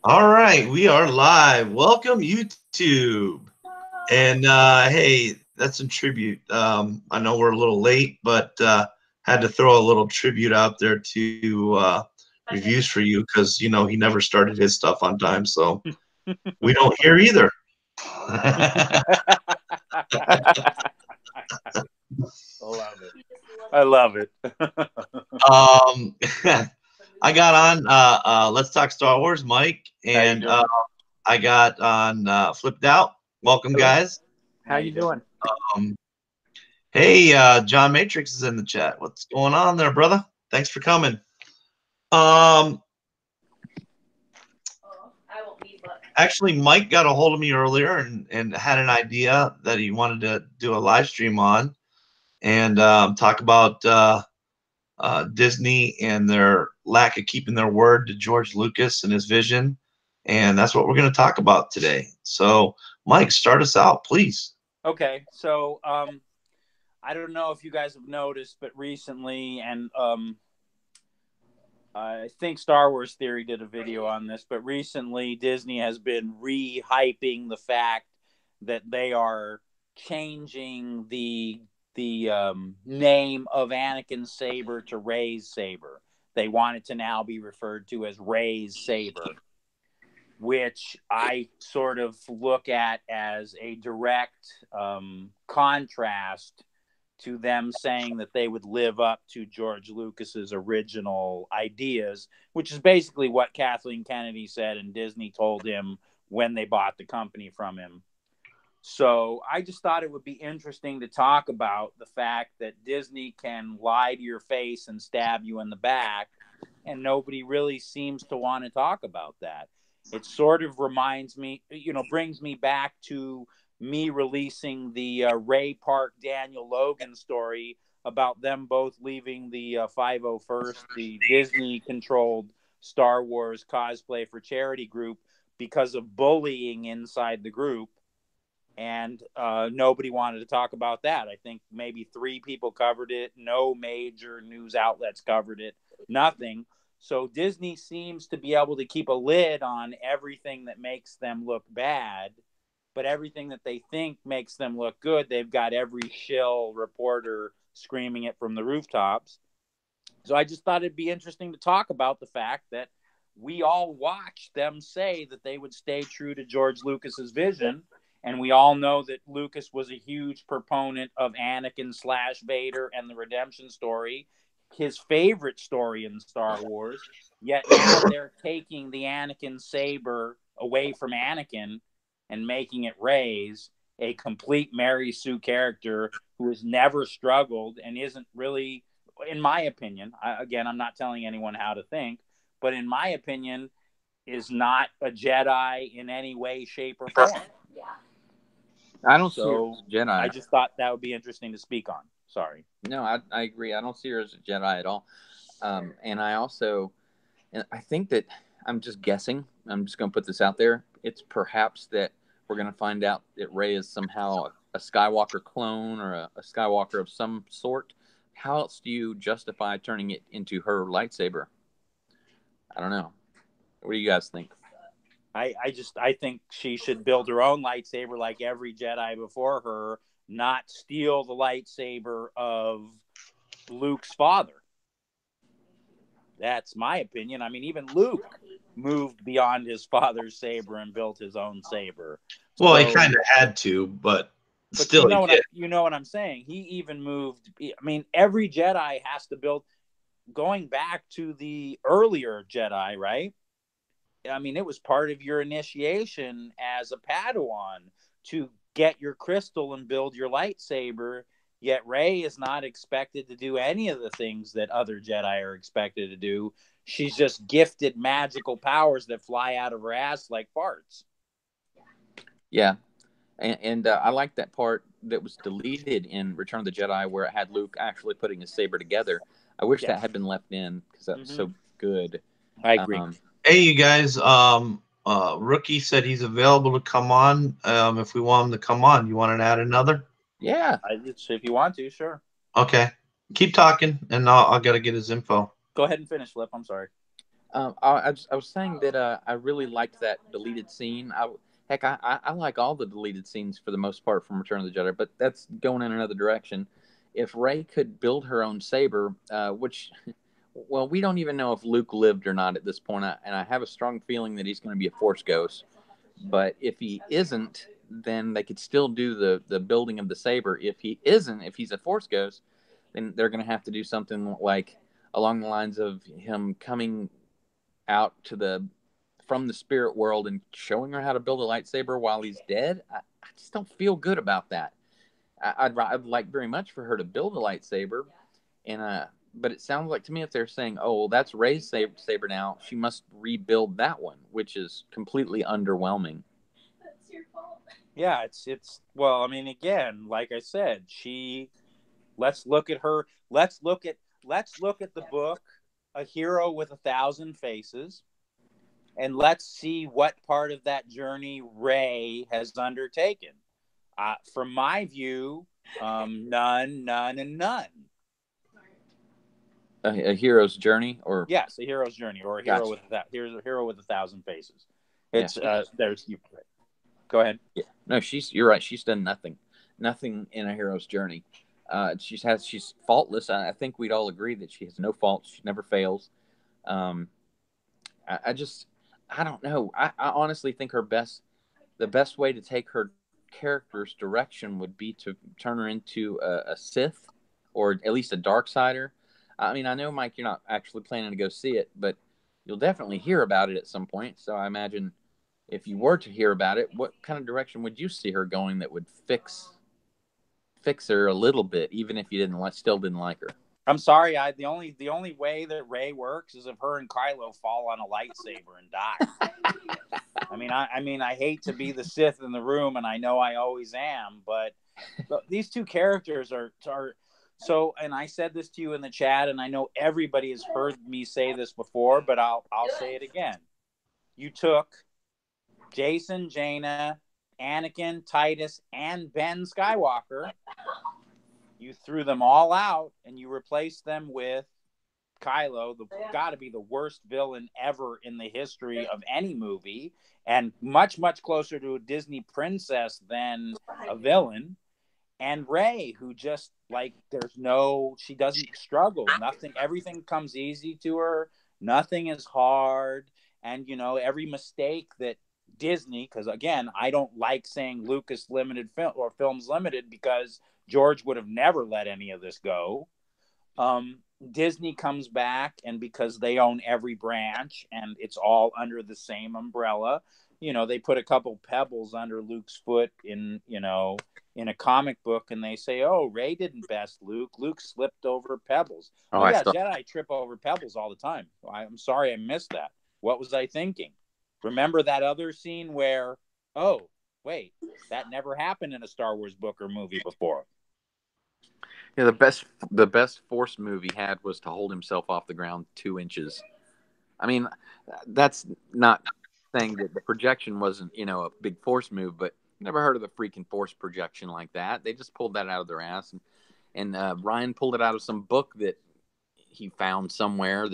All right, we are live. Welcome, YouTube. And hey, that's in tribute. I know we're a little late, but had to throw a little tribute out there to reviews for you because he never started his stuff on time, so we don't hear either. Love it. I love it. um, I got on Let's Talk Star Wars, Mike, How you and doing? I got on Flipped Out. Welcome, Hello. guys. How you doing? Um, Hey, John Matrix is in the chat. What's going on there, brother? Thanks for coming. Actually, Mike got a hold of me earlier and had an idea that he wanted to do a live stream on and talk about Disney and their lack of keeping their word to George Lucas and his vision. And that's what we're going to talk about today. So, Mike, start us out, please. Okay, so I don't know if you guys have noticed, but recently, and I think Star Wars Theory did a video on this, but recently Disney has been re-hyping the fact that they are changing the name of Anakin's saber to Rey's saber. They want it to now be referred to as Rey's saber, which I sort of look at as a direct contrast to them saying that they would live up to George Lucas's original ideas, which is basically what Kathleen Kennedy said and Disney told him when they bought the company from him. So I just thought it would be interesting to talk about the fact that Disney can lie to your face and stab you in the back, and nobody really seems to want to talk about that. It sort of reminds me, brings me back to me releasing the Ray Park Daniel Logan story about them both leaving the 501st, the Disney controlled Star Wars cosplay for charity group, because of bullying inside the group. And nobody wanted to talk about that. I think maybe 3 people covered it. No major news outlets covered it. Nothing. So Disney seems to be able to keep a lid on everything that makes them look bad, but everything that they think makes them look good, they've got every shill reporter screaming it from the rooftops. So I just thought it'd be interesting to talk about the fact that we all watched them say that they would stay true to George Lucas's vision. And we all know that Lucas was a huge proponent of Anakin/Vader and the redemption story, his favorite story in Star Wars. Yet now they're taking the Anakin saber away from Anakin and making it Rey's, a complete Mary Sue character who has never struggled and isn't really, in my opinion, again, I'm not telling anyone how to think, but in my opinion, is not a Jedi in any way, shape, or form. I don't see her as a Jedi. I just thought that would be interesting to speak on. Sorry. No, I agree. I don't see her as a Jedi at all. And I think that I'm just guessing. I'm just going to put this out there. It's perhaps that we're going to find out that Rey is somehow a Skywalker clone or a Skywalker of some sort. How else do you justify turning it into her lightsaber? I don't know. What do you guys think? I think she should build her own lightsaber like every Jedi before her, not steal the lightsaber of Luke's father. That's my opinion. I mean, even Luke moved beyond his father's saber and built his own saber. Well, he kind of had to, but still, you know what I'm saying. He even moved. I mean, every Jedi has to build. Going back to the earlier Jedi, right? I mean, it was part of your initiation as a Padawan to get your crystal and build your lightsaber. Yet Rey is not expected to do any of the things that other Jedi are expected to do. She's just gifted magical powers that fly out of her ass like farts. Yeah. And I like that part that was deleted in Return of the Jedi where it had Luke actually putting his saber together. I wish that had been left in because that was so good. I agree. Hey, you guys. Rookie said he's available to come on. If we want him to come on, you want to add another? Yeah. If you want to, sure. Okay. Keep talking, and I'll got to get his info. Go ahead and finish, Flip. I'm sorry. I was saying that I really liked that deleted scene. I like all the deleted scenes for the most part from Return of the Jedi, but that's going in another direction. If Rey could build her own saber, which, well, we don't even know if Luke lived or not at this point, and I have a strong feeling that he's going to be a Force ghost. But if he isn't, then they could still do the building of the saber. If he isn't, if he's a Force ghost, then they're going to have to do something like along the lines of him coming out to the from the spirit world and showing her how to build a lightsaber while he's dead. I just don't feel good about that. I'd like very much for her to build a lightsaber, and but it sounds like to me if they're saying, oh, well, that's Rey's saber now, she must rebuild that one, which is completely underwhelming. That's your fault. Yeah, it's well, I mean, again, like I said, let's look at her. Let's look at the book, A Hero with a Thousand Faces, and let's see what part of that journey Rey has undertaken. From my view, none, and none. A hero's journey, or yes, a hero's journey, or a hero with that. Here's a hero with a thousand faces. It's there's you. Go ahead. Yeah, no, you're right. She's done nothing in a hero's journey. She's faultless. I think we'd all agree that she has no faults. She never fails. I don't know. I honestly think the best way to take her character's direction would be to turn her into a Sith, or at least a Darksider. I mean, I know, Mike, you're not actually planning to go see it, but you'll definitely hear about it at some point. So I imagine if you were to hear about it, what kind of direction would you see her going that would fix her a little bit, even if you still didn't like her? I'm sorry. The only way that Rey works is if her and Kylo fall on a lightsaber and die. I mean, I hate to be the Sith in the room, and I know I always am, but these two characters are so. And I said this to you in the chat, and I know everybody has heard me say this before, but I'll say it again. You took Jason, Jaina, Anakin, Titus, and Ben Skywalker. You threw them all out, and you replaced them with Kylo, got to be the worst villain ever in the history of any movie, and much, much closer to a Disney princess than a villain. And Rey, who just she doesn't struggle. Everything comes easy to her. Nothing is hard. And, every mistake that Disney, because again, I don't like saying Lucas Limited Film or Films Limited, because George would have never let any of this go. Disney comes back, and because they own every branch and it's all under the same umbrella, they put a couple pebbles under Luke's foot in a comic book, and they say, oh, Rey didn't best Luke. Luke slipped over pebbles. Oh yeah, Jedi trip over pebbles all the time. I'm sorry I missed that. What was I thinking? Remember that other scene where, oh, wait, that never happened in a Star Wars book or movie before. Yeah, the best Force move he had was to hold himself off the ground 2 inches. I mean, that's not saying that the projection wasn't, a big Force move, but never heard of the freaking Force projection like that. They just pulled that out of their ass, and Ryan pulled it out of some book that he found somewhere.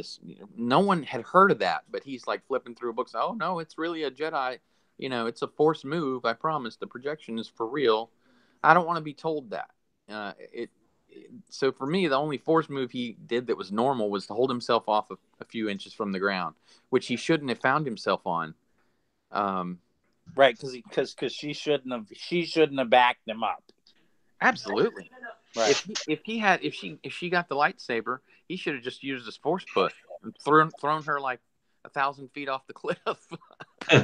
No one had heard of that, but he's like flipping through books. Oh no, it's really a Jedi. It's a Force move. I promise. The projection is for real. I don't want to be told that. So for me, the only Force move he did that was normal was to hold himself off a few inches from the ground, which he shouldn't have found himself on. Right, because she shouldn't have backed him up. Absolutely. Right. If she got the lightsaber, he should have just used his Force push and thrown her like 1,000 feet off the cliff.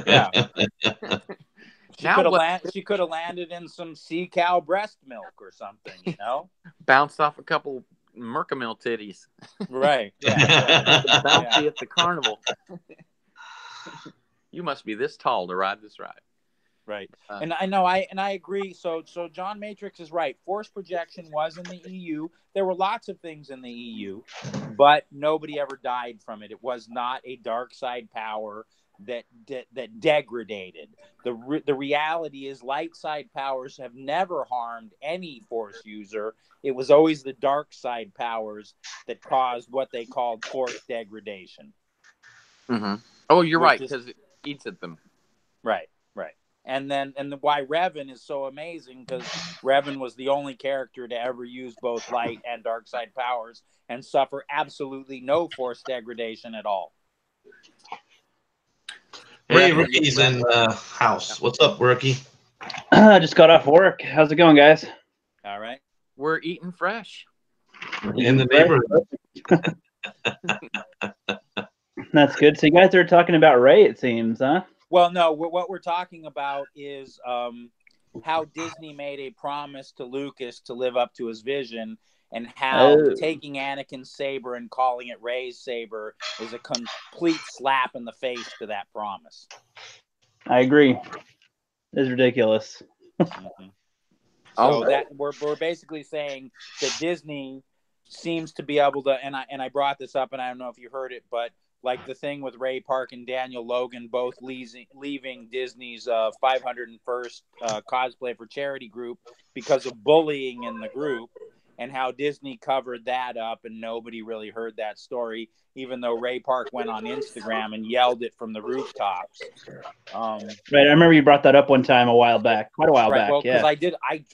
Yeah. She could have landed in some sea cow breast milk or something, Bounced off a couple Mercamil titties. Right. Yeah. Bouncy at the carnival. You must be this tall to ride this ride. Right. And I know I agree. So John Matrix is right. Force projection was in the EU. There were lots of things in the EU, but nobody ever died from it. It was not a dark side power that degraded. The reality is light side powers have never harmed any Force user. It was always the dark side powers that caused what they called Force degradation. Mm-hmm. Oh, you're right, is because it eats at them. right. And why Revan is so amazing, because Revan was the only character to ever use both light and dark side powers and suffer absolutely no force degradation at all. Ricky's in the house. What's up, Ricky? I just got off work. How's it going, guys? All right. We're eating fresh. In the neighborhood. That's good. So you guys are talking about Ray, it seems, huh? Well, no, what we're talking about is how Disney made a promise to Lucas to live up to his vision, and how taking Anakin's saber and calling it Rey's saber is a complete slap in the face to that promise. I agree. It's ridiculous. Mm-hmm. So that we're basically saying that Disney seems to be able to, and I brought this up, and I don't know if you heard it, but like the thing with Ray Park and Daniel Logan both leaving Disney's 501st Cosplay for Charity group because of bullying in the group, and how Disney covered that up and nobody really heard that story, even though Ray Park went on Instagram and yelled it from the rooftops. Right, I remember you brought that up one time quite a while back. Well, because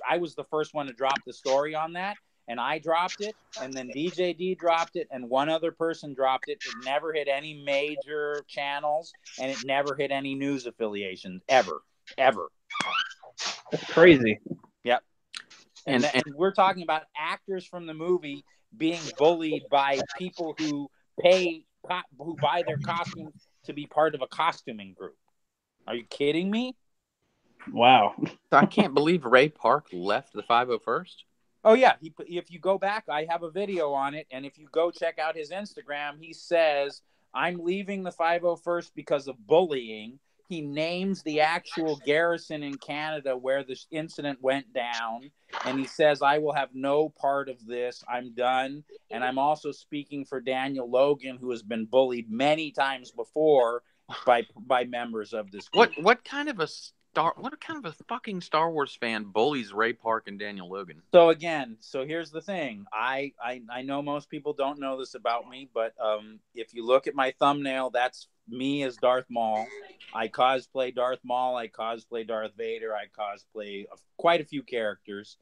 I was the first one to drop the story on that, and I dropped it, and then DJD dropped it, and one other person dropped it. It never hit any major channels, and it never hit any news affiliations ever. That's crazy. Yep. And we're talking about actors from the movie being bullied by people who buy their costumes to be part of a costuming group. Are you kidding me? Wow. I can't believe Ray Park left the 501st. Oh, yeah. If you go back, I have a video on it. And if you go check out his Instagram, he says, I'm leaving the 501st because of bullying. He names the actual garrison in Canada where this incident went down. And he says, I will have no part of this. I'm done. And I'm also speaking for Daniel Logan, who has been bullied many times before by members of this group. What kind of a fucking Star Wars fan bullies Ray Park and Daniel Logan? So here's the thing. I know most people don't know this about me, but if you look at my thumbnail, that's me as Darth Maul. I cosplay Darth Maul. I cosplay Darth Vader. I cosplay quite a few characters.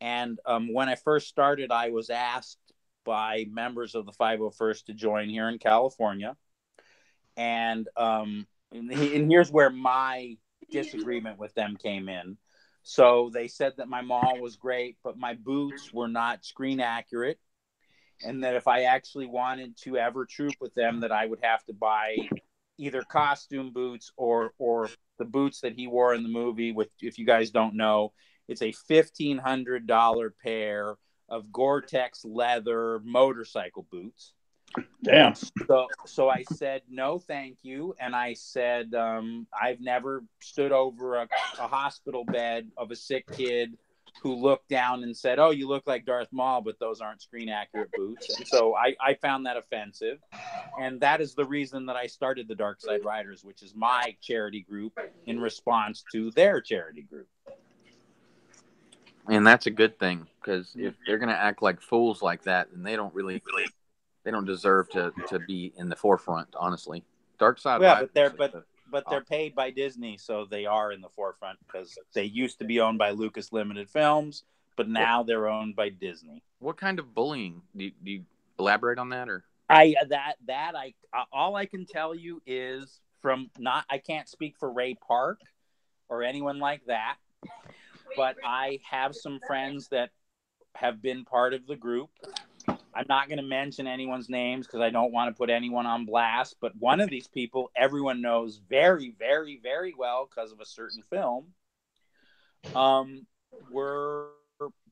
And when I first started, I was asked by members of the 501st to join here in California. And here's where my disagreement with them came in. So they said that my Maul was great, but my boots were not screen accurate, and that if I actually wanted to ever troop with them, that I would have to buy either costume boots or the boots that he wore in the movie. With, if you guys don't know, it's a $1,500 pair of Gore-Tex leather motorcycle boots. Damn. So I said, no, thank you. And I said, I've never stood over a hospital bed of a sick kid who looked down and said, oh, you look like Darth Maul, but those aren't screen accurate boots. And so I found that offensive. And that is the reason that I started the Dark Side Riders, which is my charity group in response to their charity group. And that's a good thing, because if they're going to act like fools like that, then they don't deserve to be in the forefront, honestly. Dark Side Riders, but they're paid by Disney, so they are in the forefront, because they used to be owned by Lucas Limited Films, but now they're owned by Disney. What kind of bullying? Do you elaborate on that, or? All I can tell you is I can't speak for Ray Park or anyone like that, but I have some friends that have been part of the group. I'm not going to mention anyone's names because I don't want to put anyone on blast, but one of these people everyone knows very, very, very well because of a certain film, were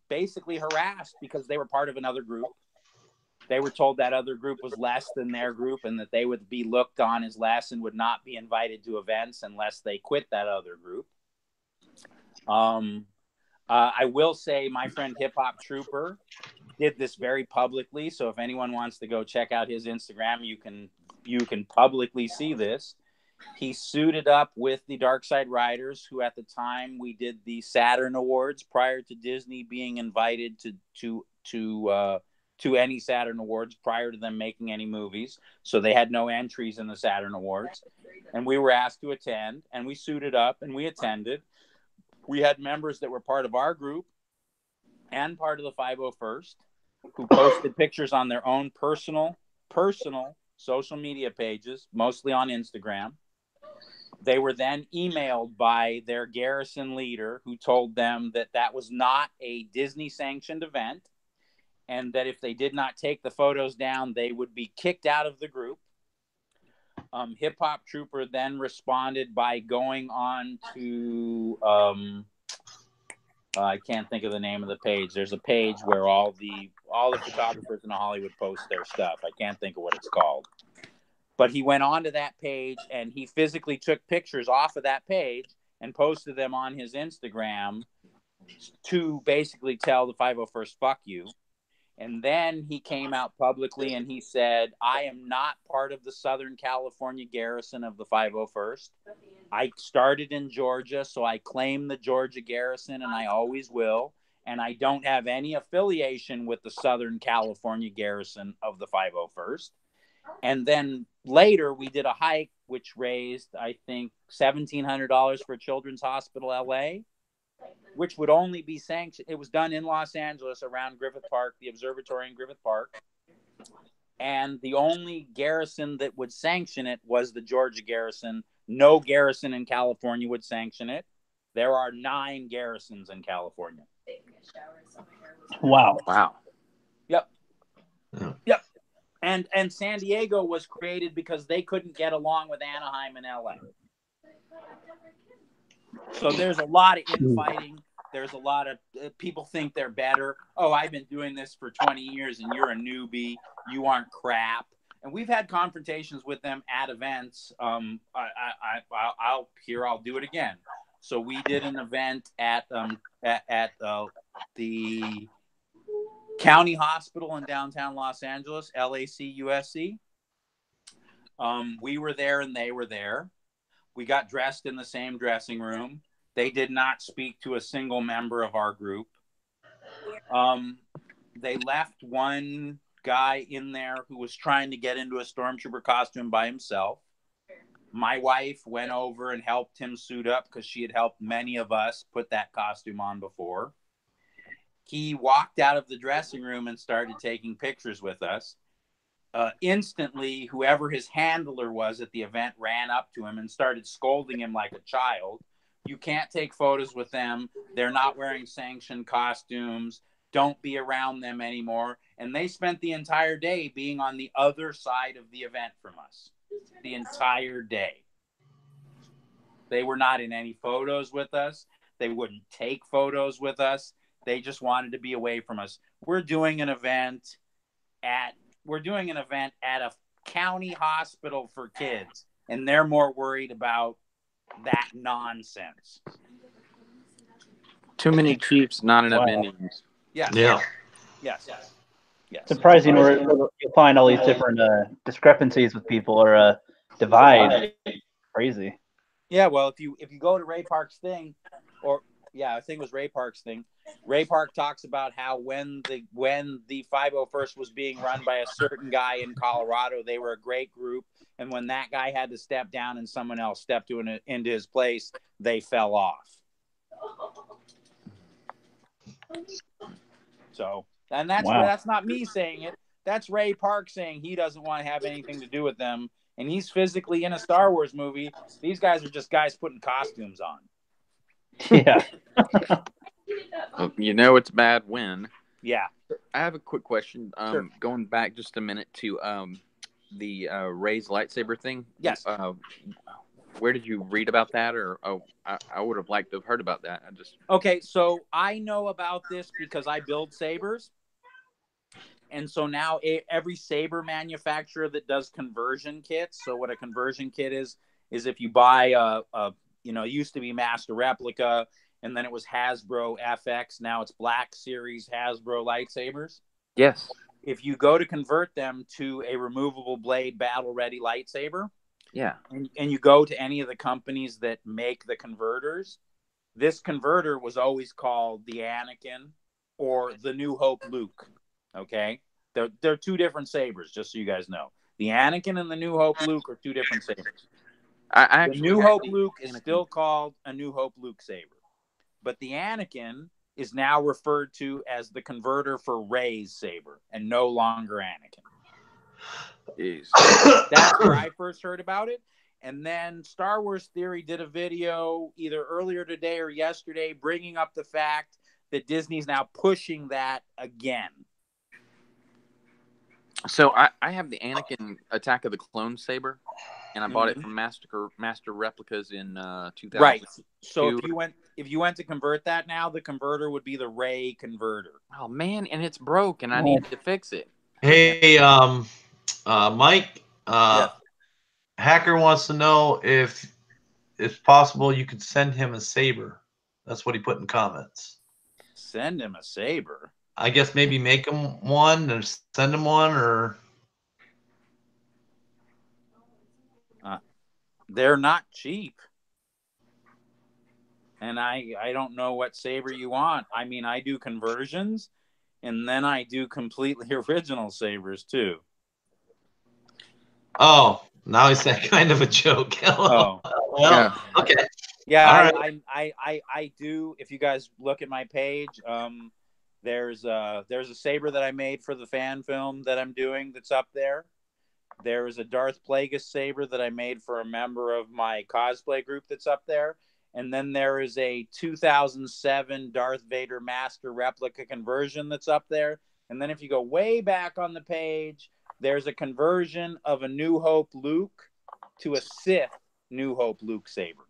basically harassed because they were part of another group. They were told that other group was less than their group and that they would be looked on as less and would not be invited to events unless they quit that other group. I will say my friend Hip Hop Trooper did this very publicly. So if anyone wants to go check out his Instagram, you can publicly see this. He suited up with the Dark Side Riders, who at the time we did the Saturn Awards prior to Disney being invited to to any Saturn Awards prior to them making any movies. So they had no entries in the Saturn Awards. And we were asked to attend, and we suited up and we attended. We had members that were part of our group and part of the 501st who posted pictures on their own personal social media pages, mostly on Instagram. They were then emailed by their garrison leader, who told them that that was not a Disney-sanctioned event, and that if they did not take the photos down, they would be kicked out of the group. Hip Hop Trooper then responded by going on to, I can't think of the name of the page. There's a page where all the photographers in Hollywood post their stuff. I can't think of what it's called. But he went on to that page and he physically took pictures off of that page and posted them on his Instagram to basically tell the 501st, fuck you. And then he came out publicly and he said, I am not part of the Southern California garrison of the 501st. I started in Georgia, so I claim the Georgia garrison, and I always will. And I don't have any affiliation with the Southern California garrison of the 501st. And then later we did a hike, which raised, I think, $1,700 for Children's Hospital LA, which would only be sanctioned. It was done in Los Angeles around Griffith Park, the observatory in Griffith Park. And the only garrison that would sanction it was the Georgia garrison. No garrison in California would sanction it. There are 9 garrisons in California. Wow. Yep. Yep. And San Diego was created because they couldn't get along with Anaheim and LA. So there's a lot of infighting. There's a lot of people think they're better. Oh, I've been doing this for 20 years and you're a newbie. You aren't crap. And we've had confrontations with them at events. I'll do it again. So we did an event at the County Hospital in downtown Los Angeles, LACUSC. We were there and they were there. We got dressed in the same dressing room. They did not speak to a single member of our group. They left one guy in there who was trying to get into a stormtrooper costume by himself. My wife went over and helped him suit up because she had helped many of us put that costume on before. He walked out of the dressing room and started taking pictures with us. Instantly, whoever his handler was at the event ran up to him and started scolding him like a child. You can't take photos with them. They're not wearing sanctioned costumes. Don't be around them anymore. And they spent the entire day being on the other side of the event from us. The entire day. They were not in any photos with us. They wouldn't take photos with us. They just wanted to be away from us. We're doing an event at a county hospital for kids, and they're more worried about that nonsense. Too many Chiefs, not enough Indians. Yes. Yeah. Yes. Surprising where you'll find all these different discrepancies with people or divide. Crazy. Yeah, well, if you go to Ray Park's thing, I think it was Ray Park's thing. Ray Park talks about how when the 501st was being run by a certain guy in Colorado, they were a great group, and when that guy had to step down and someone else stepped into his place, they fell off. So, and that's not me saying it. That's Ray Park saying he doesn't want to have anything to do with them, and he's physically in a Star Wars movie. These guys are just guys putting costumes on. Yeah. Well, you know it's bad when. Yeah. I have a quick question. Sure. Going back just a minute to the Ray's lightsaber thing. Yes. Where did you read about that? Or I would have liked to have heard about that. Okay, so I know about this because I build sabers. And so now every saber manufacturer that does conversion kits. So what a conversion kit is if you buy it used to be Master Replica, and then it was Hasbro FX. Now it's Black Series Hasbro lightsabers. Yes. If you go to convert them to a removable blade battle ready lightsaber, yeah, and you go to any of the companies that make the converters, this converter was always called the Anakin or the New Hope Luke. Okay. They're two different sabers, just so you guys know. The Anakin and the New Hope Luke are two different sabers. The New Hope Luke is still called a New Hope Luke saber, but the Anakin is now referred to as the converter for Rey's saber and no longer Anakin. Jeez. That's where I first heard about it. And then Star Wars Theory did a video either earlier today or yesterday bringing up the fact that Disney's now pushing that again. So I have the Anakin Attack of the Clones saber, and I bought it from Master Replicas in 2000. Right. So if you went to convert that now, the converter would be the Rey converter. Oh man, and it's broke, and I need to fix it. Hey, Mike. Yes. Hacker wants to know if it's possible you could send him a saber. That's what he put in comments. Send him a saber. I guess maybe make him one and send him one, or they're not cheap. And I don't know what saber you want. I mean, I do conversions, and then I do completely original sabers too. Oh, now he said kind of a joke. Oh, well, yeah. Okay. Yeah, right. I do. If you guys look at my page, there's a saber that I made for the fan film that I'm doing that's up there. There is a Darth Plagueis saber that I made for a member of my cosplay group that's up there. And then there is a 2007 Darth Vader Master replica conversion that's up there. And then if you go way back on the page, there's a conversion of a New Hope Luke to a Sith New Hope Luke saber.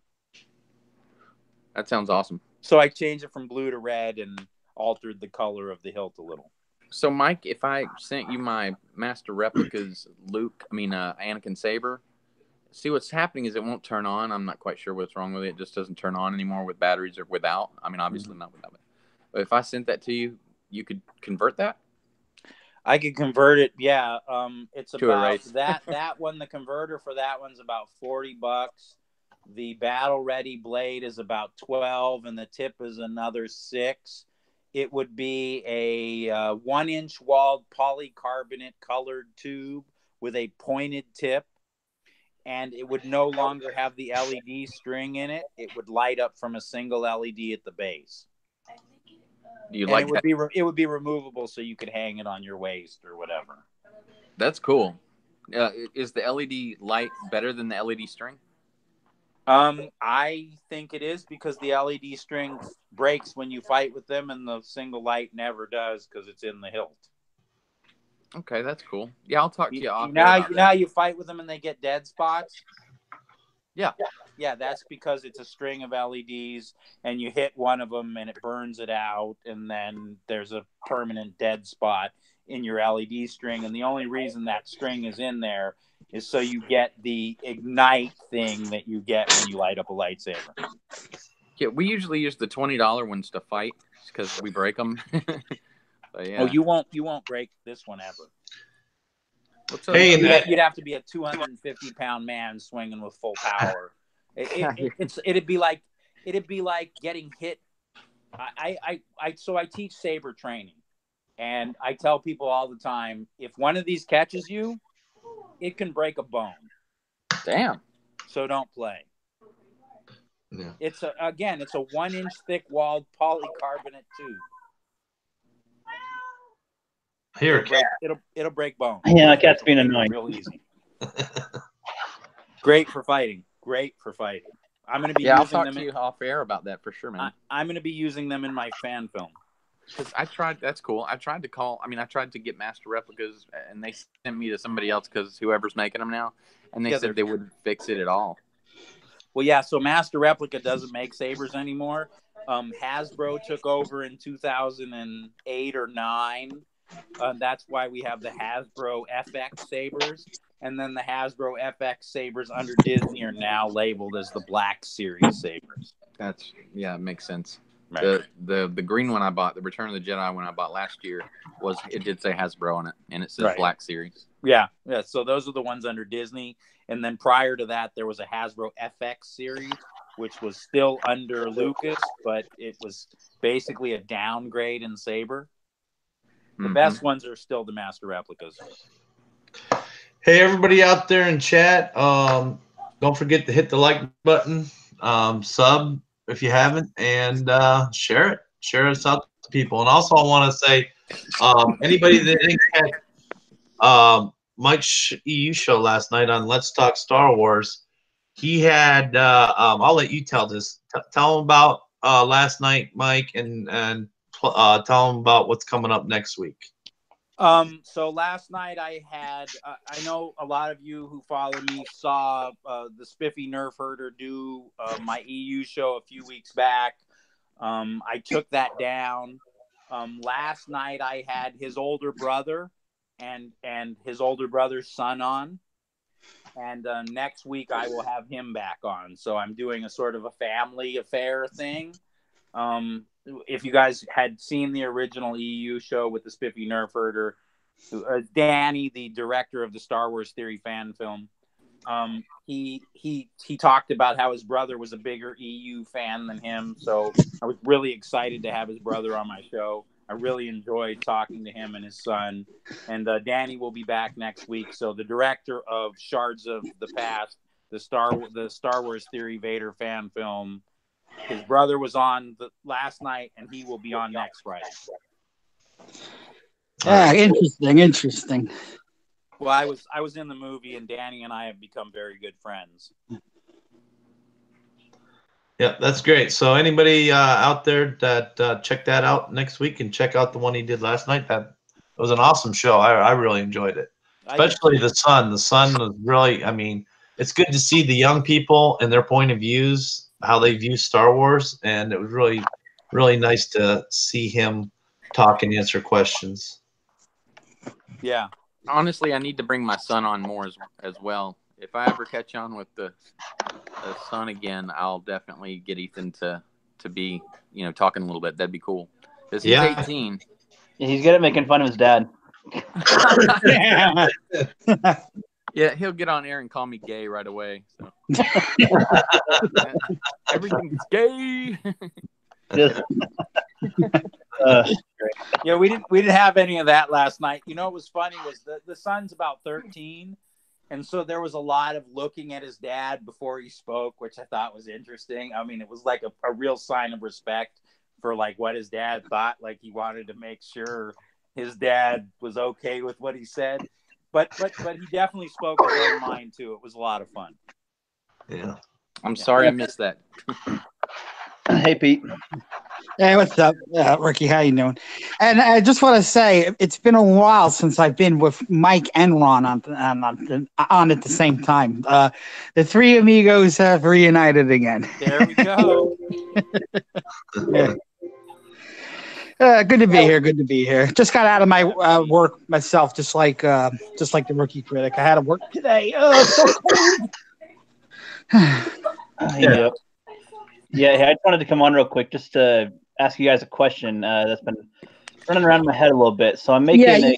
That sounds awesome. So I changed it from blue to red and altered the color of the hilt a little. So, Mike, if I sent you my Master Replicas Anakin saber, see what's happening is it won't turn on. I'm not quite sure what's wrong with it. It just doesn't turn on anymore with batteries or without. I mean, obviously not without it. But if I sent that to you, you could convert that? I could convert it. Yeah. It's to about that one. The converter for that one's about $40. The battle ready blade is about 12 and the tip is another 6. It would be a 1-inch walled polycarbonate colored tube with a pointed tip, and it would no longer have the LED string in it. It would light up from a single LED at the base. It would be removable, so you could hang it on your waist or whatever. That's cool. Is the LED light better than the LED string? I think it is, because the LED string breaks when you fight with them, and the single light never does because it's in the hilt. Okay, that's cool. Yeah, I'll talk to you off. Now you fight with them and they get dead spots. Yeah, that's because it's a string of LEDs, and you hit one of them and it burns it out, and then there's a permanent dead spot in your LED string, and the only reason that string is in there is so you get the ignite thing that you get when you light up a lightsaber. Yeah, we usually use the $20 ones to fight because we break them. But, yeah. Oh, you won't break this one ever. Hey, you'd have to be a 250-pound man swinging with full power. It'd be like getting hit. So I teach saber training, and I tell people all the time, if one of these catches you, it can break a bone. Damn. So don't play. Yeah. It's a 1-inch thick walled polycarbonate tube. Here, it'll break bones. Yeah, cat's being annoying. Real easy. Great for fighting. I'm going to be. I'll talk to you off air about that for sure, man. I'm going to be using them in my fan film. Because I tried. That's cool. I tried to get Master Replicas, and they sent me to somebody else because whoever's making them now, and they said they wouldn't fix it at all. Well, yeah. So Master Replica doesn't make sabers anymore. Hasbro took over in 2008 or 9. That's why we have the Hasbro FX sabers, and then the Hasbro FX sabers under Disney are now labeled as the Black Series sabers. It makes sense. Right. The green one I bought, the Return of the Jedi one I bought last year, it did say Hasbro on it, and it says Black Series. Yeah. So those are the ones under Disney, and then prior to that, there was a Hasbro FX series, which was still under Lucas, but it was basically a downgrade in saber. The best ones are still the master replicas. Hey, everybody out there in chat, don't forget to hit the like button, sub if you haven't, and share it. Share us out to people. And also, I want to say, anybody that didn't catch Mike's EU show last night on Let's Talk Star Wars, he had. I'll let you tell this. Tell him about last night, Mike, and tell him about what's coming up next week. So last night I had, I know a lot of you who follow me saw the Spiffy Nerf Herder do my EU show a few weeks back. I took that down. Last night I had his older brother and his older brother's son on. And next week I will have him back on. So I'm doing a sort of a family affair thing. If you guys had seen the original EU show with the Spiffy Nerf Herder, Danny, the director of the Star Wars Theory fan film, he talked about how his brother was a bigger EU fan than him. So I was really excited to have his brother on my show. I really enjoyed talking to him and his son. And Danny will be back next week. So the director of Shards of the Past, the Star Wars Theory Vader fan film, his brother was on last night, and he will be on next Friday. Interesting. Well, I was in the movie, and Danny and I have become very good friends. Yeah, that's great. So anybody out there that check that out next week and check out the one he did last night, that was an awesome show. I really enjoyed it, especially the son. The son was really. I mean, it's good to see the young people and their point of views, how they view Star Wars, and it was really, really nice to see him talk and answer questions. Yeah. Honestly, I need to bring my son on more as well. If I ever catch on with the son again, I'll definitely get Ethan to be, talking a little bit. That'd be cool. Because he's 18. He's good at making fun of his dad. Yeah, he'll get on air and call me gay right away. So. Everything's gay. Yeah, we didn't have any of that last night. What was funny was the son's about 13, and so there was a lot of looking at his dad before he spoke, which I thought was interesting. I mean, it was like a real sign of respect for like what his dad thought. Like he wanted to make sure his dad was okay with what he said. But he definitely spoke his own mind too. It was a lot of fun. Yeah. I'm sorry I missed that. Hey, Pete. Hey, what's up, Ricky? How you doing? And I just want to say it's been a while since I've been with Mike and Ron on at the same time. The three amigos have reunited again. There we go. Yeah. Good to be here. Good to be here. Just got out of my work myself, just like the rookie critic. I had to work today. So cold. Yeah. Yeah, I just wanted to come on real quick just to ask you guys a question that's been running around in my head a little bit. So I'm making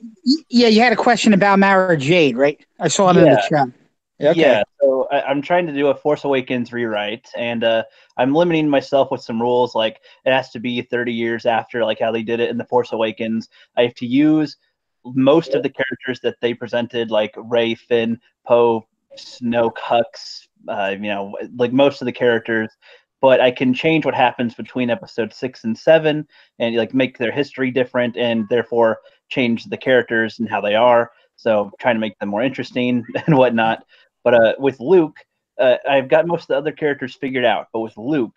you had a question about Mara Jade, right? I saw it in the chat. Okay. Yeah, so I'm trying to do a Force Awakens rewrite, and I'm limiting myself with some rules, like it has to be 30 years after, like how they did it in The Force Awakens. I have to use most of the characters that they presented, like Rey, Finn, Poe, Snoke, Hux, like most of the characters. But I can change what happens between episode 6 and 7 and like make their history different and therefore change the characters and how they are. So trying to make them more interesting and whatnot. But with Luke, I've got most of the other characters figured out. But with Luke,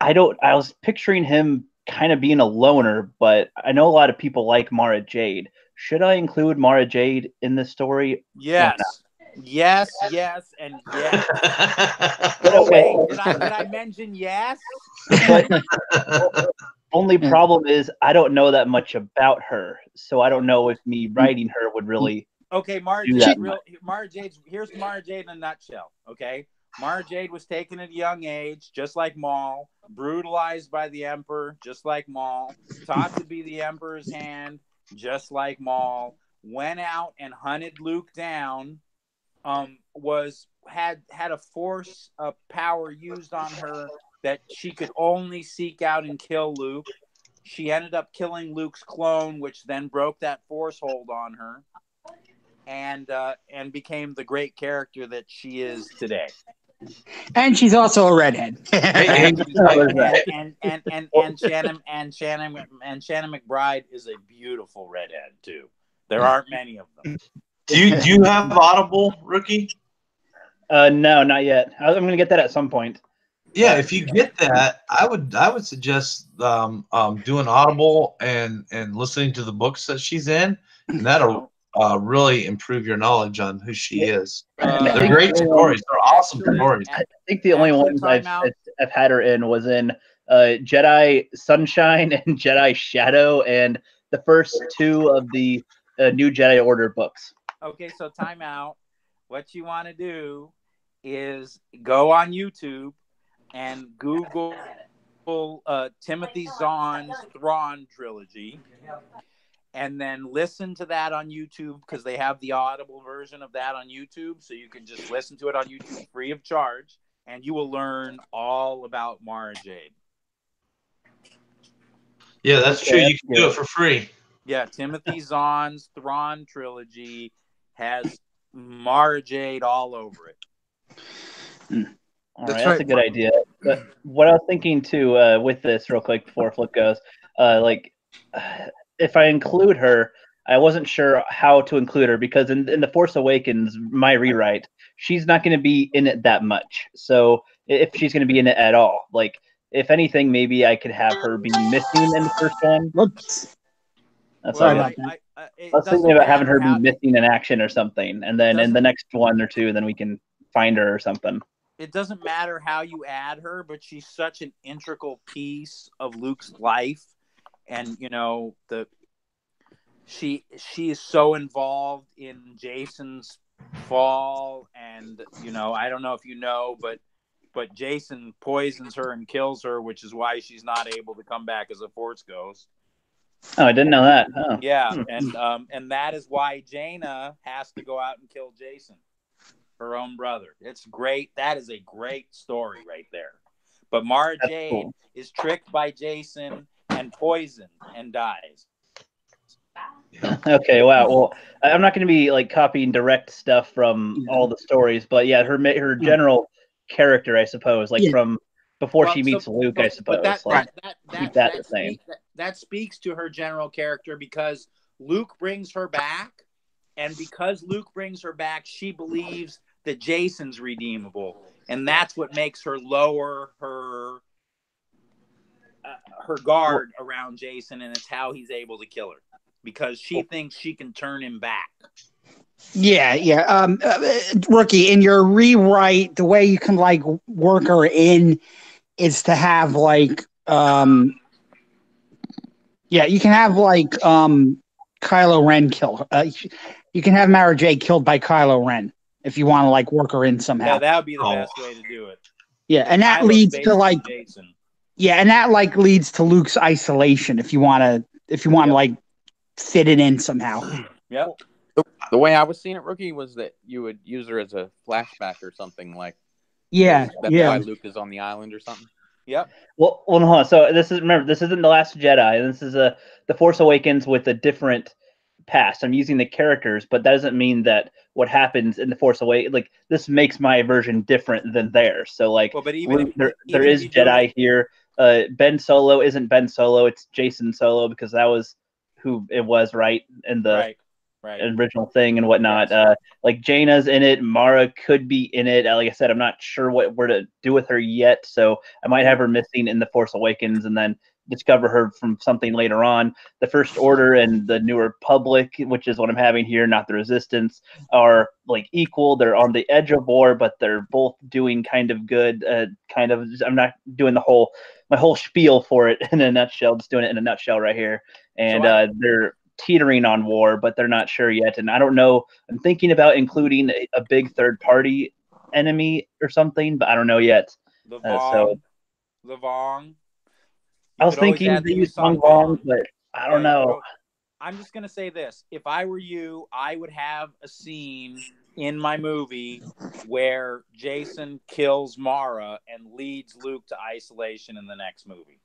I was picturing him kind of being a loner, but I know a lot of people like Mara Jade. Should I include Mara Jade in this story? Yes. Yes, and yes. Oh, wait, did I mention yes? But only problem is I don't know that much about her, so I don't know if me writing her would really. Okay, Mara Jade. Here's Mara Jade in a nutshell. Okay, Mara Jade was taken at a young age, just like Maul, brutalized by the Emperor, just like Maul, taught to be the Emperor's hand, just like Maul, went out and hunted Luke down. Had a force power used on her that she could only seek out and kill Luke. She ended up killing Luke's clone, which then broke that Force hold on her, and became the great character that she is today. And she's also a redhead. And Shannon McBride is a beautiful redhead too. There aren't many of them. Do you have Audible, Rookie? No, not yet. I'm going to get that at some point. Yeah, if you get that, I would suggest doing Audible and listening to the books that she's in, and that'll really improve your knowledge on who she is. They're great stories. They're awesome stories. I think the only ones I've had her in was in Jedi Sunshine and Jedi Shadow, and the first two of the New Jedi Order books. Okay, so time out. What you want to do is go on YouTube and Google Timothy Zahn's Thrawn trilogy, and then listen to that on YouTube, because they have the Audible version of that on YouTube, so you can just listen to it on YouTube free of charge, and you will learn all about Mara Jade. Yeah, that's true. You can do it for free. Yeah, Timothy Zahn's Thrawn trilogy has Mara Jade all over it. All right, that's a good idea. But what I was thinking too, with this, real quick before Flip goes, if I include her, I wasn't sure how to include her, because in The Force Awakens, my rewrite, she's not going to be in it that much. So if she's going to be in it at all, like, if anything, maybe I could have her be missing in the first one. Whoops. That's Sorry all. about that. I was thinking about having her be missing in action or something, and then in the next one or two, then we can find her or something. It doesn't matter how you add her, but she's such an integral piece of Luke's life, and she is so involved in Jason's fall, and I don't know if you know, but Jason poisons her and kills her, which is why she's not able to come back as a Force ghost. Oh, I didn't know that. Oh. Yeah, and that is why Jaina has to go out and kill Jason, her own brother. It's great. That is a great story right there. But Mara Jade is tricked by Jason and poisoned and dies. Okay, wow. Well, I'm not going to be like copying direct stuff from all the stories, but yeah, her general character, I suppose, like from before she meets Luke, I suppose. But that speaks to her general character, because Luke brings her back, and because Luke brings her back, she believes that Jason's redeemable, and that's what makes her lower her guard around Jason, and it's how he's able to kill her, because she thinks she can turn him back. Yeah. Rookie, in your rewrite, the way you can like work her in is to have like you can have like Kylo Ren kill her. You can have Mara Jade killed by Kylo Ren if you want to like work her in somehow. Yeah, that would be the best way to do it. Yeah, and that leads to like Jason. Yeah, and that like leads to Luke's isolation if you want to like fit it in somehow. Yep. The way I was seeing it, Rookie, was that you would use her as a flashback or something like. Yeah, that's why Luke is on the island or something. Yep. Well, hold on. So this isn't The Last Jedi. This is The Force Awakens with a different past. I'm using the characters, but that doesn't mean that what happens in The Force Awakens, like, this makes my version different than theirs. So like, but even there is Jedi here. Ben Solo isn't Ben Solo. It's Jason Solo, because that was who it was, right? In the original thing and whatnot. Yes. Like, Jaina's in it. Mara could be in it. Like I said, I'm not sure what we're to do with her yet, so I might have her missing in The Force Awakens and then discover her from something later on. The First Order and the New Republic, which is what I'm having here, not the Resistance, are like equal. They're on the edge of war, but they're both doing kind of good. I'm not doing my whole spiel for it in a nutshell, just doing it in a nutshell right here. And they're teetering on war, but they're not sure yet. And I don't know. I'm thinking about including a big third party enemy or something, but I don't know yet. The Vong. I was thinking they use Vong, but I don't know. I'm just gonna say this: if I were you, I would have a scene in my movie where Jason kills Mara and leads Luke to isolation in the next movie.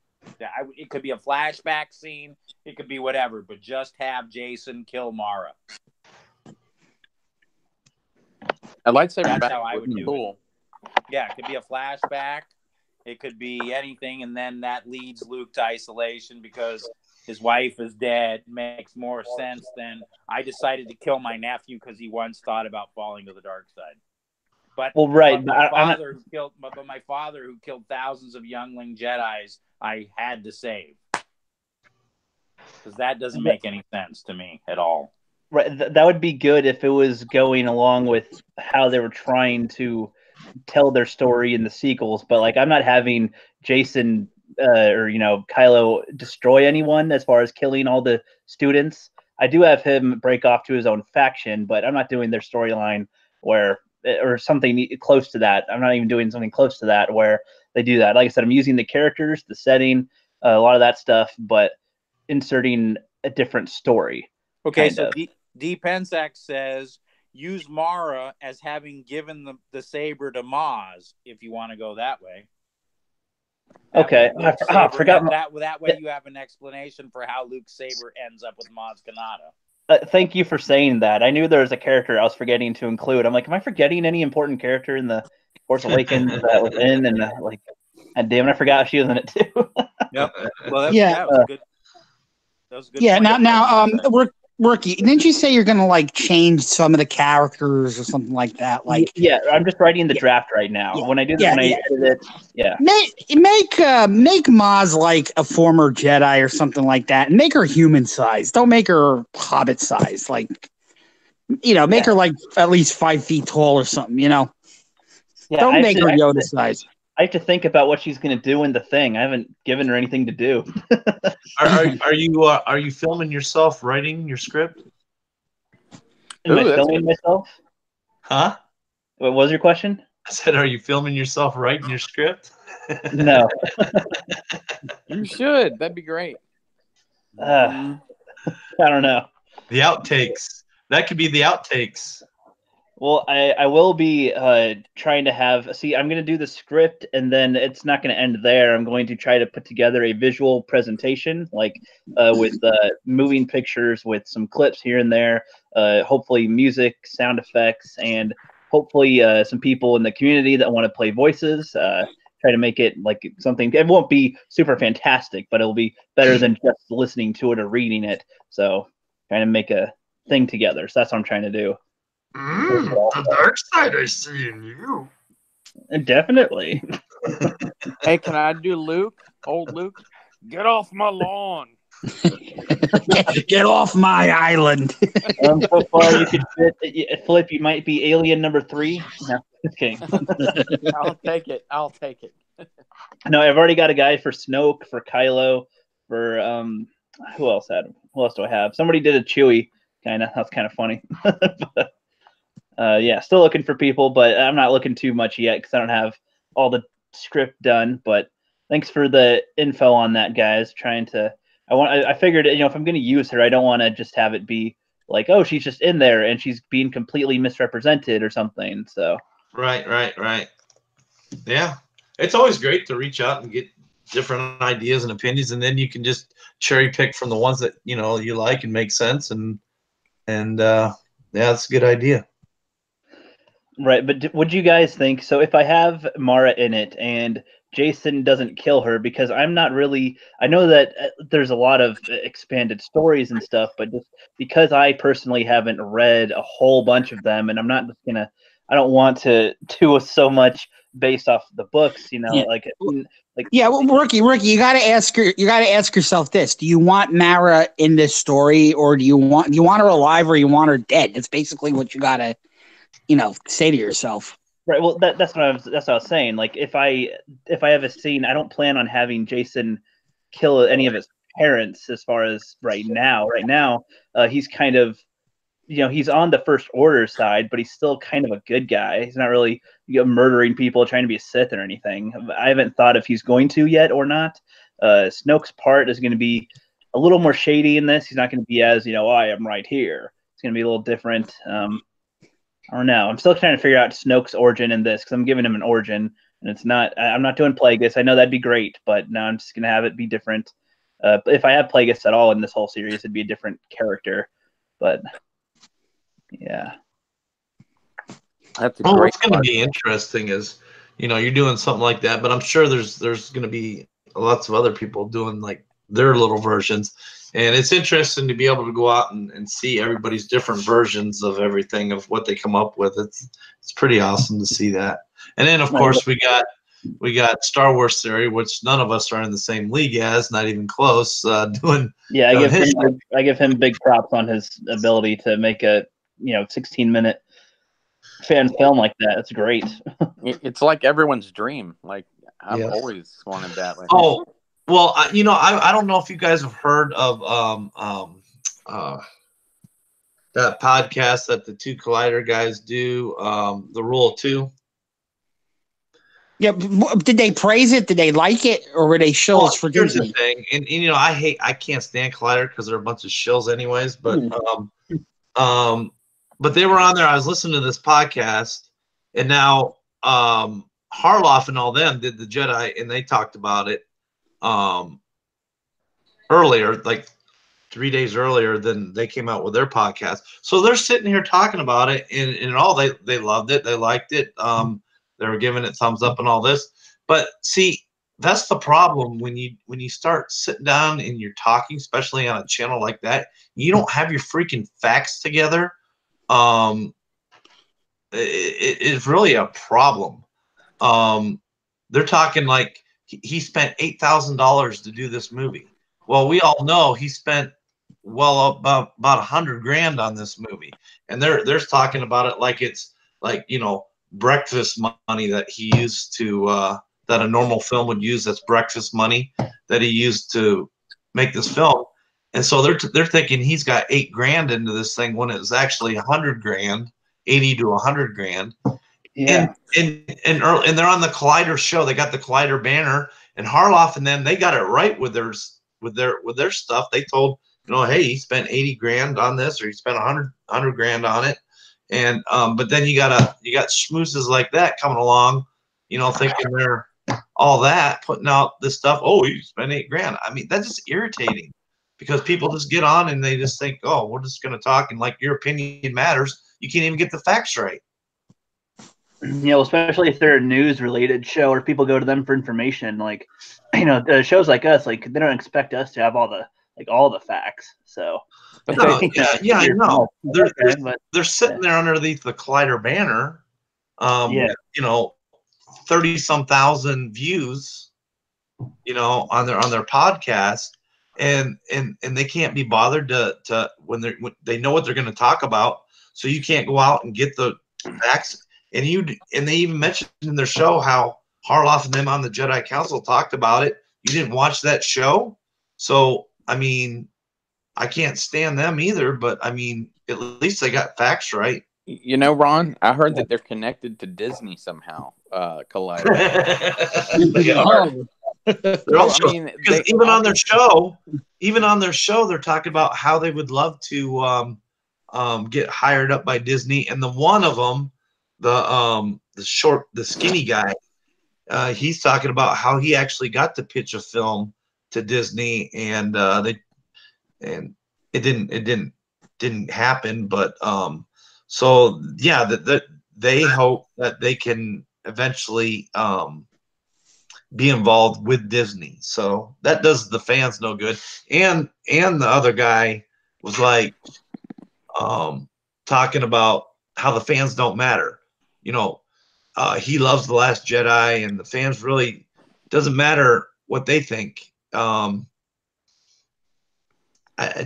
It could be a flashback scene. It could be whatever, but just have Jason kill Mara. A lightsaber That's back how I would would be do cool. Yeah, it could be a flashback. It could be anything, and then that leads Luke to isolation because his wife is dead. Makes more sense than I decided to kill my nephew because he once thought about falling to the dark side. But my father who killed thousands of youngling Jedis, I had to save because that doesn't make any sense to me at all. Right, that would be good if it was going along with how they were trying to tell their story in the sequels. But like, I'm not having Jason or Kylo destroy anyone as far as killing all the students. I do have him break off to his own faction, but I'm not doing their storyline where or something close to that. I'm not even doing something close to that where they do that. Like I said, I'm using the characters, the setting, a lot of that stuff, but inserting a different story. Okay, so D. Pensac says use Mara as having given the saber to Maz if you want to go that way. Okay, I forgot that way you have an explanation for how Luke's saber ends up with Maz Kanata. Thank you for saying that. I knew there was a character I was forgetting to include. I'm like, am I forgetting any important character in the Force Awakens that was in? And and damn it, I forgot she was in it too. Yep. Well, that was a good. That was a good. Yeah. Point. Now, Rookie, didn't you say you're gonna like change some of the characters or something like that? Like, yeah, I'm just writing the draft right now. Yeah, when I do this, when I edit it, yeah. Make Maz like a former Jedi or something like that, and make her human size. Don't make her Hobbit size. Like, make her like at least 5 feet tall or something. Yeah, don't make her Yoda size. I have to think about what she's going to do in the thing. I haven't given her anything to do. Are you filming yourself writing your script? Am I filming myself? Huh? What was your question? I said, are you filming yourself writing your script? No. You should. That'd be great. I don't know. The outtakes. That could be the outtakes. Well, I will be trying to have. See, I'm going to do the script, and then it's not going to end there. I'm going to try to put together a visual presentation, like with moving pictures, with some clips here and there. Hopefully, music, sound effects, and hopefully some people in the community that want to play voices. Try to make it like something. It won't be super fantastic, but it'll be better than just listening to it or reading it. So, trying to make a thing together. So that's what I'm trying to do. The dark side I see in you. Definitely. Hey, can I do Luke? Old Luke? Get off my lawn. Get off my island. So far, you could fit, Flip, you might be alien number 3. No, just kidding. I'll take it. No, I've already got a guy for Snoke, for Kylo, for who else do I have? Somebody did a Chewie, kind of. That's kind of funny. Yeah, still looking for people, but I'm not looking too much yet because I don't have all the script done. But thanks for the info on that, guys. I figured, if I'm going to use her, I don't want to just have it be like, oh, she's just in there and she's being completely misrepresented or something. So Right. Yeah, it's always great to reach out and get different ideas and opinions, and then you can just cherry pick from the ones that you like and make sense. And yeah, that's a good idea. Right, but would you guys think, so if I have Mara in it and Jason doesn't kill her, because I'm not really, I know that there's a lot of expanded stories and stuff, but just because I personally haven't read a whole bunch of them, and I'm not just gonna, I don't want to do so much based off the books, Well, Rookie, you got to ask yourself this: do you want Mara in this story, or do you want her alive, or you want her dead? That's basically what you got to say to yourself. Right. Well, that's what I was saying. Like, if I have a scene, I don't plan on having Jason kill any of his parents. As far as right now, he's kind of, he's on the First Order side, but he's still kind of a good guy. He's not really murdering people, trying to be a Sith or anything. I haven't thought if he's going to yet or not. Snoke's part is going to be a little more shady in this. He's not going to be as I am right here. It's going to be a little different. I don't know. I'm still trying to figure out Snoke's origin in this because I'm giving him an origin, and it's not. I'm not doing Plagueis. I know that'd be great, but no, I'm just gonna have it be different. If I have Plagueis at all in this whole series, it'd be a different character. But yeah. That's a Well, great what's going to part. be interesting is, you're doing something like that, but I'm sure there's going to be lots of other people doing like their little versions, and it's interesting to be able to go out and see everybody's different versions of everything of what they come up with. It's pretty awesome to see that. And then of course we got Star Wars Theory, which none of us are in the same league as, not even close. Doing I give him big props on his ability to make a 16-minute fan film like that. It's great. It's like everyone's dream. Like I've always wanted that. Like, oh, well, I don't know if you guys have heard of that podcast that the two Collider guys do, the Rule of Two. Yeah, did they praise it? Did they like it, or were they shills for here's Disney? The thing, and I can't stand Collider because they're a bunch of shills anyways. But but they were on there. I was listening to this podcast, and now Harloff and all them did the Jedi, and they talked about it earlier, like 3 days earlier than they came out with their podcast. So they're sitting here talking about it, and all they loved it, they liked it. They were giving it thumbs up and all this. But see, that's the problem when you start sitting down and you're talking, especially on a channel like that, you don't have your freaking facts together. It's really a problem. They're talking like he spent $8,000 to do this movie. Well, we all know he spent about $100,000 on this movie, and they're talking about it like it's like breakfast money that he used to that a normal film would use. That's breakfast money that he used to make this film. And so they're thinking he's got $8,000 into this thing when it was actually $100,000, 80 to $100,000. Yeah. And they're on the Collider show. They got the Collider banner, and Harloff and them, they got it right with their stuff. They told, hey, he spent $80,000 on this, or he spent $100,000 on it. And but then you got schmoozes like that coming along, thinking they're all that, putting out this stuff. Oh, you spent $8,000. I mean, that's just irritating, because people just get on and they just think, oh, we're just going to talk, and like your opinion matters. You can't even get the facts right. Especially if they're a news-related show or people go to them for information. Like, shows like us, like they don't expect us to have all the facts. So, but I know. They're sitting there underneath the Collider banner. 30-some thousand views, on their podcast, and they can't be bothered to when they know what they're going to talk about. So you can't go out and get the facts. And they even mentioned in their show how Harloff and them on the Jedi Council talked about it. You didn't watch that show, so I mean, I can't stand them either. But I mean, at least they got facts right. Ron, I heard that they're connected to Disney somehow. Collider. Because even on their show, they're talking about how they would love to get hired up by Disney. And the one of them, the skinny guy, he's talking about how he actually got to pitch a film to Disney, and it didn't happen. But so yeah, that they hope that they can eventually be involved with Disney. So that does the fans no good. And the other guy was like talking about how the fans don't matter. He loves The Last Jedi, and the fans really doesn't matter what they think. I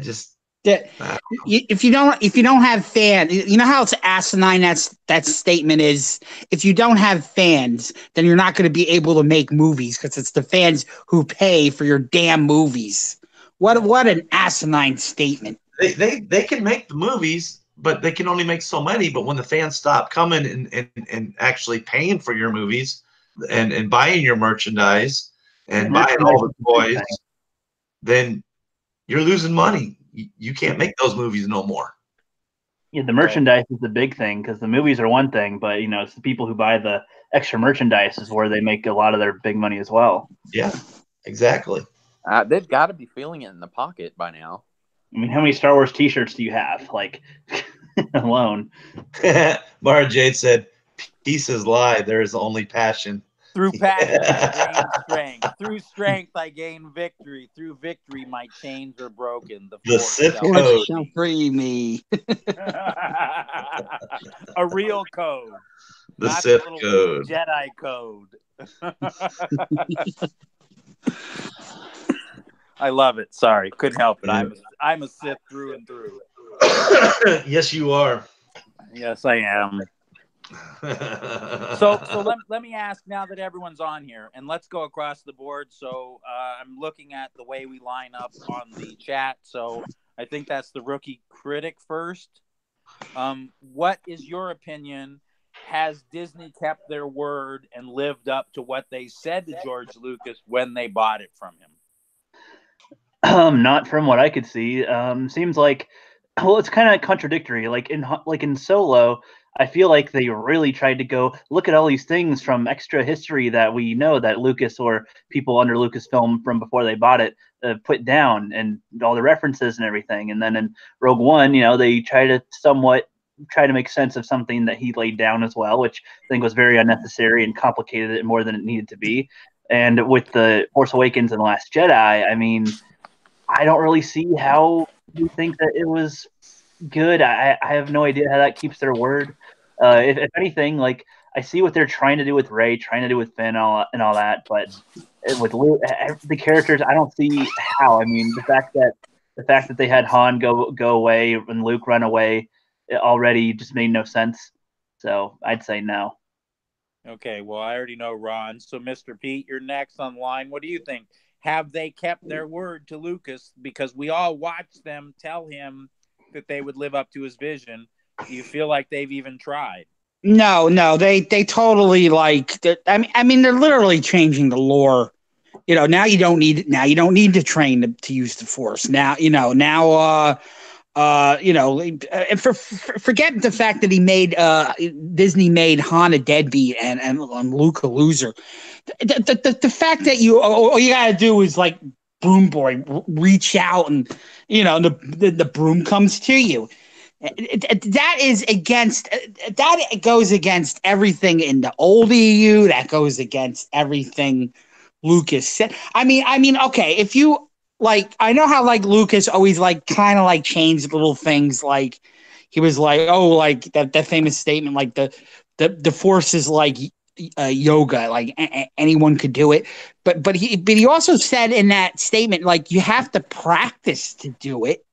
just if you don't have fans, how it's asinine that statement is. If you don't have fans, then you're not going to be able to make movies, because it's the fans who pay for your damn movies. What an asinine statement. They can make the movies, but they can only make so many. But when the fans stop coming and actually paying for your movies and buying your merchandise and buying all the toys, then you're losing money. You can't make those movies no more. Yeah, the merchandise is the big thing, because the movies are one thing, but it's the people who buy the extra merchandise is where they make a lot of their big money as well. Yeah, exactly. They've got to be feeling it in the pocket by now. I mean, how many Star Wars T-shirts do you have? Like, alone. Mara Jade said, "Pieces lie. There is only passion." Through passion, I gain strength. Through strength, I gain victory. Through victory, my chains are broken. The The force Sith shall Force code. shall free me. A real code, The not Sith the little code. Jedi code. I love it. Sorry, couldn't help it. I'm a Sith through and through. Yes, you are. Yes, I am. So let me ask now that everyone's on here, and let's go across the board. So I'm looking at the way we line up on the chat. So I think that's the rookie critic first. What is your opinion? Has Disney kept their word and lived up to what they said to George Lucas when they bought it from him? Not from what I could see. Seems like, well, it's kind of contradictory. Like in Solo, I feel like they really tried to go look at all these things from extra history that we know that Lucas or people under Lucasfilm from before they bought it put down, and all the references and everything. And then in Rogue One, they try to make sense of something that he laid down as well, which I think was very unnecessary and complicated it more than it needed to be. And with the Force Awakens and The Last Jedi, I mean, I don't really see how you think that it was good. I have no idea how that keeps their word. If anything, like I see what they're trying to do with Rey, trying to do with Finn, and all that, but with the characters, I don't see how. I mean, the fact that they had Han go away and Luke run away, it already just made no sense. So I'd say no. Okay, well, I already know Ron. So, Mr. Pete, you're next on line. What do you think? Have they kept their word to Lucas? Because we all watched them tell him that they would live up to his vision. Do you feel like they've even tried? No, they totally I mean, they're literally changing the lore. Now you don't need to train to use the Force. Forget the fact that Disney made Han a deadbeat and Luke a loser. The fact that all you gotta do is like Broom Boy reach out and the broom comes to you. That goes against everything in the old EU. That goes against everything Lucas said. I mean, okay, if you I know how Lucas always kind of changed little things. Like he was like, oh, like that famous statement, like the Force is like yoga, like anyone could do it. But he also said in that statement, like you have to practice to do it.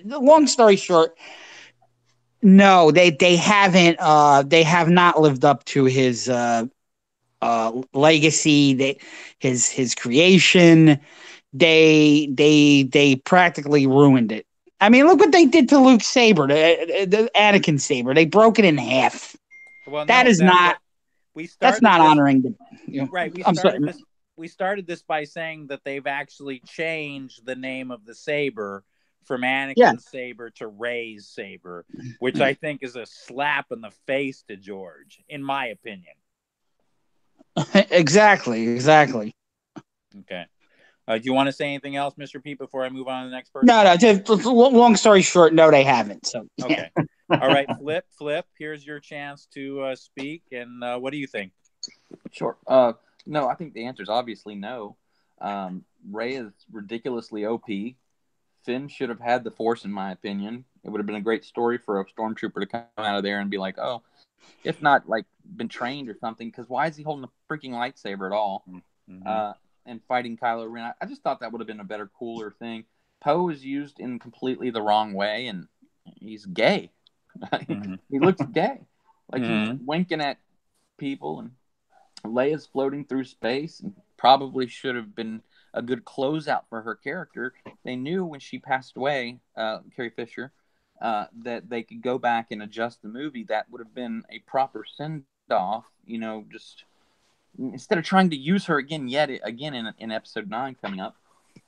Long story short, no, they haven't. They have not lived up to his legacy. His creation. They practically ruined it. I mean, look what they did to Luke Saber, the Anakin Saber. They broke it in half. Well, That's not honoring the. Right. I'm sorry. We started this by saying that they've actually changed the name of the saber from Anakin's saber to Rey's saber, which I think is a slap in the face to George, in my opinion. Exactly. Okay. Do you want to say anything else, Mr. Pete, before I move on to the next person? No. Just long story short, no, they haven't. So okay. All right, Flip. Here's your chance to speak. And what do you think? Sure. No, I think the answer is obviously no. Rey is ridiculously OP. Finn should have had the Force, in my opinion. It would have been a great story for a stormtrooper to come out of there and be like, oh, if not been trained or something, because why is he holding a freaking lightsaber at all? Mm-hmm. And fighting Kylo Ren. I just thought that would have been a better, cooler thing. Poe is used in completely the wrong way, and he's gay. Mm-hmm. He looks gay. He's winking at people, and Leia's floating through space, and probably should have been a good closeout for her character. They knew when she passed away, Carrie Fisher, that they could go back and adjust the movie. That would have been a proper send-off, just instead of trying to use her again in episode 9 coming up.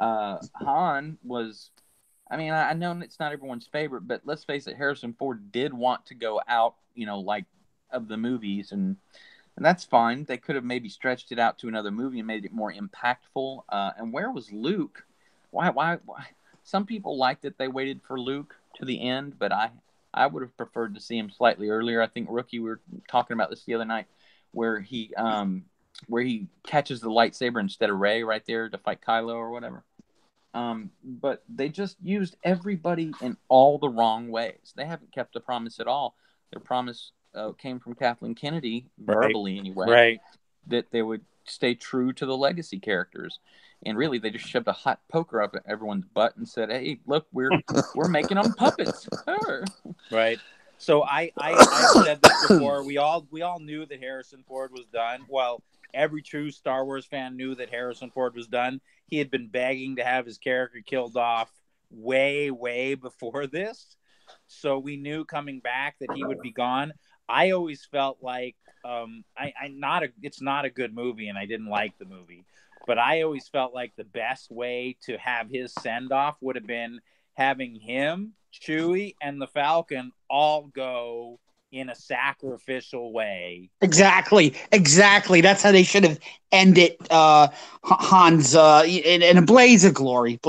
Han was, I know it's not everyone's favorite, but let's face it, Harrison Ford did want to go out, of the movies, and that's fine. They could have maybe stretched it out to another movie and made it more impactful. And where was Luke? Why? Some people liked that they waited for Luke to the end, but I would have preferred to see him slightly earlier. I think, Rookie, we were talking about this the other night, where he catches the lightsaber instead of Rey right there to fight Kylo or whatever. But they just used everybody in all the wrong ways. They haven't kept a promise at all. Their promise came from Kathleen Kennedy, verbally anyway, right, that they would stay true to the legacy characters. And really, they just shoved a hot poker up everyone's butt and said, "Hey, look, we're making them puppets." Right. So I've said this before. We all knew that Harrison Ford was done. Well, every true Star Wars fan knew that Harrison Ford was done. He had been begging to have his character killed off way before this. So we knew coming back that he would be gone. I always felt like it's not a good movie, and I didn't like the movie. But I always felt like the best way to have his send-off would have been having him, Chewie, and the Falcon all go in a sacrificial way. Exactly. That's how they should have ended Han's in a blaze of glory.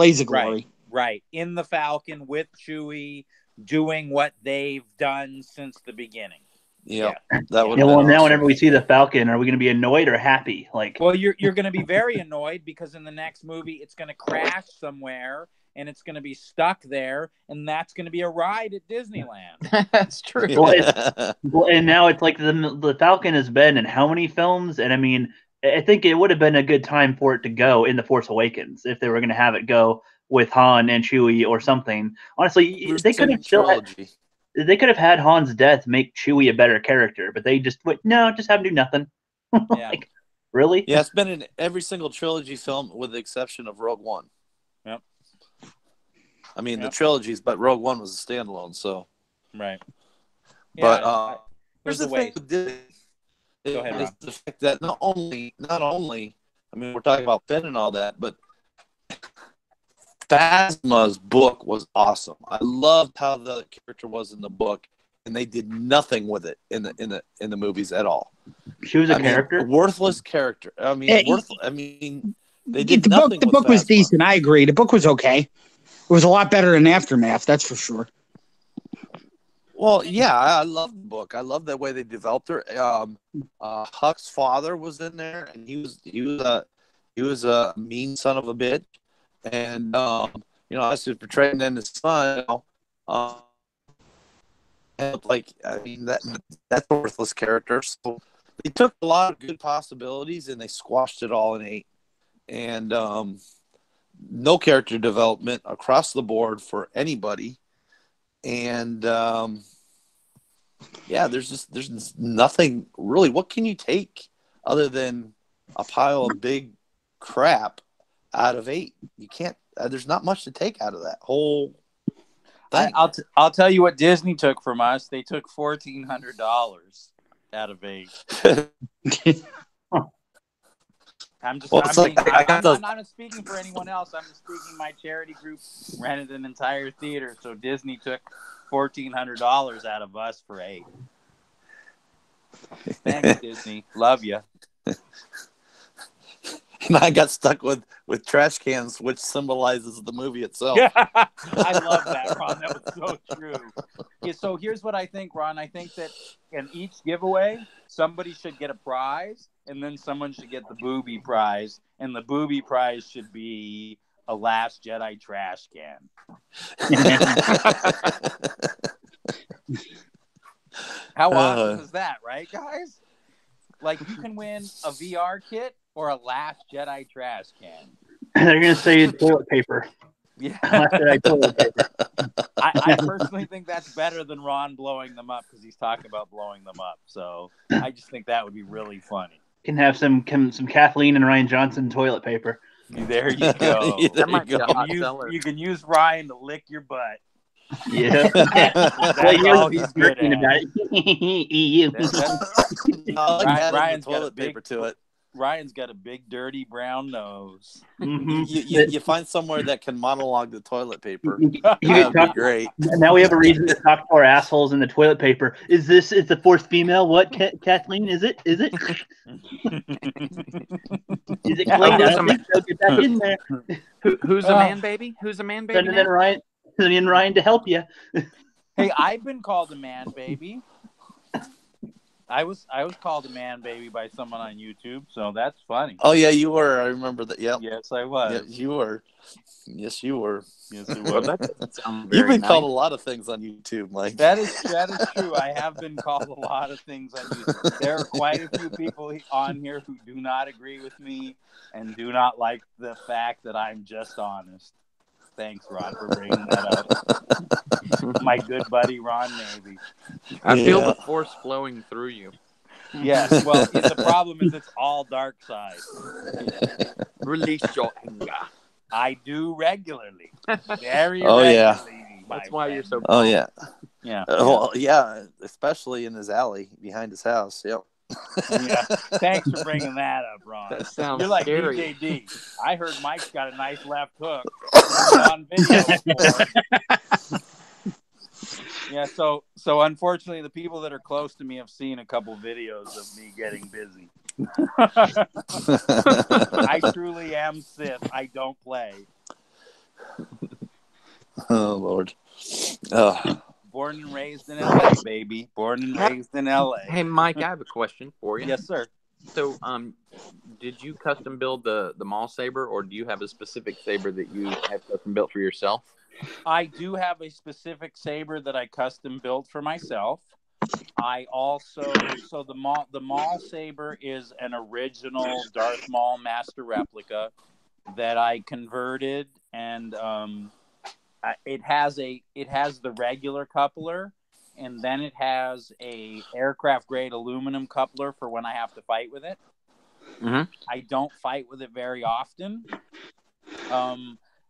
Right. In the Falcon with Chewie doing what they've done since the beginning. Yeah, that would. Well, now whenever we see the Falcon, are we going to be annoyed or happy? Well, you're going to be very annoyed because in the next movie it's going to crash somewhere and it's going to be stuck there, and that's going to be a ride at Disneyland. That's true. And now it's like the Falcon has been in how many films? And I mean, I think it would have been a good time for it to go in The Force Awakens if they were going to have it go with Han and Chewie or something. Honestly, they could have still. They could have had Han's death make Chewie a better character, but they just went, no, just have him do nothing. Yeah. Really? Yeah, it's been in every single trilogy film with the exception of Rogue One. Yep. I mean, the trilogies, but Rogue One was a standalone, so. Right. But here's the way. thing with Disney. Go ahead, Rob. The fact that not only, I mean, we're talking about Finn and all that, but Phasma's book was awesome. I loved how the character was in the book, and they did nothing with it in the movies at all. She was a character, a worthless character. I mean, they did the nothing. The book was decent. I agree. The book was okay. It was a lot better than Aftermath. That's for sure. Well, yeah, I love the book. I love the way they developed her. Huck's father was in there, and he was a mean son of a bitch. And as he portrayed in his son, and that's a worthless character. So they took a lot of good possibilities and they squashed it all in 8. And no character development across the board for anybody. And there's nothing really. What can you take other than a pile of big crap out of 8? You can't. There's not much to take out of that whole thing. I'll tell you what Disney took from us. They took $1,400 out of 8. I'm not speaking for anyone else. I'm speaking my charity group rented an entire theater, so Disney took $1,400 out of us for 8. Thanks, Disney. Love you. And I got stuck with trash cans, which symbolizes the movie itself. I love that, Ron. That was so true. Yeah, so here's what I think, Ron. I think that in each giveaway, somebody should get a prize, and then someone should get the booby prize, and the booby prize should be a Last Jedi trash can. How awesome is that, right, guys? Like, you can win a VR kit or a Last Jedi trash can. They're going to say toilet paper. Yeah. Last Jedi toilet paper. I personally think that's better than Ron blowing them up because he's talking about blowing them up. So I just think that would be really funny. Can have some Kathleen and Ryan Johnson toilet paper. There you go. You can use Ryan to lick your butt. Yeah. That's all he's good at. Ryan's got toilet paper to it. Ryan's got a big, dirty brown nose. You find somewhere that can monologue the toilet paper. You That'd be great. Now we have a reason to talk to our assholes in the toilet paper. Is the fourth female? What, Kathleen? Is it? Is it clean? I don't think so. Get back in there. Who's a man baby? Who's a man baby? Sending in Ryan to help you. Hey, I've been called a man baby. I was called a man baby by someone on YouTube, so that's funny. Oh yeah, you were. I remember that. Yep. Yes, I was. Yeah, you were. Yes, you were. Yes, it was. You've been called a lot of things on YouTube, Mike. That is true. I have been called a lot of things on YouTube. There are quite a few people on here who do not agree with me and do not like the fact that I'm just honest. Thanks, Ron, for bringing that up. My good buddy, Ron Navy. I feel the force flowing through you. Yes, well, the problem is it's all dark side. Release your anger. I do regularly. Very regularly. Yeah. That's why you're so Oh, yeah. Yeah. Well, yeah, especially in his alley behind his house. Yep. Yeah. Thanks for bringing that up, Ron. That sounds You're like scary. DJD. I heard Mike's got a nice left hook on video before. Yeah, so unfortunately, the people that are close to me have seen a couple videos of me getting busy. I truly am Sith. I don't play. Oh, Lord. Born and raised in LA, baby. Born and raised in LA. Hey, Mike, I have a question for you. Yes, sir. So, did you custom build the Maul Saber, or do you have a specific saber that you have custom built for yourself? I do have a specific saber that I custom built for myself. I also the Maul Saber is an original Darth Maul master replica that I converted, and it has the regular coupler, and then it has a aircraft grade aluminum coupler for when I have to fight with it. Mm-hmm. I don't fight with it very often.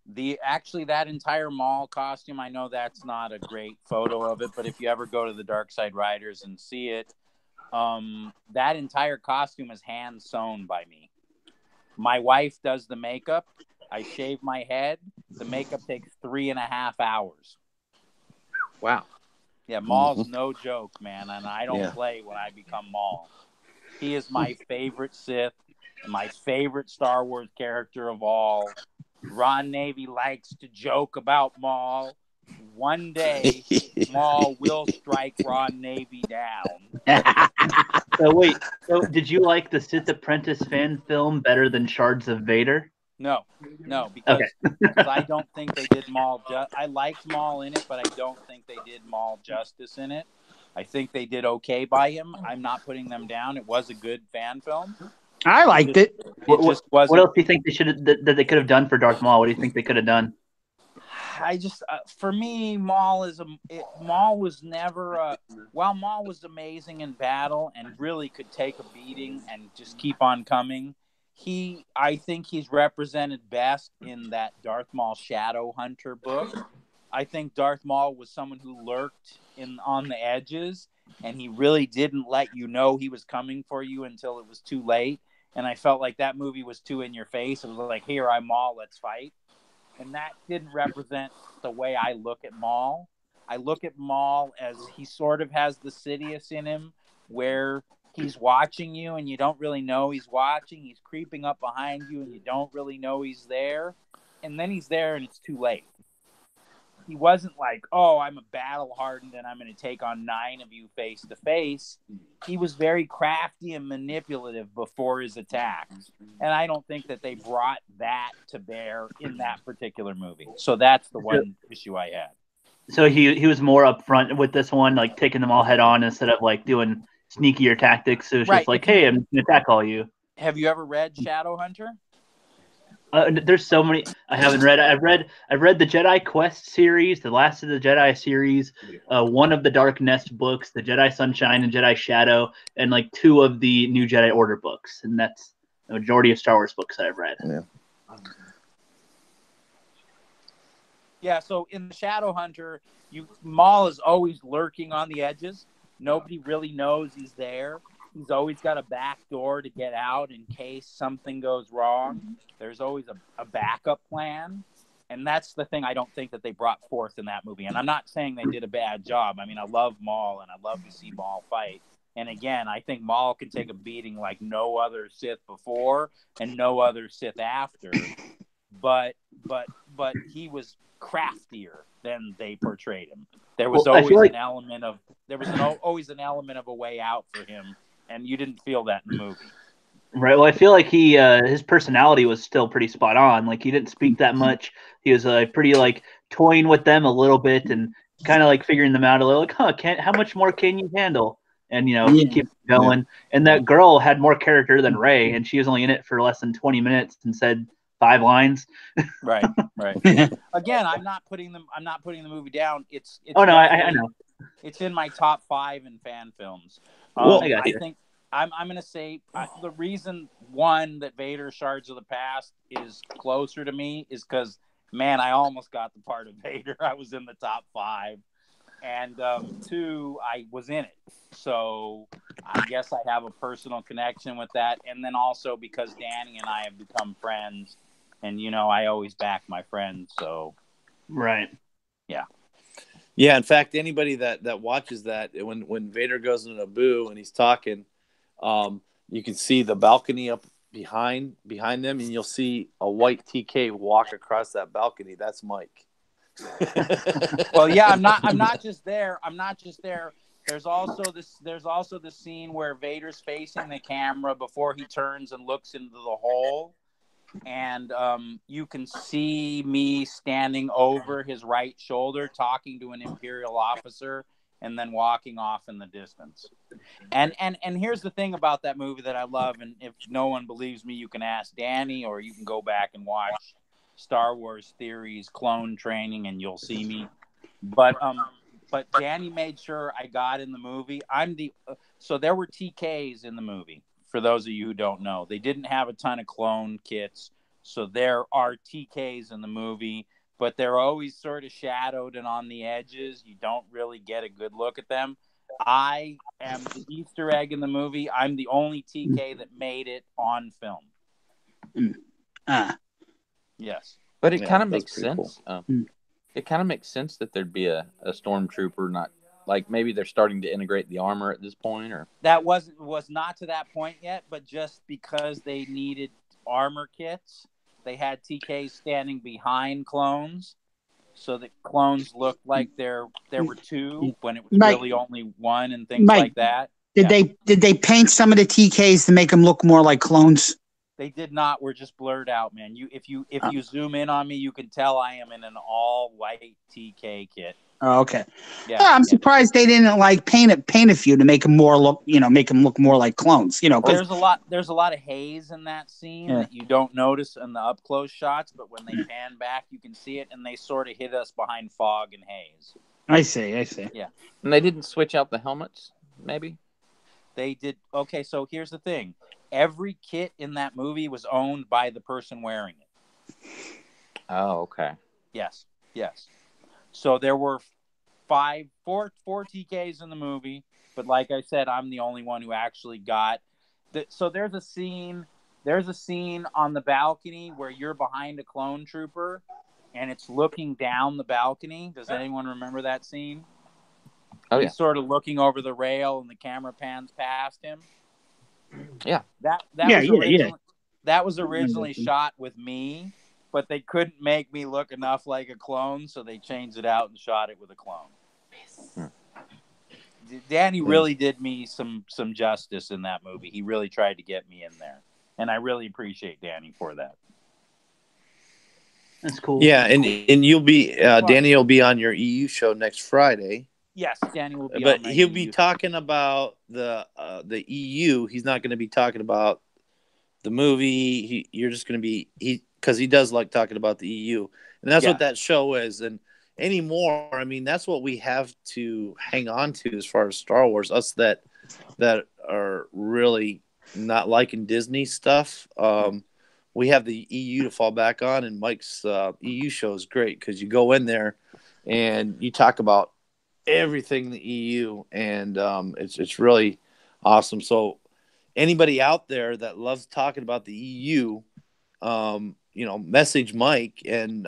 That entire Maul costume, I know that's not a great photo of it, but if you ever go to the Dark Side Riders and see it, that entire costume is hand sewn by me. My wife does the makeup. I shave my head. The makeup takes 3.5 hours. Wow. Yeah, Maul's no joke, man, and I don't play when I become Maul. He is my favorite Sith, my favorite Star Wars character of all. Ron Navy likes to joke about Maul. One day, Maul will strike Ron Navy down. So did you like the Sith Apprentice fan film better than Shards of Vader? No, because I don't think they did Maul. I liked Maul in it, but I don't think they did Maul justice in it. I think they did okay by him. I'm not putting them down. It was a good fan film. I liked it. It just wasn't. What else do you think that they could have done for Darth Maul? What do you think they could have done? I just, for me, Maul was never. While Maul was amazing in battle and really could take a beating and just keep on coming, I think he's represented best in that Darth Maul Shadow Hunter book. I think Darth Maul was someone who lurked on the edges, and he really didn't let you know he was coming for you until it was too late. And I felt like that movie was too in your face. It was like, here, I'm Maul, let's fight. And that didn't represent the way I look at Maul. I look at Maul as he sort of has the Sidious in him, where he's watching you and you don't really know he's watching. He's creeping up behind you and you don't really know he's there. And then he's there and it's too late. He wasn't like, oh, I'm a battle hardened and I'm going to take on 9 of you face to face. He was very crafty and manipulative before his attacks. And I don't think that they brought that to bear in that particular movie. So that's the one issue I had. So he was more upfront with this one, like taking them all head on instead of like doing sneakier tactics. So it was just like, hey, I'm going to attack all you. Have you ever read Shadowhunter? There's so many I haven't read. I've read the Jedi Quest series, the Last of the Jedi series, one of the Dark Nest books, the Jedi Sunshine and Jedi Shadow, and like 2 of the New Jedi Order books, and that's the majority of Star Wars books that I've read. Yeah. So in the Shadowhunter, Maul is always lurking on the edges. Nobody really knows he's there. He's always got a back door to get out in case something goes wrong. There's always a backup plan. And that's the thing I don't think that they brought forth in that movie. And I'm not saying they did a bad job. I mean, I love Maul, and I love to see Maul fight. And again, I think Maul can take a beating like no other Sith before and no other Sith after. But he was craftier than they portrayed him. There was always an element of always an element of a way out for him, and you didn't feel that in the movie. Right. Well, I feel like his personality was still pretty spot on. Like, he didn't speak that much. He was pretty like toying with them a little bit and kind of like figuring them out a little. Like, how much more can you handle? And keep going. Yeah. And that girl had more character than Rey, and she was only in it for less than 20 minutes and said 5 lines. Right. Again, I'm not putting the movie down. It's I know. It's in my top 5 in fan films. I think. I'm going to say the reason, one, that Vader Shards of the Past is closer to me is because, man, I almost got the part of Vader. I was in the top 5. And 2, I was in it. So I guess I have a personal connection with that. And then also because Danny and I have become friends. And, I always back my friends. So. Right. Yeah. Yeah, in fact, anybody that watches that, when Vader goes into Naboo and he's talking, you can see the balcony up behind them, and you'll see a white TK walk across that balcony. That's Mike. Well, yeah, I'm not just there. There's also the scene where Vader's facing the camera before he turns and looks into the hole, and you can see me standing over his right shoulder talking to an Imperial officer, and then walking off in the distance. And here's the thing about that movie that I love, and if no one believes me, you can ask Danny, or you can go back and watch Star Wars Theories Clone Training, and you'll see me. But Danny made sure I got in the movie. So there were TKs in the movie, for those of you who don't know. They didn't have a ton of clone kits, so there are TKs in the movie, but they're always sort of shadowed and on the edges. You don't really get a good look at them. I am the Easter egg in the movie. I'm the only TK that made it on film. Yes. But it kind of makes sense. Cool. It kind of makes sense that there'd be a stormtrooper, not like maybe they're starting to integrate the armor at this point, or that was not to that point yet, but just because they needed armor kits, they had TKs standing behind clones, so that clones looked like there were 2 when it was really only 1, and things like that. Did they paint some of the TKs to make them look more like clones? They did not. We're just blurred out, man. If you zoom in on me, you can tell I am in an all white TK kit. Oh, okay. Yeah, I'm surprised they didn't paint a few to make them look more like clones. There's a lot of haze in that scene that you don't notice in the up close shots, but when they pan back, you can see it, and they sort of hid us behind fog and haze. I see. Yeah, and they didn't switch out the helmets, maybe. They did. Okay, so here's the thing: every kit in that movie was owned by the person wearing it. Oh, okay. Yes. So there were four TKs in the movie, but like I said, I'm the only one who actually got. So there's a scene on the balcony where you're behind a clone trooper, and it's looking down the balcony. Does anyone remember that scene? Oh, yeah. He's sort of looking over the rail, and the camera pans past him. Yeah. That was originally shot with me, but they couldn't make me look enough like a clone, so they changed it out and shot it with a clone. Danny really did me some justice in that movie. He really tried to get me in there, and I really appreciate Danny for that. That's cool. Yeah, and you'll be Danny will be on your EU show next Friday. Yes, Danny will be. But he'll be talking about the EU. He's not going to be talking about the movie. You're just going to be because he does like talking about the EU, and that's what that show is. And anymore, I mean, that's what we have to hang on to as far as Star Wars. Us that are really not liking Disney stuff. We have the EU to fall back on, and Mike's EU show is great because you go in there and you talk about everything in the EU, and it's really awesome. So anybody out there that loves talking about the EU, message Mike and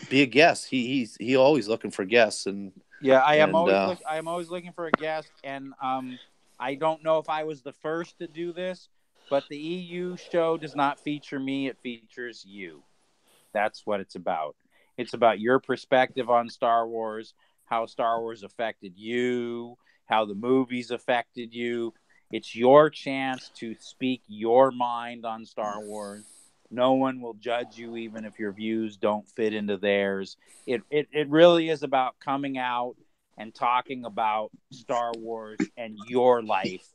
be a guest. He's always looking for guests, and yeah, I am always looking for a guest, and I don't know if I was the first to do this, but the EU show does not feature me; it features you. That's what it's about. It's about your perspective on Star Wars, how Star Wars affected you, how the movies affected you. It's your chance to speak your mind on Star Wars. No one will judge you, even if your views don't fit into theirs. It really is about coming out and talking about Star Wars and your life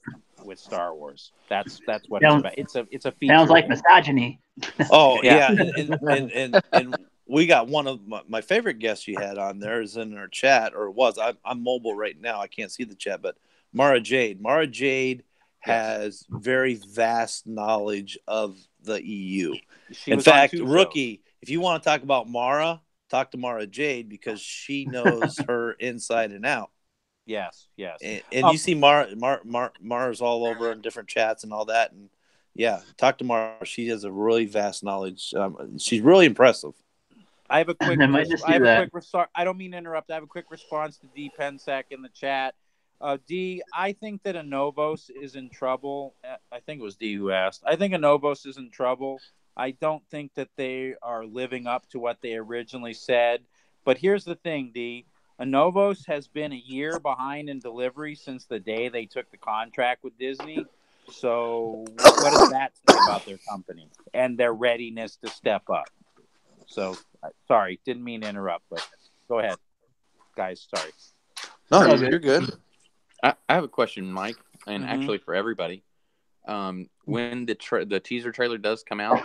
with Star Wars. That's what it's about. It's a feature. Sounds like misogyny. Oh Yeah. and we got one of my favorite guests you had on there is in our chat, or was. I'm mobile right now. I can't see the chat, but Mara Jade. Mara Jade has very vast knowledge of the EU. In fact, Rookie, if you want to talk about Mara, talk to Mara Jade because she knows her inside and out. Yes. And you see Mara's all over in different chats and all that. And yeah, talk to Mara. She has a really vast knowledge. She's really impressive. I have a quick. I don't mean to interrupt. I have a quick response to D Pensec in the chat. D, I think that Anovos is in trouble. I think it was D who asked. I think Anovos is in trouble. I don't think that they are living up to what they originally said. But here's the thing, D. Anovos has been a year behind in delivery since the day they took the contract with Disney. So what does that say about their company and their readiness to step up? So, sorry, didn't mean to interrupt, but go ahead, guys. Sorry. No, you're good. I have a question, Mike, and actually for everybody. When the teaser trailer does come out,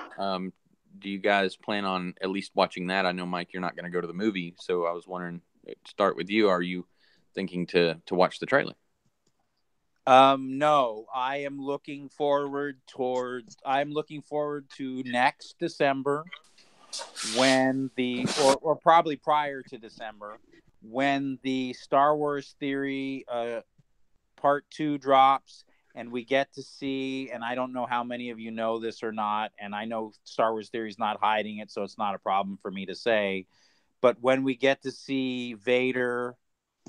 do you guys plan on at least watching that? I know, Mike, you're not going to go to the movie, so I was wondering, to start with you, are you thinking to watch the trailer? No, I am looking forward to next December when or probably prior to December when the Star Wars Theory Part 2 drops and we get to see, and I don't know how many of you know this or not, and I know Star Wars Theory is not hiding it, so it's not a problem for me to say, but when we get to see Vader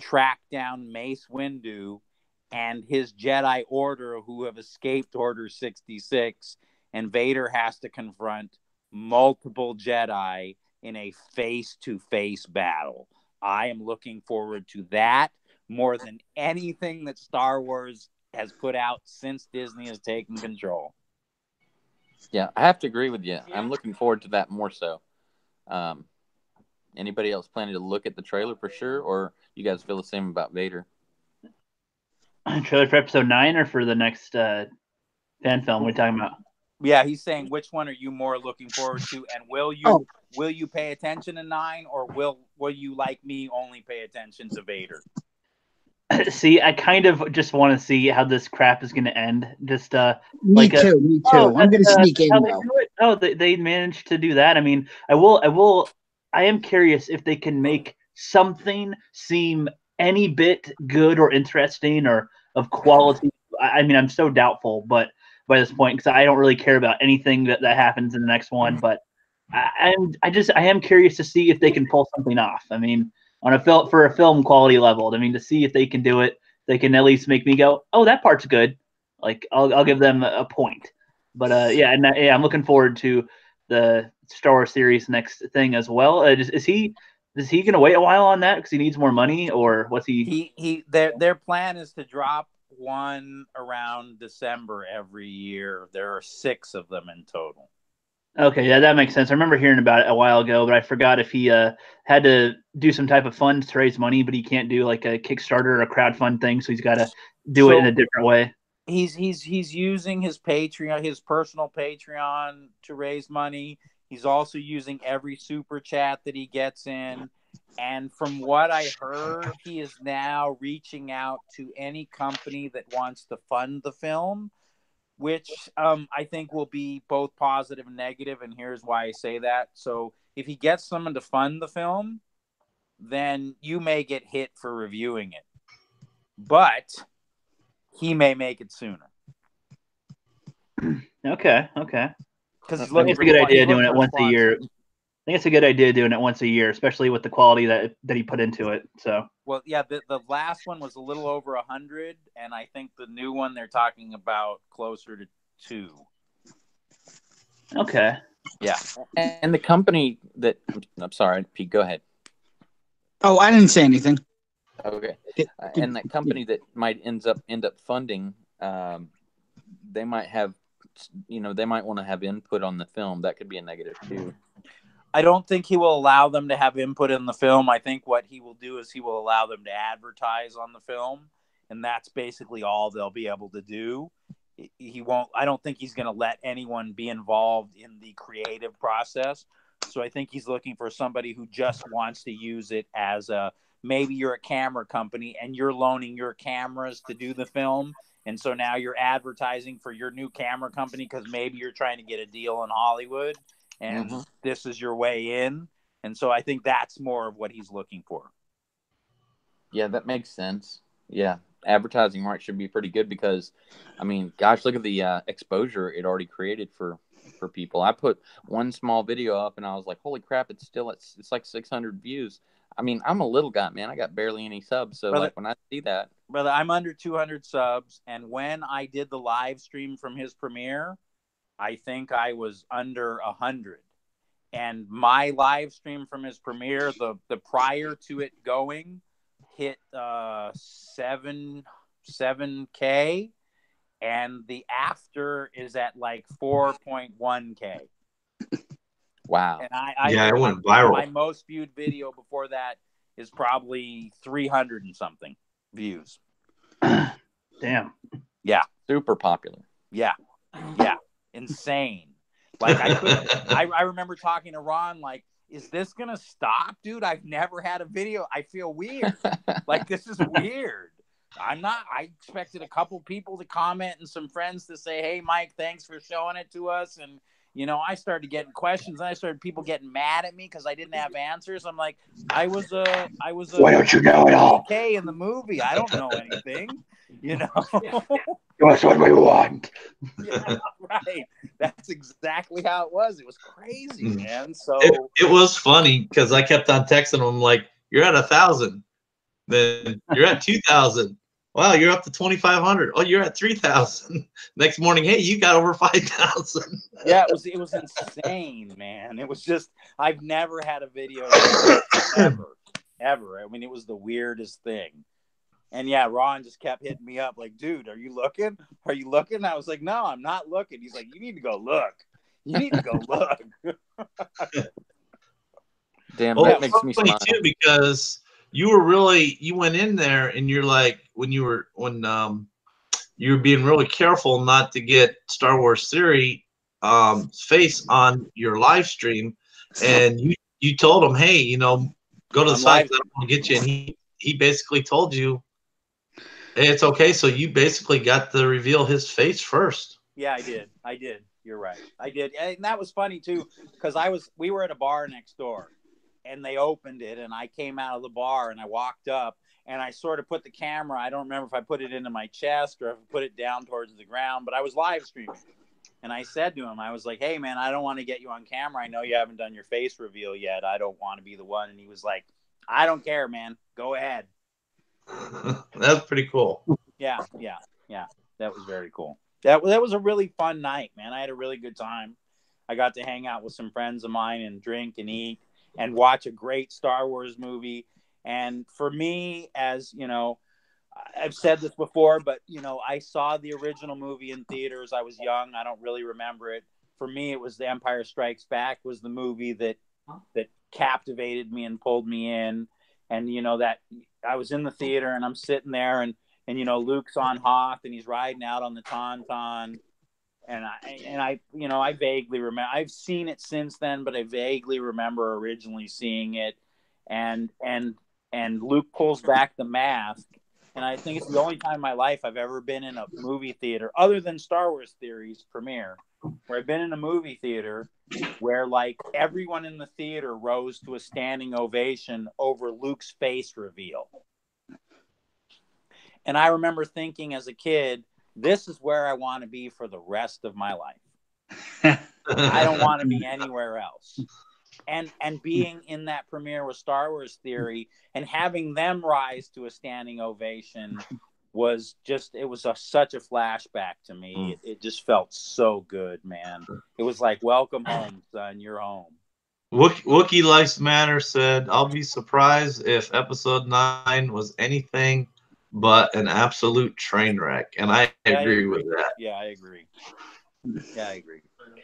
track down Mace Windu and his Jedi Order who have escaped Order 66, and Vader has to confront multiple Jedi in a face-to-face battle. I am looking forward to that more than anything that Star Wars has put out since Disney has taken control. Yeah, I have to agree with you. I'm looking forward to that more so. Anybody else planning to look at the trailer for sure, or you guys feel the same about Vader? Trailer for episode 9 or for the next fan film? What are you talking about? Yeah, he's saying which one are you more looking forward to, and will you pay attention to 9, or will you, like me, only pay attention to Vader? See, I kind of just want to see how this crap is going to end. Just me too. I'm going to sneak in though. They managed to do that. I mean, I am curious if they can make something seem any bit good or interesting or of quality. I mean, I'm so doubtful, but by this point, because I don't really care about anything that happens in the next one. But I am curious to see if they can pull something off. I mean, for a film quality level. I mean, to see if they can do it, they can at least make me go, "Oh, that part's good." Like I'll give them a point. But I'm looking forward to the Star Wars series next thing as well. Is he going to wait a while on that because he needs more money, or what's he? Their plan is to drop one around December every year. There are 6 of them in total. Okay, yeah, that makes sense. I remember hearing about it a while ago, but I forgot if he had to do some type of fund to raise money, but he can't do like a Kickstarter or a crowdfund thing, so he's got to do it in a different way. He's using his Patreon, his personal Patreon, to raise money. He's also using every super chat that he gets in. And from what I heard, he is now reaching out to any company that wants to fund the film, which I think will be both positive and negative. And here's why I say that. So if he gets someone to fund the film, then you may get hit for reviewing it. But he may make it sooner. Okay. Because he's I looking think it's for a good idea he's looking doing it for once a year. sponsors. I think it's a good idea doing it once a year, especially with the quality that he put into it. So, Well, yeah, the last one was a little over 100, and I think the new one they're talking about closer to 2. okay. Yeah. And the company that I'm sorry, Pete, go ahead. Oh, I didn't say anything. Okay. And that company that might end up funding, they might have, they might want to have input on the film. That could be a negative too. I don't think he will allow them to have input in the film. I think what he will do is he will allow them to advertise on the film, and that's basically all they'll be able to do. He won't. I don't think he's going to let anyone be involved in the creative process. So I think he's looking for somebody who just wants to use it as maybe you're a camera company and you're loaning your cameras to do the film. And so now you're advertising for your new camera company because maybe you're trying to get a deal in Hollywood and this is your way in. And so I think that's more of what he's looking for. Yeah, that makes sense. Yeah, advertising rights should be pretty good because, I mean, gosh, look at the exposure it already created for people. I put one small video up and I was like, holy crap, it's like 600 views. I mean, I'm a little guy, man. I got barely any subs. So like when I see that, brother, I'm under 200 subs. And when I did the live stream from his premiere, I think I was under 100. And my live stream from his premiere, the prior to it going, hit 7K, and the after is at like 4.1K. Wow. And I it went viral. My most viewed video before that is probably 300 and something views. Damn. Yeah. Super popular. Yeah. Insane. Like I remember talking to Ron, like, is this gonna stop, dude? I've never had a video. I feel weird. Like, this is weird. I expected a couple people to comment and some friends to say, hey, Mike, thanks for showing it to us. And, I started getting questions and I started people getting mad at me because I didn't have answers. I'm like, I was a Why don't you know it all? PK in the movie. I don't know anything, That's what we want. Yeah, right. That's exactly how it was. It was crazy, man. So it was funny because I kept on texting him like, you're at 1,000. Then you're at 2,000. Wow, you're up to 2,500. Oh, you're at 3,000. Next morning, hey, you got over 5,000. Yeah, it was insane, man. It was just, I've never had a video ever. I mean, it was the weirdest thing. And yeah, Ron just kept hitting me up like, dude, are you looking? Are you looking? I was like, no, I'm not looking. He's like, you need to go look. You need to go look. Damn, that makes me smile too, because you went in there and you're like, when you were being really careful not to get Star Wars Theory face on your live stream, and you told him, hey, go to the site that I want to get you, and he basically told you, hey, it's okay. So you basically got to reveal his face first. Yeah, I did. You're right. I did. And that was funny too, because we were at a bar next door and they opened it and I came out of the bar and I walked up and I sort of put the camera, I don't remember if I put it into my chest or if I put it down towards the ground, but I was live streaming. And I said to him, I was like, hey man, I don't want to get you on camera. I know you haven't done your face reveal yet. I don't want to be the one. And he was like, I don't care, man. Go ahead. That's pretty cool. Yeah. That was very cool. That was a really fun night, man. I had a really good time. I got to hang out with some friends of mine and drink and eat and watch a great Star Wars movie. And for me, as I've said this before, but I saw the original movie in theaters. I was young. I don't really remember it. For me, it was The Empire Strikes Back was the movie that captivated me and pulled me in. And that I was in the theater and I'm sitting there and Luke's on Hoth and he's riding out on the Tauntaun. And I vaguely remember, I've seen it since then, but I vaguely remember originally seeing it. And Luke pulls back the mask. And I think it's the only time in my life I've ever been in a movie theater other than Star Wars Theory's premiere, where I've been in a movie theater where like everyone in the theater rose to a standing ovation over Luke's face reveal. And I remember thinking as a kid, this is where I want to be for the rest of my life. I don't want to be anywhere else. And being in that premiere with Star Wars Theory and having them rise to a standing ovation was just, it was such a flashback to me. It just felt so good, man. It was like, welcome home, son, you're home. Wookiee Lives Matter said, I'll be surprised if episode 9 was anything but an absolute train wreck. And I agree with that. Yeah, I agree.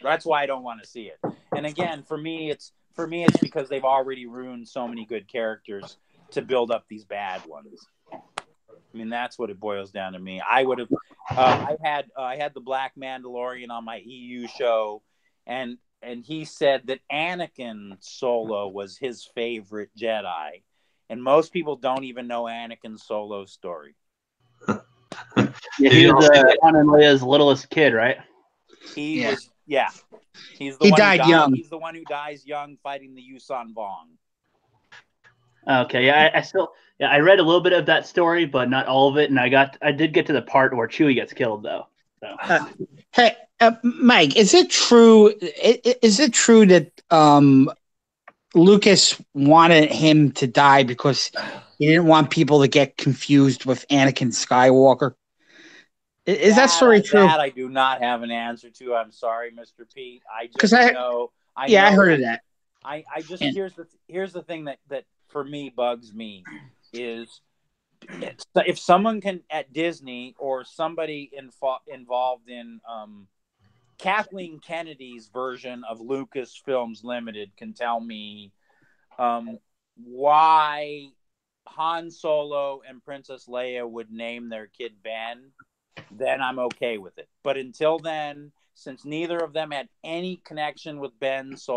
That's why I don't want to see it. And again, for me, it's because they've already ruined so many good characters to build up these bad ones. I mean, that's what it boils down to me. I would have, I had the Black Mandalorian on my EU show, and he said that Anakin Solo was his favorite Jedi, and most people don't even know Anakin Solo's story. Yeah, he was Han and Leia's littlest kid, right? He was, yeah. He died young. He's the one who dies young fighting the Yuuzhan Vong. Okay, yeah, I read a little bit of that story, but not all of it, and I did get to the part where Chewie gets killed, though. So. Hey, Mike, is it true? Is it true that Lucas wanted him to die because he didn't want people to get confused with Anakin Skywalker? Is that story true? That I do not have an answer to. I'm sorry, Mr. Pete. I just know. I heard of that. I just here's the thing that for me bugs me is if someone can at Disney or somebody involved in Kathleen Kennedy's version of Lucasfilms Limited can tell me why Han Solo and Princess Leia would name their kid Ben, then I'm okay with it. But until then, since neither of them had any connection with with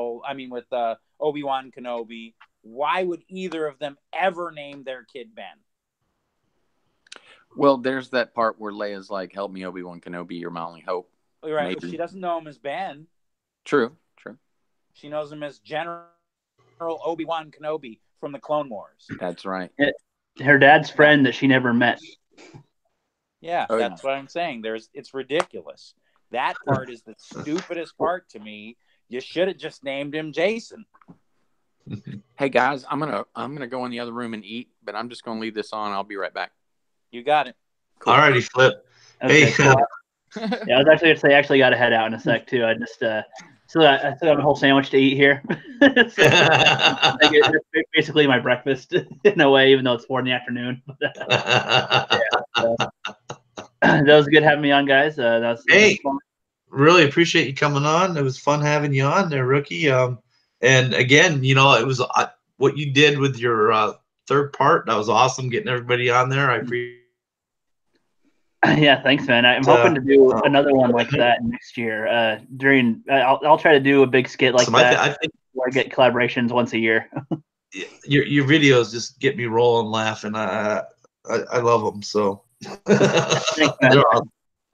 Obi-Wan Kenobi, why would either of them ever name their kid Ben? Well, there's that part where Leia's like, help me, Obi-Wan Kenobi, you're my only hope. Right, but she doesn't know him as Ben. True. She knows him as General Obi-Wan Kenobi from the Clone Wars. That's right. Her dad's friend that she never met. Yeah, that's what I'm saying. It's ridiculous. That part is the stupidest part to me. You should have just named him Jason. Hey guys, I'm gonna go in the other room and eat, but I'm just gonna leave this on. I'll be right back. You got it. Cool. Alrighty, Flip. Okay, hey, cool. Yeah, I was actually gonna say I actually got to head out in a sec too. I just I still have a whole sandwich to eat here. It's basically my breakfast in a way, even though it's 4 in the afternoon. That was good having me on, guys. That was fun. Really appreciate you coming on. It was fun having you on there, Rookie. And again, it was what you did with your third part. That was awesome, getting everybody on there. I appreciate. Yeah, thanks, man. I'm hoping to do another one like that next year. I'll try to do a big skit like that. I think where I get collaborations once a year. your videos just get me rolling, laughing. I love them. So thanks, man.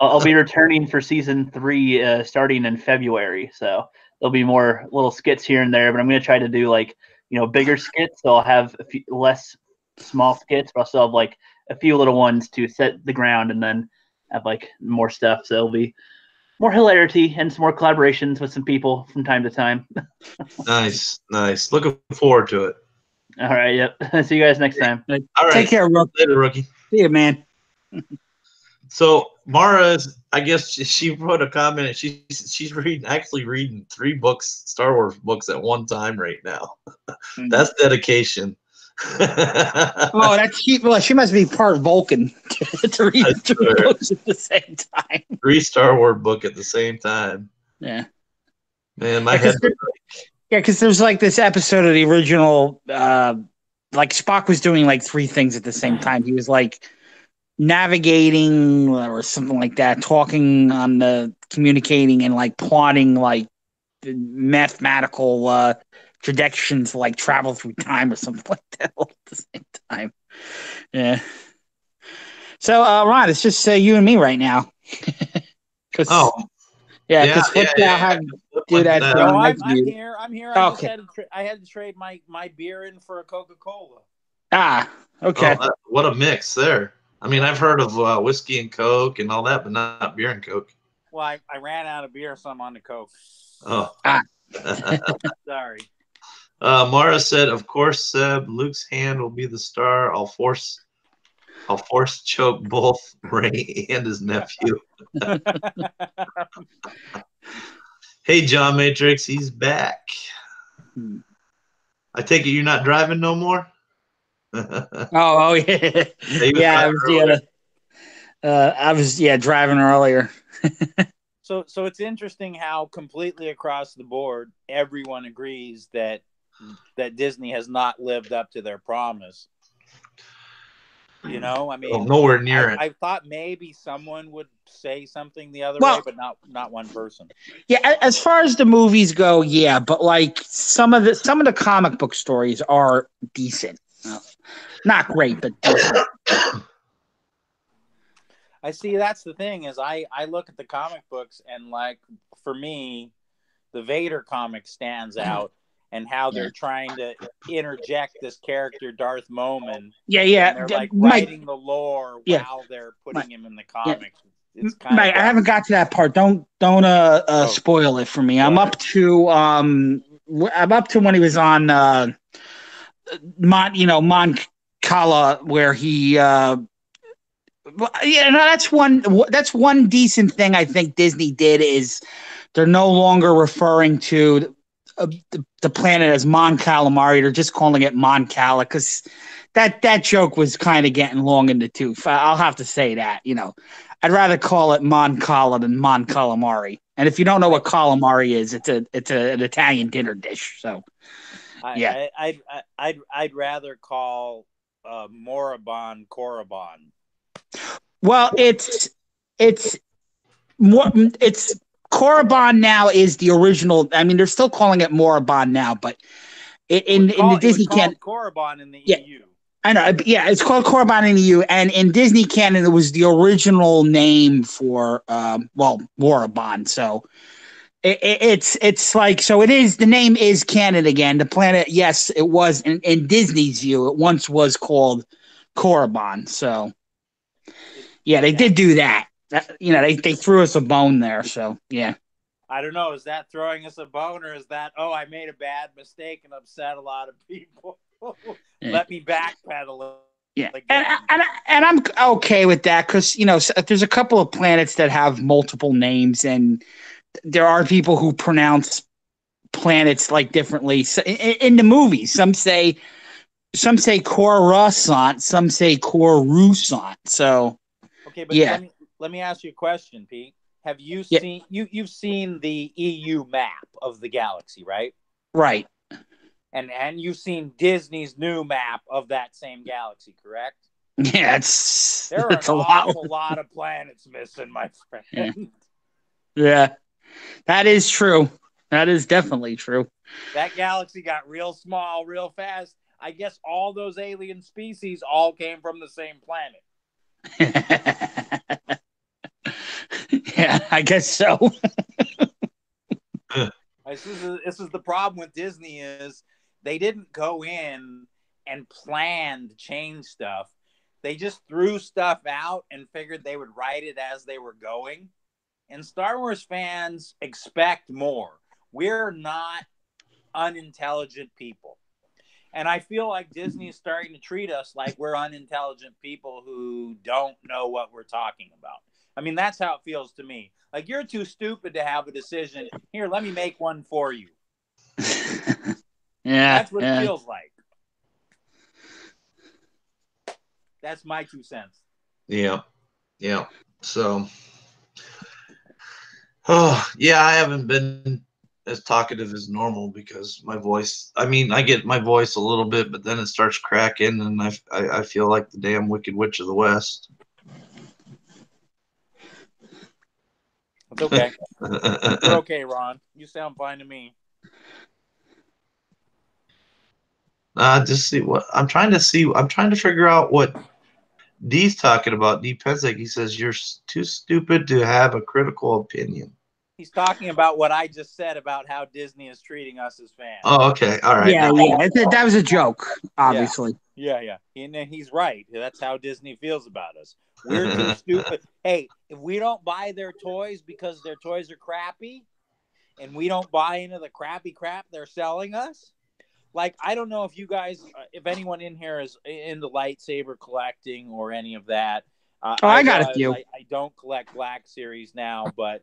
I'll be returning for season 3 starting in February. So there'll be more little skits here and there, but I'm going to try to do bigger skits. So I'll have a few less small skits, but I'll still have a few little ones to set the ground and then have more stuff. So it'll be more hilarity and some more collaborations with some people from time to time. Nice. Looking forward to it. All right. Yep. See you guys next time. All right. Take care, Rookie. Later, Rookie. See you, man. So Mara, I guess she wrote a comment. She's reading 3 books, Star Wars books at one time right now. That's dedication. She must be part Vulcan to read 3 books at the same time. 3 Star Wars book at the same time. Yeah. Man, my head. Yeah, because there's this episode of the original, Spock was doing 3 things at the same time. He was navigating or something like that, talking on the communicating and plotting mathematical predictions travel through time or something like that all at the same time. Yeah. So Ron, it's just you and me right now. Because do that. No, I'm here. Okay. I had to trade my beer in for a Coca-Cola. Ah, okay. Oh, what a mix there. I mean, I've heard of whiskey and Coke and all that, but not beer and Coke. Well, I ran out of beer, so I'm on the Coke. Oh. Sorry. Mara said, "Of course, Seb. Luke's hand will be the star. I'll force choke both Ray and his nephew." Hey, John Matrix, he's back. I take it you're not driving no more? Oh yeah. I was driving earlier. So it's interesting how completely across the board everyone agrees that Disney has not lived up to their promise. You know, I mean, nowhere near it. I thought maybe someone would say something the other way, but not one person. Yeah, as far as the movies go, yeah, but like some of the comic book stories are decent. Not great, but decent. I see. That's the thing is I look at the comic books and like for me, the Vader comic stands out and how they're trying to interject this character Darth Maul. Yeah. They're like writing the lore while they're putting him in the comics. It's kind of I haven't got to that part. Don't spoil it for me. I'm up to when he was on Mon Cala, where he that's one decent thing I think Disney did is they're no longer referring to the planet as Mon Calamari. They're just calling it Mon Cala because that joke was kind of getting long in the tooth. I'll have to say that. I'd rather call it Mon Cala than Mon Calamari. And if you don't know what calamari is, it's an Italian dinner dish. So, yeah, I'd rather call Morabon Korriban. Well, it's Korriban now is the original. I mean, they're still calling it Morabon now, but in the Disney canon, Korriban in the EU. I know. Yeah, it's called Korriban in the EU, and in Disney canon, it was the original name for Morabon. So it's like it is. The name is canon again. The planet, yes, it was in Disney's view. It once was called Korriban. So. Yeah, they did do that. They threw us a bone there. So, yeah. I don't know. Is that throwing us a bone or is that, I made a bad mistake and upset a lot of people? Let me backpedal. Yeah. And I'm okay with that because, there's a couple of planets that have multiple names and there are people who pronounce planets like differently. So, in the movies, some say Coruscant, some say Coruscant. So, okay, but let me ask you a question, Pete. Have you seen you've seen the EU map of the galaxy, right? Right. And you've seen Disney's new map of that same galaxy, correct? Yeah, there are an awful lot of planets missing, my friend. Yeah. That is true. That is definitely true. That galaxy got real small, real fast. I guess all those alien species all came from the same planet. Yeah, I guess so. This is the problem with Disney is they didn't go in and plan to change stuff. They just threw stuff out and figured they would write it as they were going. And Star Wars fans expect more. We're not unintelligent people. And I feel like Disney is starting to treat us like we're unintelligent people who don't know what we're talking about. I mean, that's how it feels to me. Like, you're too stupid to have a decision. Here, let me make one for you. Yeah. That's what it feels like. That's my 2 cents. Yeah. Yeah. So, I haven't been as talkative as normal because my voice, I get my voice a little bit, but then it starts cracking and I feel like the damn Wicked Witch of the West. It's okay. You're okay, Ron. You sound fine to me. Just see what I'm trying to figure out what D's talking about. D Pezek, he says, you're too stupid to have a critical opinion. He's talking about what I just said about how Disney is treating us as fans. Oh, okay. All right. Yeah, that was a joke, obviously. Yeah. And he's right. That's how Disney feels about us. We're too stupid. Hey, if we don't buy their toys because their toys are crappy, and we don't buy into the crappy crap they're selling us, like, I don't know if you guys, if anyone in here is into lightsaber collecting or any of that. I got a few. I don't collect Black Series now, but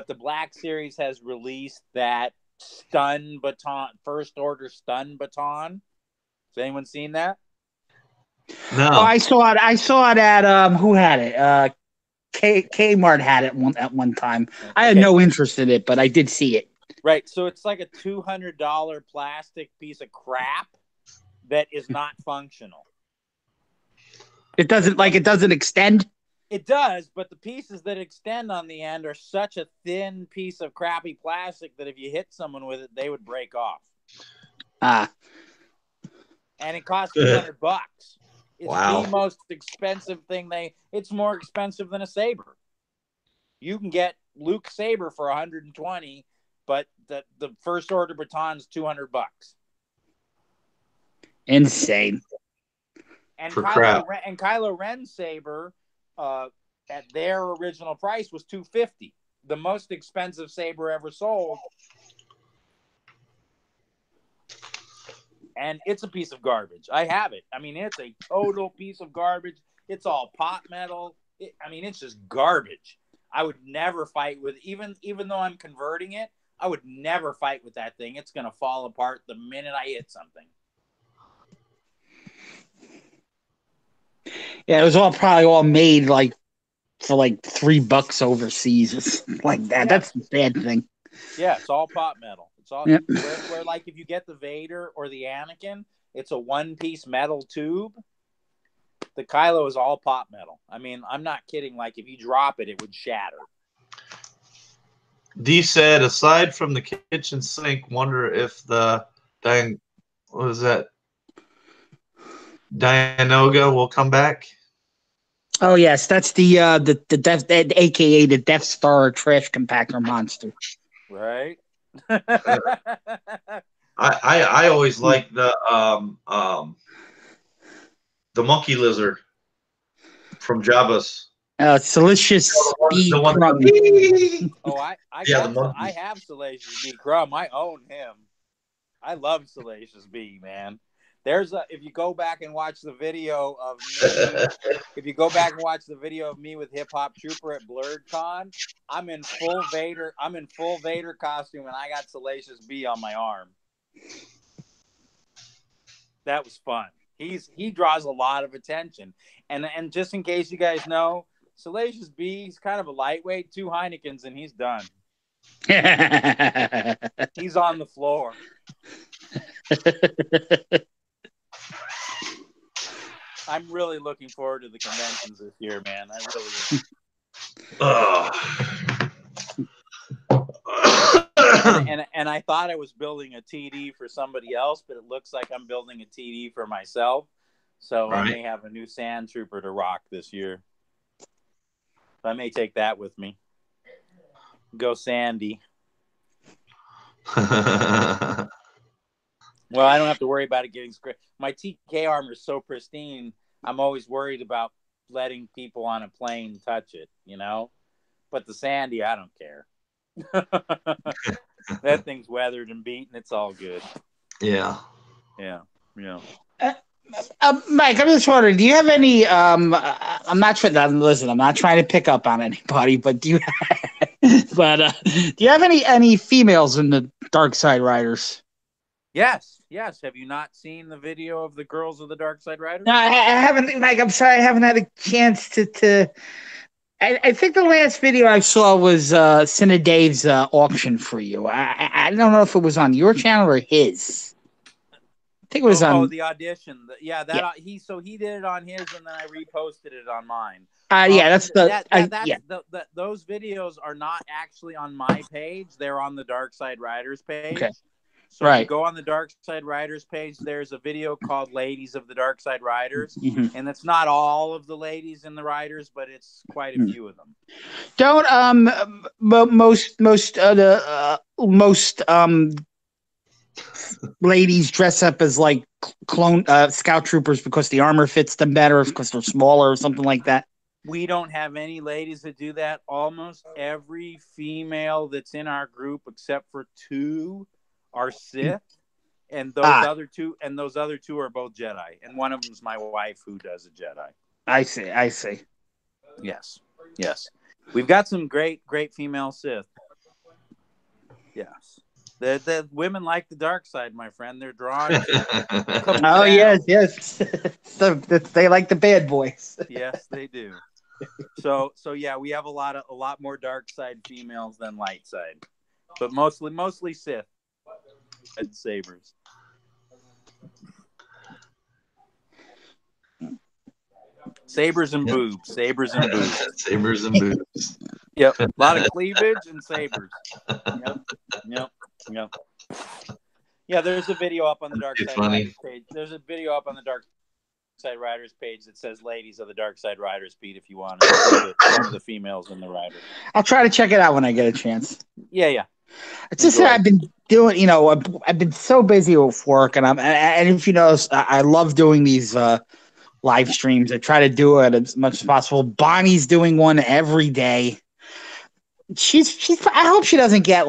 the Black Series has released that stun baton, first order stun baton. Has anyone seen that? No. Oh, I saw it. I saw it at who had it? Kmart had it at one time. I had no interest in it, but I did see it. Right. So it's like a $200 plastic piece of crap that is not functional. It doesn't extend. It does, but the pieces that extend on the end are such a thin piece of crappy plastic that if you hit someone with it, they would break off. And it costs $200. It's the most expensive thing it's more expensive than a saber. You can get Luke Saber for $120, but the first order baton's $200. Insane. And Kylo Ren's saber at their original price was $250. The most expensive saber ever sold. And it's a piece of garbage. I have it. I mean, it's a total piece of garbage. It's all pot metal. It's just garbage. I would never fight with, even though I'm converting it, I would never fight with that thing. It's going to fall apart the minute I hit something. Yeah, it was probably made for $3 overseas. It's like that. Yeah. That's the bad thing. Yeah, it's all pot metal. It's all where like if you get the Vader or the Anakin, it's a one-piece metal tube. The Kylo is all pot metal. I mean, I'm not kidding. Like if you drop it, it would shatter. D said, aside from the kitchen sink, wonder if the Dianoga will come back. Oh yes, that's the AKA the Death Star trash compactor monster. Right. I always like the monkey lizard from Jabba's. Salacious B. Crumb. Oh, I have Salacious B. Crumb. I own him. I love Salacious B, man. If you go back and watch the video of me, with Hip Hop Trooper at BlurredCon, I'm in full Vader costume, and I got Salacious B on my arm. That was fun. He draws a lot of attention, and just in case you guys know, Salacious B, he's kind of a lightweight. 2 Heinekens and he's done. He's on the floor. I'm really looking forward to the conventions this year, man. I really am. And I thought I was building a TD for somebody else, but it looks like I'm building a TD for myself. So I may have a new Sand Trooper to rock this year. I may take that with me. Go Sandy. Well, I don't have to worry about it getting scratched. My TK armor is so pristine, I'm always worried about letting people on a plane touch it, you know? But the Sandy, I don't care. That thing's weathered and beaten. It's all good. Yeah. Mike, I'm just wondering, do you have any I'm not trying to pick up on anybody, but do you have any females in the Dark Side Riders? Yes. Have you not seen the video of the girls of the Dark Side Riders? No, I haven't. Mike, I'm sorry, I haven't had a chance to. I think the last video I saw was Cine Dave's auction for you. I don't know if it was on your channel or his. I think it was on the audition. He did it on his, and then I reposted it on mine. Those videos are not actually on my page. They're on the Dark Side Riders page. Okay. So if you go on the Dark Side Riders page, there's a video called Ladies of the Dark Side Riders. And it's not all of the ladies in the riders, but it's quite a few of them. Don't most ladies dress up as like clone scout troopers because the armor fits them better, because they're smaller or something like that? We don't have any ladies that do that. Almost every female that's in our group, except for 2, are Sith, and those other two are both Jedi, and one of them is my wife, who does a Jedi. I see. Yes. We've got some great female Sith. Yes. The women like the dark side, my friend. They're drawn to Oh, yes. So they like the bad boys. Yes, they do. So yeah, we have a lot more dark side females than light side, but mostly Sith and sabers. Sabers and boobs. Sabers and boobs. Yep. A lot of cleavage and sabers. Yep. Yeah, there's a video up on the Dark Side Riders page. There's a video up on the Dark Side Riders page that says "Ladies of the Dark Side Riders," Pete, if you want to see some of the females in the riders. I'll try to check it out when I get a chance. Yeah. It's just that I've been doing, I've been so busy with work, and if you notice, I love doing these live streams. I try to do it as much as possible. Bonnie's doing one every day. I hope she doesn't get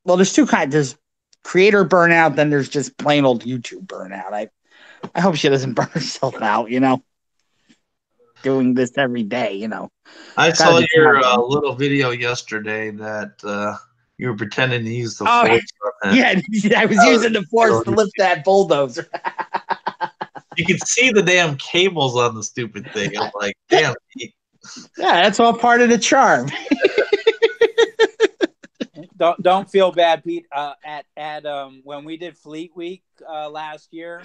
there's two kinds. There's creator burnout, then there's just plain old YouTube burnout. I hope she doesn't burn herself out, doing this every day, I saw your little video yesterday that you were pretending to use the force. Yeah, I was using the force to lift that bulldozer. You could see the damn cables on the stupid thing. I'm like, damn. Yeah, that's all part of the charm. Don't feel bad, Pete. When we did Fleet Week last year,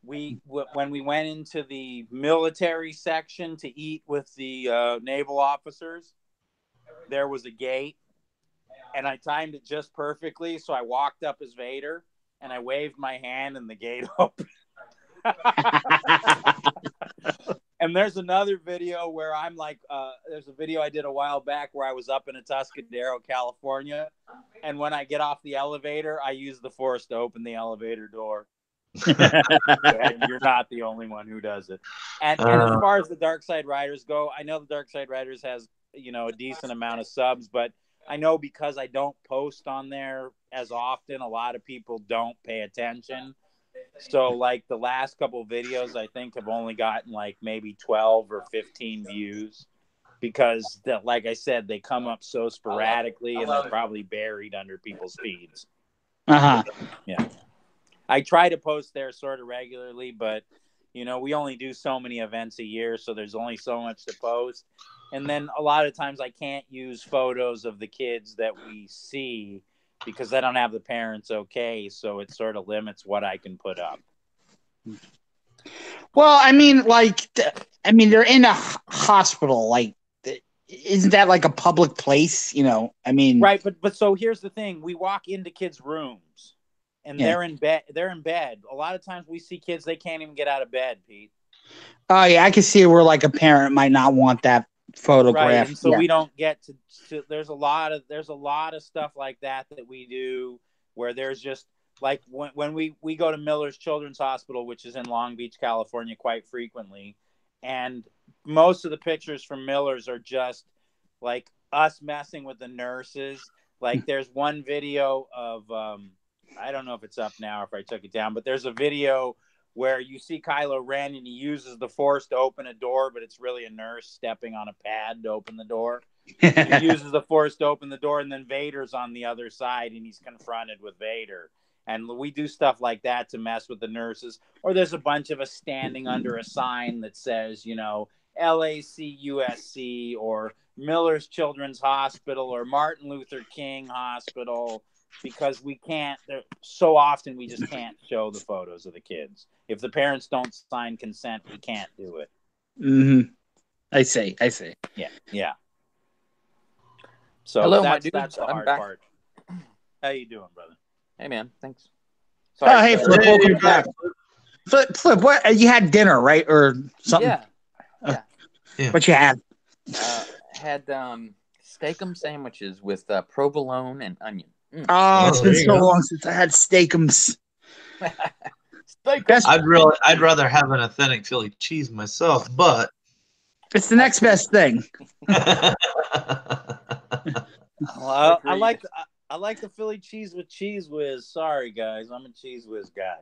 when we went into the military section to eat with the naval officers, there was a gate, and I timed it just perfectly. So I walked up as Vader, and I waved my hand, and the gate opened. And there's another video where I'm there's a video I did a while back where I was up in Atascadero, California, and when I get off the elevator, I use the force to open the elevator door. And you're not the only one who does it. And as far as the Dark Side Riders go, I know the Dark Side Riders has a decent amount of subs, but I know because I don't post on there as often, a lot of people don't pay attention. So the last couple videos, I think, have only gotten maybe 12 or 15 views because, like I said, they come up so sporadically and they're probably buried under people's feeds. Yeah. I try to post there sort of regularly, but, we only do so many events a year, so there's only so much to post. And then a lot of times I can't use photos of the kids that we see because I don't have the parents okay, so it sort of limits what I can put up. Well, they're in a hospital. Isn't that a public place? Right, but so here's the thing: we walk into kids' rooms, and they're in bed. A lot of times we see kids, they can't even get out of bed, Pete. Oh yeah, I can see where a parent might not want that photograph. Right, and so we don't get to there's a lot of stuff like that we do where there's just when we go to Miller's Children's Hospital, which is in Long Beach, California, quite frequently, and most of the pictures from Miller's are just us messing with the nurses. There's one video of I don't know if it's up now or if I took it down, but there's a video where you see Kylo Ren and he uses the force to open a door, but it's really a nurse stepping on a pad to open the door. He uses the force to open the door, and then Vader's on the other side and he's confronted with Vader. And we do stuff like that to mess with the nurses. Or there's a bunch of us standing under a sign that says, LACUSC or Miller's Children's Hospital or Martin Luther King Hospital, because we can't, so often we just can't show the photos of the kids. If the parents don't sign consent, we can't do it. Mm-hmm. I see. Yeah. So hello, that's my dudes. the hard part. How you doing, brother? Hey, man. Thanks. Oh, hey, Sorry. Flip, Hey, welcome back. Flip, what you had dinner, right, or something? Yeah. What you had? Had steakum sandwiches with provolone and onion. Oh, it's Oh, been there you so go. long since I had steakums. Steakum. Best, I'd rather have an authentic Philly cheese myself, but it's the next best thing. Well, I like the Philly cheese with Cheese Whiz. Sorry, guys, I'm a Cheese Whiz guy.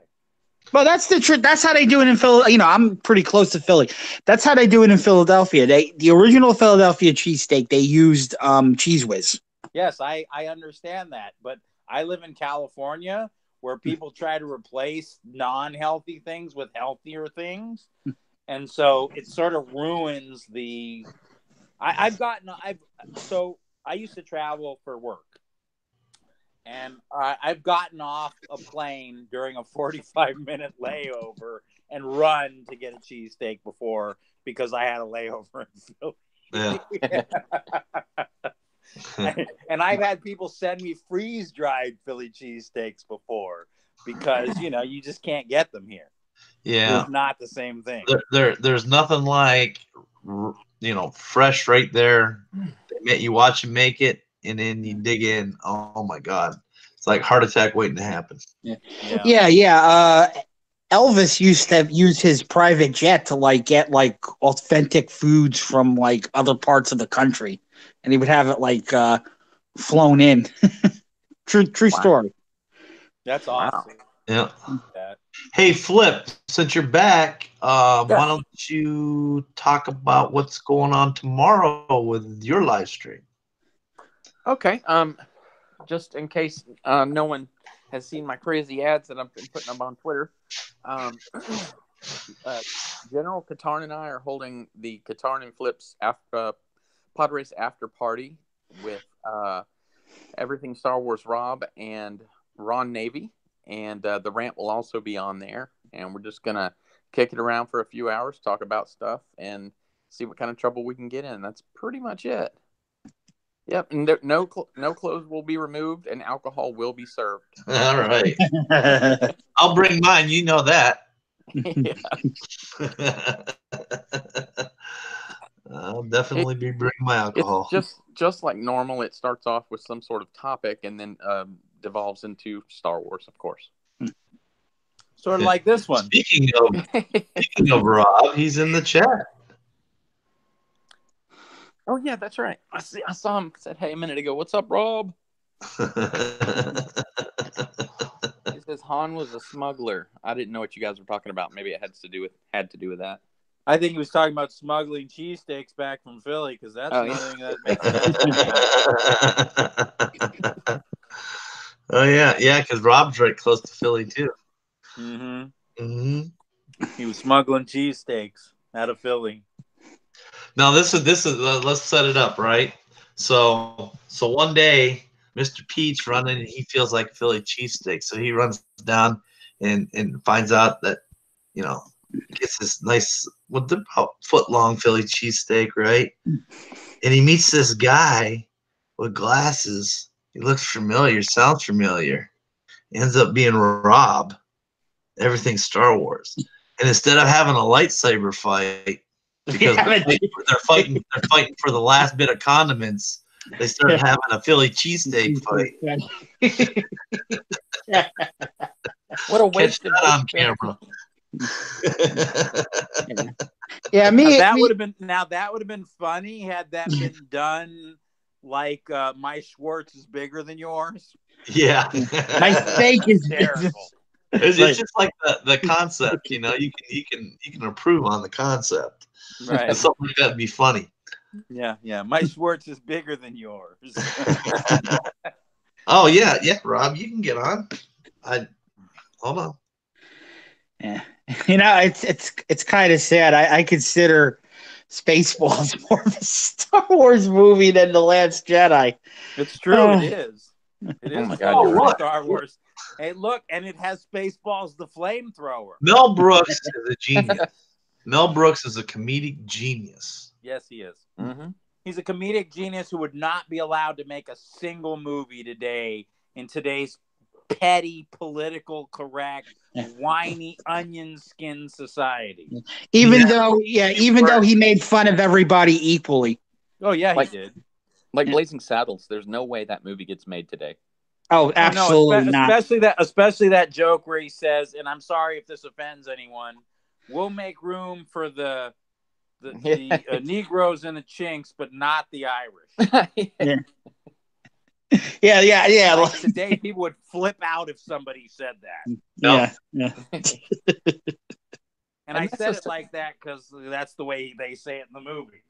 Well, that's the truth. That's how they do it in Philly. I'm pretty close to Philly. That's how they do it in Philadelphia. The original Philadelphia cheesesteak, they used Cheese Whiz. Yes, I understand that, but I live in California where people try to replace non-healthy things with healthier things, and so it sort of ruins the. I used to travel for work, and I've gotten off a plane during a 45-minute layover and run to get a cheesesteak before because I had a layover in Philly. Yeah. And I've had people send me freeze-dried Philly cheesesteaks before because, you just can't get them here. Yeah. It's not the same thing. There's nothing like, fresh right there. You watch him make it, and then you dig in. Oh my God, it's like heart attack waiting to happen. Yeah. Elvis used to use his private jet to get authentic foods from other parts of the country, and he would have it flown in. True story. That's awesome. Yeah. Hey, Flip, since you're back, why don't you talk about what's going on tomorrow with your live stream? Okay. Just in case no one has seen my crazy ads that I've been putting up on Twitter, General Katarn and I are holding the Katarn and Flips pod race after party with Everything Star Wars Rob and Ron Navy, and the rant will also be on there, and we're just gonna kick it around for a few hours, talk about stuff, and see what kind of trouble we can get in. That's pretty much it. Yep, and no clothes will be removed, and alcohol will be served. All right. I'll bring mine. You know that. I'll definitely be bringing my alcohol. It's just like normal. It starts off with some sort of topic, and then devolves into Star Wars, of course. Sort of like this one. Speaking of Rob, he's in the chat. Oh yeah, that's right. I saw him. Said hey a minute ago. What's up, Rob? He says Han was a smuggler. I didn't know what you guys were talking about. Maybe it had to do with that. I think he was talking about smuggling cheesesteaks back from Philly because that's another thing that makes sense. Oh yeah, because Rob's right close to Philly too. Mm-hmm. He was smuggling cheesesteaks out of Philly. Now this is let's set it up, right? So one day Mr. Pete's running and he feels like a Philly cheesesteak. So he runs down and finds out that, gets this nice, about foot-long Philly cheesesteak, right? And he meets this guy with glasses. He looks familiar, sounds familiar. Ends up being Rob. Everything Star Wars. And instead of having a lightsaber fight, because they're fighting for the last bit of condiments, they started having a Philly cheesesteak fight. What a waste of on camera. Yeah, that would have been funny had that been done like my Schwartz is bigger than yours. Yeah, my steak is terrible. It's just like the concept, you can approve on the concept. Right. Something like that'd be funny. Yeah. My Schwartz is bigger than yours. Oh yeah, Rob, you can get on. Hold on. Yeah, it's kind of sad. I consider Spaceballs more of a Star Wars movie than The Last Jedi. It's true. It is. It is Star Wars. Hey, look, and it has Spaceballs, the flamethrower. Mel Brooks is a genius. Mel Brooks is a comedic genius. Yes, he is. Mm-hmm. He's a comedic genius who would not be allowed to make a single movie today in today's petty, political correct, whiny onion skin society. Even though he made fun of everybody equally. Oh yeah, Like- he did. Like Blazing Saddles, there's no way that movie gets made today. Oh, absolutely not. Especially that joke where he says, and I'm sorry if this offends anyone, we'll make room for the Negroes and the Chinks, but not the Irish. Yeah. Like today, people would flip out if somebody said that. Yeah. And I said it like that because that's the way they say it in the movie.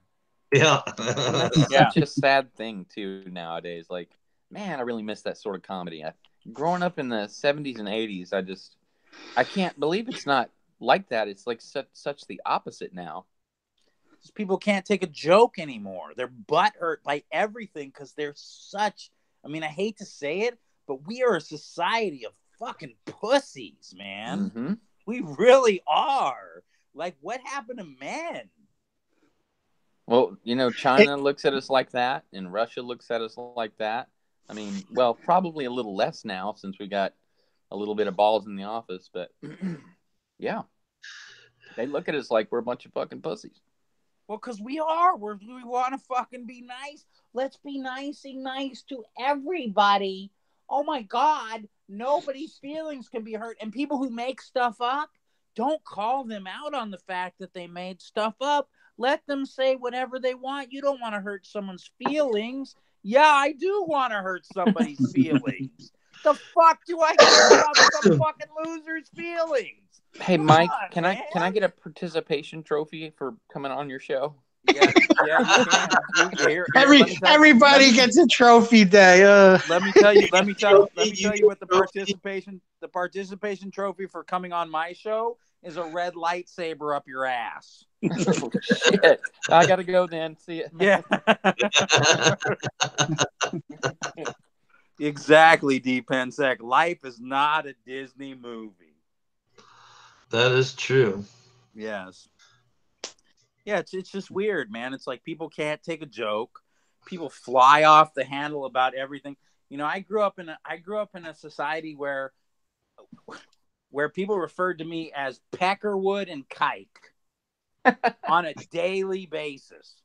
Yeah. That's such a sad thing too nowadays. Like, man, I really miss that sort of comedy. Growing up in the 70s and 80s, I can't believe it's not like that. It's like such the opposite now. Just people can't take a joke anymore. They're butthurt by everything because they're such. I mean, I hate to say it, but we are a society of fucking pussies, man. Mm-hmm. We really are. Like, what happened to men? Well, China looks at us like that, and Russia looks at us like that. I mean, well, probably a little less now since we got a little bit of balls in the office, but yeah, they look at us like we're a bunch of fucking pussies. Well, because we are. We want to fucking be nice. Let's be nice to everybody. Oh my God, nobody's feelings can be hurt. And people who make stuff up, don't call them out on the fact that they made stuff up. Let them say whatever they want. You don't want to hurt someone's feelings. Yeah, I do want to hurt somebody's feelings. The fuck do I care about some fucking loser's feelings? Hey, Mike, can I get a participation trophy for coming on your show? Yeah, you can. Everybody gets a trophy day. Let me tell you what the participation trophy for coming on my show is: a red lightsaber up your ass. Oh, shit. I gotta go then. See ya. Yeah. Exactly, D. Pensek. Life is not a Disney movie. That is true. Yes. Yeah, it's just weird, man. It's like people can't take a joke. People fly off the handle about everything. I grew up in a society where people referred to me as Peckerwood and Kike on a daily basis.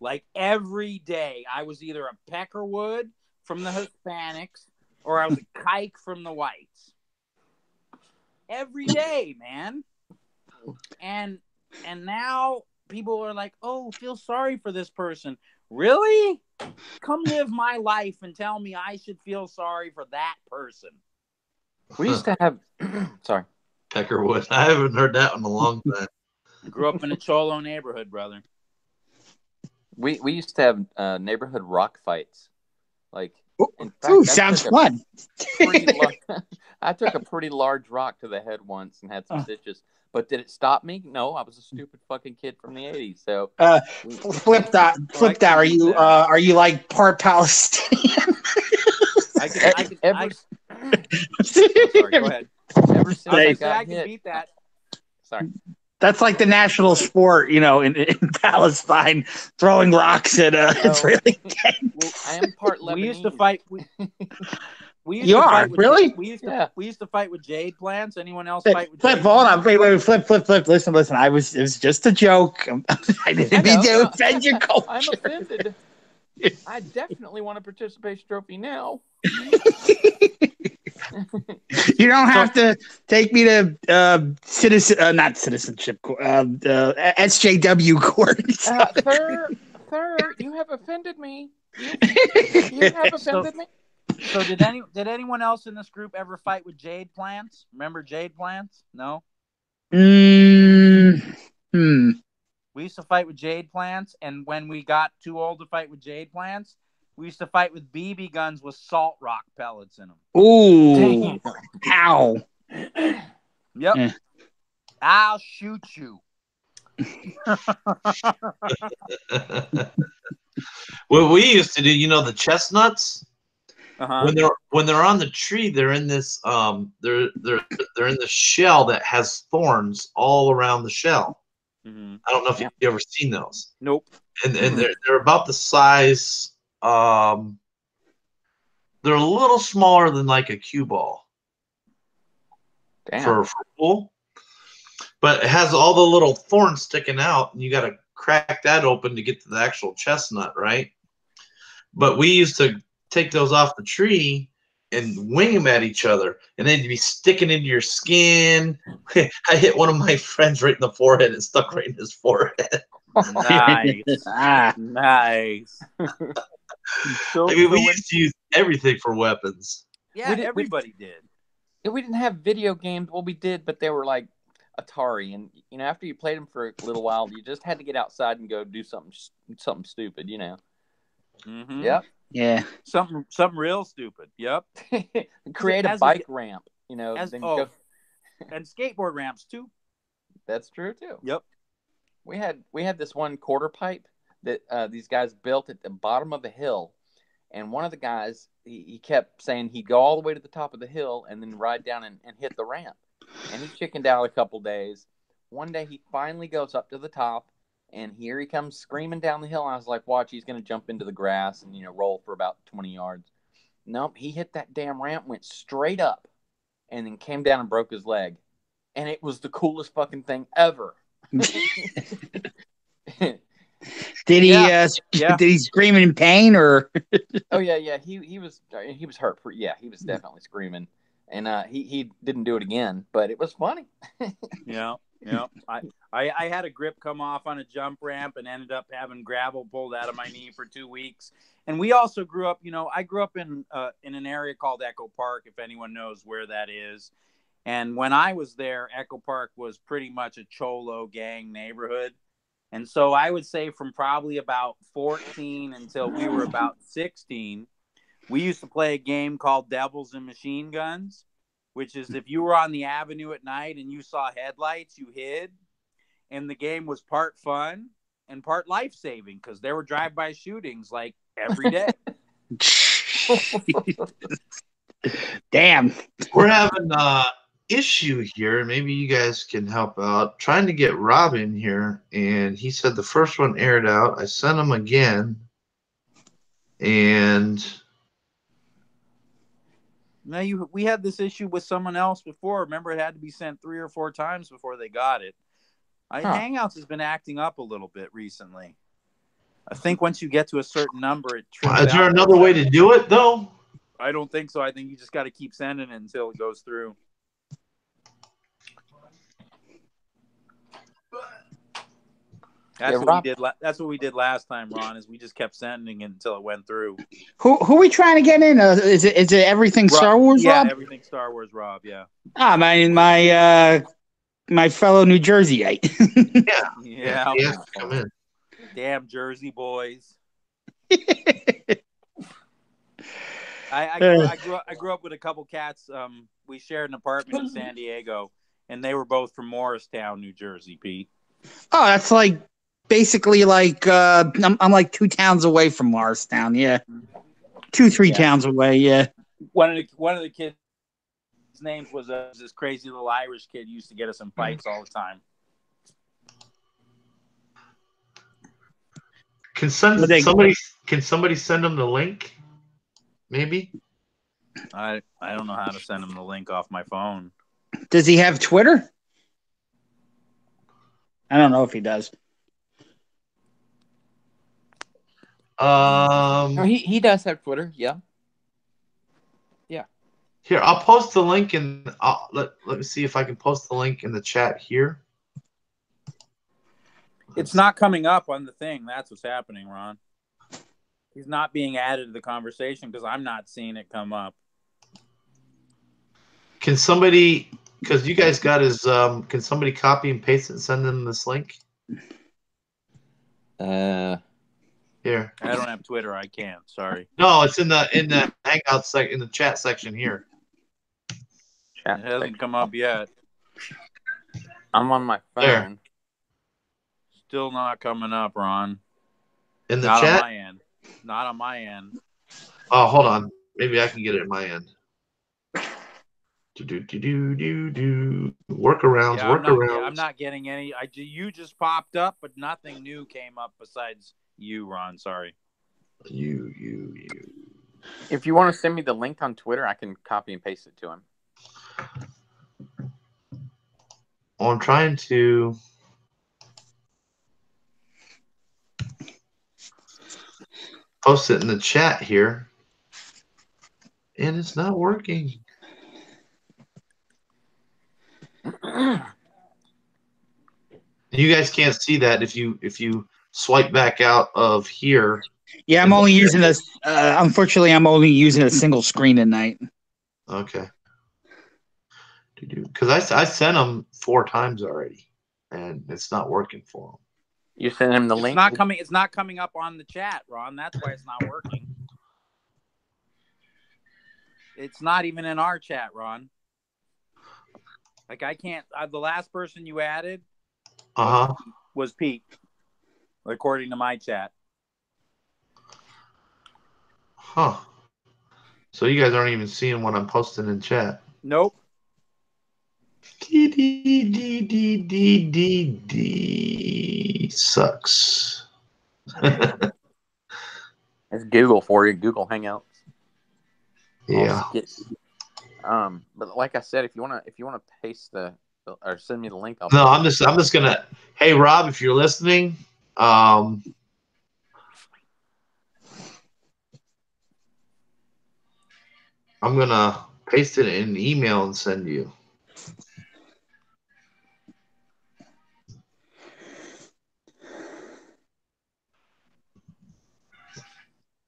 Like every day, I was either a Peckerwood from the Hispanics or I was a Kike from the whites. Every day, man. And now people are like, oh, feel sorry for this person. Really? Come live my life and tell me I should feel sorry for that person. We used to have sorry. Peckerwood. I haven't heard that in a long time. I grew up in a Cholo neighborhood, brother. We used to have neighborhood rock fights. Like, in fact, Ooh, sounds fun. I took a pretty large rock to the head once and had some stitches. But did it stop me? No, I was a stupid fucking kid from the 80s. So flip that. Are you like part Palestinian? Sorry, go ahead. Ever since I can beat that. Sorry. That's like the national sport, in Palestine, throwing rocks at Israeli tanks. Well, I am part Lebanese. We used to fight. Really? We used to fight with jade plants. Anyone else fight with flip? Jade Hold plants? on, wait, flip. Listen. It was just a joke. I didn't mean to offend your culture. I'm offended. I definitely want a participation trophy now. You don't have to take me to not citizenship, SJW court. Sir, you have offended me. You have offended me. So did anyone else in this group ever fight with jade plants? Remember jade plants? No. We used to fight with jade plants, and when we got too old to fight with jade plants, we used to fight with BB guns with salt rock pellets in them. Ooh! Damn. Ow! Yep. I'll shoot you. What we used to do, the chestnuts. Uh-huh. When they're on the tree, they're in this they're in the shell that has thorns all around the shell. Mm-hmm. I don't know if you've ever seen those. Nope. And they're about the size They're a little smaller than like a cue ball Damn. for pool, but it has all the little thorns sticking out, and you got to crack that open to get to the actual chestnut, right? But we used to take those off the tree and wing them at each other, and they'd be sticking into your skin. I hit one of my friends right in the forehead and stuck right in his forehead. Nice. Ah. Nice. So, I mean, we so when, used to use everything for weapons. yeah, everybody did. We didn't have video games. Well, we did, but they were like Atari, and you know, after you played them for a little while, you just had to get outside and go do something stupid, you know. Mm-hmm. Yep. Yeah. Something real stupid. Yep. Create a bike ramp, you know. And skateboard ramps too. That's true too. Yep. We had this one quarter pipe that these guys built at the bottom of a hill, and one of the guys he kept saying he'd go all the way to the top of the hill and then ride down and hit the ramp, and he chickened out a couple days. One day he finally goes up to the top, and here he comes screaming down the hill. I was like, watch, he's going to jump into the grass and, you know, roll for about 20 yards. Nope, he hit that damn ramp, went straight up, and then came down and broke his leg. And it was the coolest fucking thing ever. Did he scream in pain or? Oh yeah. He was hurt. He was definitely screaming, and he didn't do it again, but it was funny. Yeah. I had a grip come off on a jump ramp and ended up having gravel pulled out of my knee for 2 weeks. And we also grew up, you know, I grew up in an area called Echo Park, if anyone knows where that is. And when I was there, Echo Park was pretty much a Cholo gang neighborhood. And so I would say from probably about 14 until we were about 16, we used to play a game called Devils and Machine Guns, which is if you were on the avenue at night and you saw headlights, you hid. And the game was part fun and part life-saving because there were drive-by shootings like every day. Damn. We're having issue here. Maybe you guys can help out. Trying to get Rob in here, and he said the first one aired out. I sent him again, and Now we had this issue with someone else before. Remember, it had to be sent 3 or 4 times before they got it. Hangouts has been acting up a little bit recently. I think once you get to a certain number, it trims is there out. another way to do it though? I don't think so. I think you just got to keep sending it until it goes through. That's what we did last time, Ron. Is we just kept sending it until it went through. Who are we trying to get in? Is it everything Rob, Star Wars? Yeah, Rob? everything Star Wars. Rob. Yeah. My fellow New Jerseyite. Yeah. He has to come in. Damn Jersey boys. I grew up with a couple cats. We shared an apartment in San Diego, and they were both from Morristown, New Jersey. Pete. Oh, that's like basically like I'm like 2 towns away from Morristown. Yeah, 2-3 towns away. Yeah. One of the kids' names was this crazy little Irish kid who used to get us in fights all the time. Can somebody send them the link? Maybe. I don't know how to send him the link off my phone. Does he have Twitter? I don't know if he does. No, he does have Twitter. Yeah. Here, I'll post the link and let me see if I can post the link in the chat here. It's not coming up on the thing. That's what's happening, Ron. He's not being added to the conversation because I'm not seeing it come up. Can somebody, because you guys got his, can somebody copy and paste it and send them this link? Here. I don't have Twitter. I can't. Sorry. No, it's in the hangout in the chat section here. It hasn't come up yet. I'm on my phone. There. Still not coming up, Ron. In the not chat? on my end. Not on my end. Oh, hold on. Maybe I can get it at my end. Workarounds. I'm not getting any. You just popped up, but nothing new came up besides you, Ron. Sorry. You. If you want to send me the link on Twitter, I can copy and paste it to him. Well, I'm trying to. Post it in the chat here, and it's not working. You guys can't see that if you swipe back out of here. Yeah, I'm only using this. Unfortunately, I'm only using a single screen tonight. Okay. Because I sent them 4 times already, and it's not working for them. You sent him the link? It's not coming up on the chat, Ron. That's why it's not working. It's not even in our chat, Ron. Like I can't. The last person you added was Pete, according to my chat. Huh. So you guys aren't even seeing what I'm posting in chat. Nope. Sucks. It's Google for you. Google Hangouts. Yeah. But like I said, if you wanna paste or send me the link, I'm just gonna. Hey Rob, if you're listening, I'm gonna paste it in an email and send you.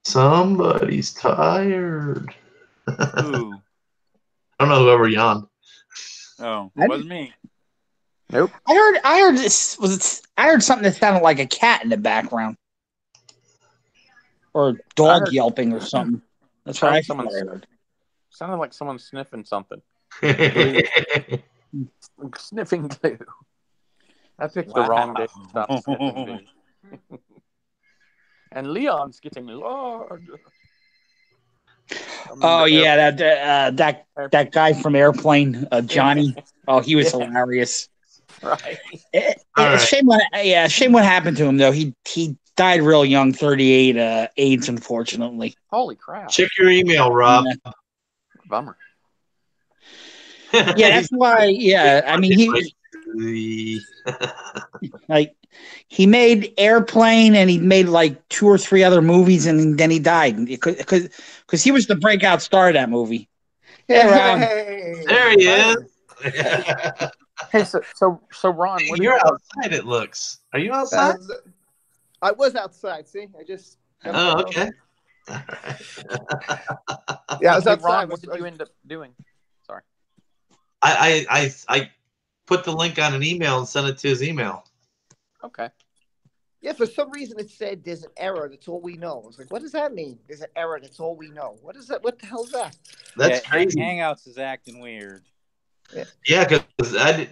Somebody's tired. Ooh. I don't know whoever yawned. Oh, it wasn't me. Nope. I heard something that sounded like a cat in the background, or a dog yelping or something. That's what I heard. Sounded like someone sniffing something. Sniffing glue. I picked the wrong day to stop sniffing glue. And Leon's getting large. Oh yeah, that guy from Airplane, Johnny. Oh, he was hilarious. Right. Shame what happened to him though. He died real young, 38, AIDS, unfortunately. Holy crap! Check your email, Rob. Yeah. Bummer. Yeah, that's why. Yeah, I mean he made Airplane, and he made like 2 or 3 other movies, and then he died because he was the breakout star of that movie. Hey, there he is. Hey, so Ron, you're outside. It looks. Are you outside? I was outside. See, I just. Oh, okay. Yeah, I was outside. Ron, what did you end up doing? Sorry. I put the link on an email and sent it to his email. Okay. Yeah, for some reason it said there's an error. That's all we know. I was like, what does that mean? There's an error. That's all we know. What is that? What the hell is that? That's crazy. Hangouts is acting weird. Yeah, because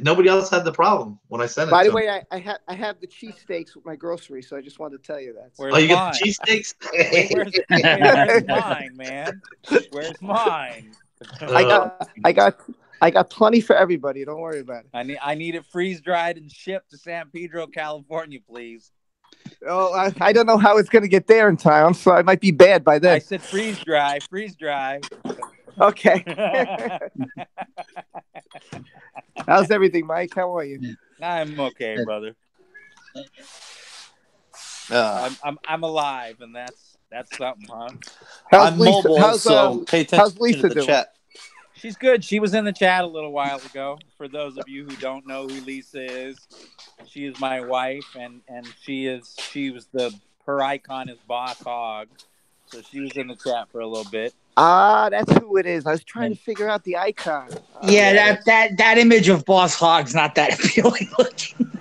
nobody else had the problem when I sent it. By the way, I have the cheesesteaks with my groceries, so I just wanted to tell you that. Where's you mine? get the cheesesteaks? Where's mine, man? Where's mine? I got plenty for everybody. Don't worry about it. I need it freeze dried and shipped to San Pedro, California, please. Oh, I don't know how it's going to get there in time. I'm sorry, it might be bad by then. I said freeze dry. Okay. How's everything, Mike? How are you? I'm okay, brother. I'm alive, and that's something, huh? I'm mobile, so pay attention to the chat. She's good. She was in the chat a little while ago. For those of you who don't know who Lisa is, she is my wife, and her icon is Boss Hog. So she was in the chat for a little bit. That's who it is. I was trying to figure out the icon. That image of Boss Hog's not that appealing looking.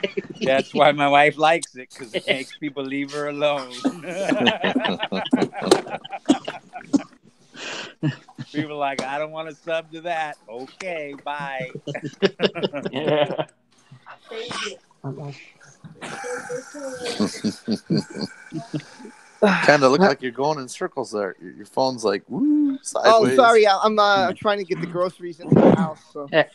That's why my wife likes it, because it makes people leave her alone. People are like, I don't want to sub to that. Okay, bye. Yeah. Kind of look like you're going in circles there. Your phone's like, woo, sideways. Oh, sorry. I'm trying to get the groceries into the house. So. Hey,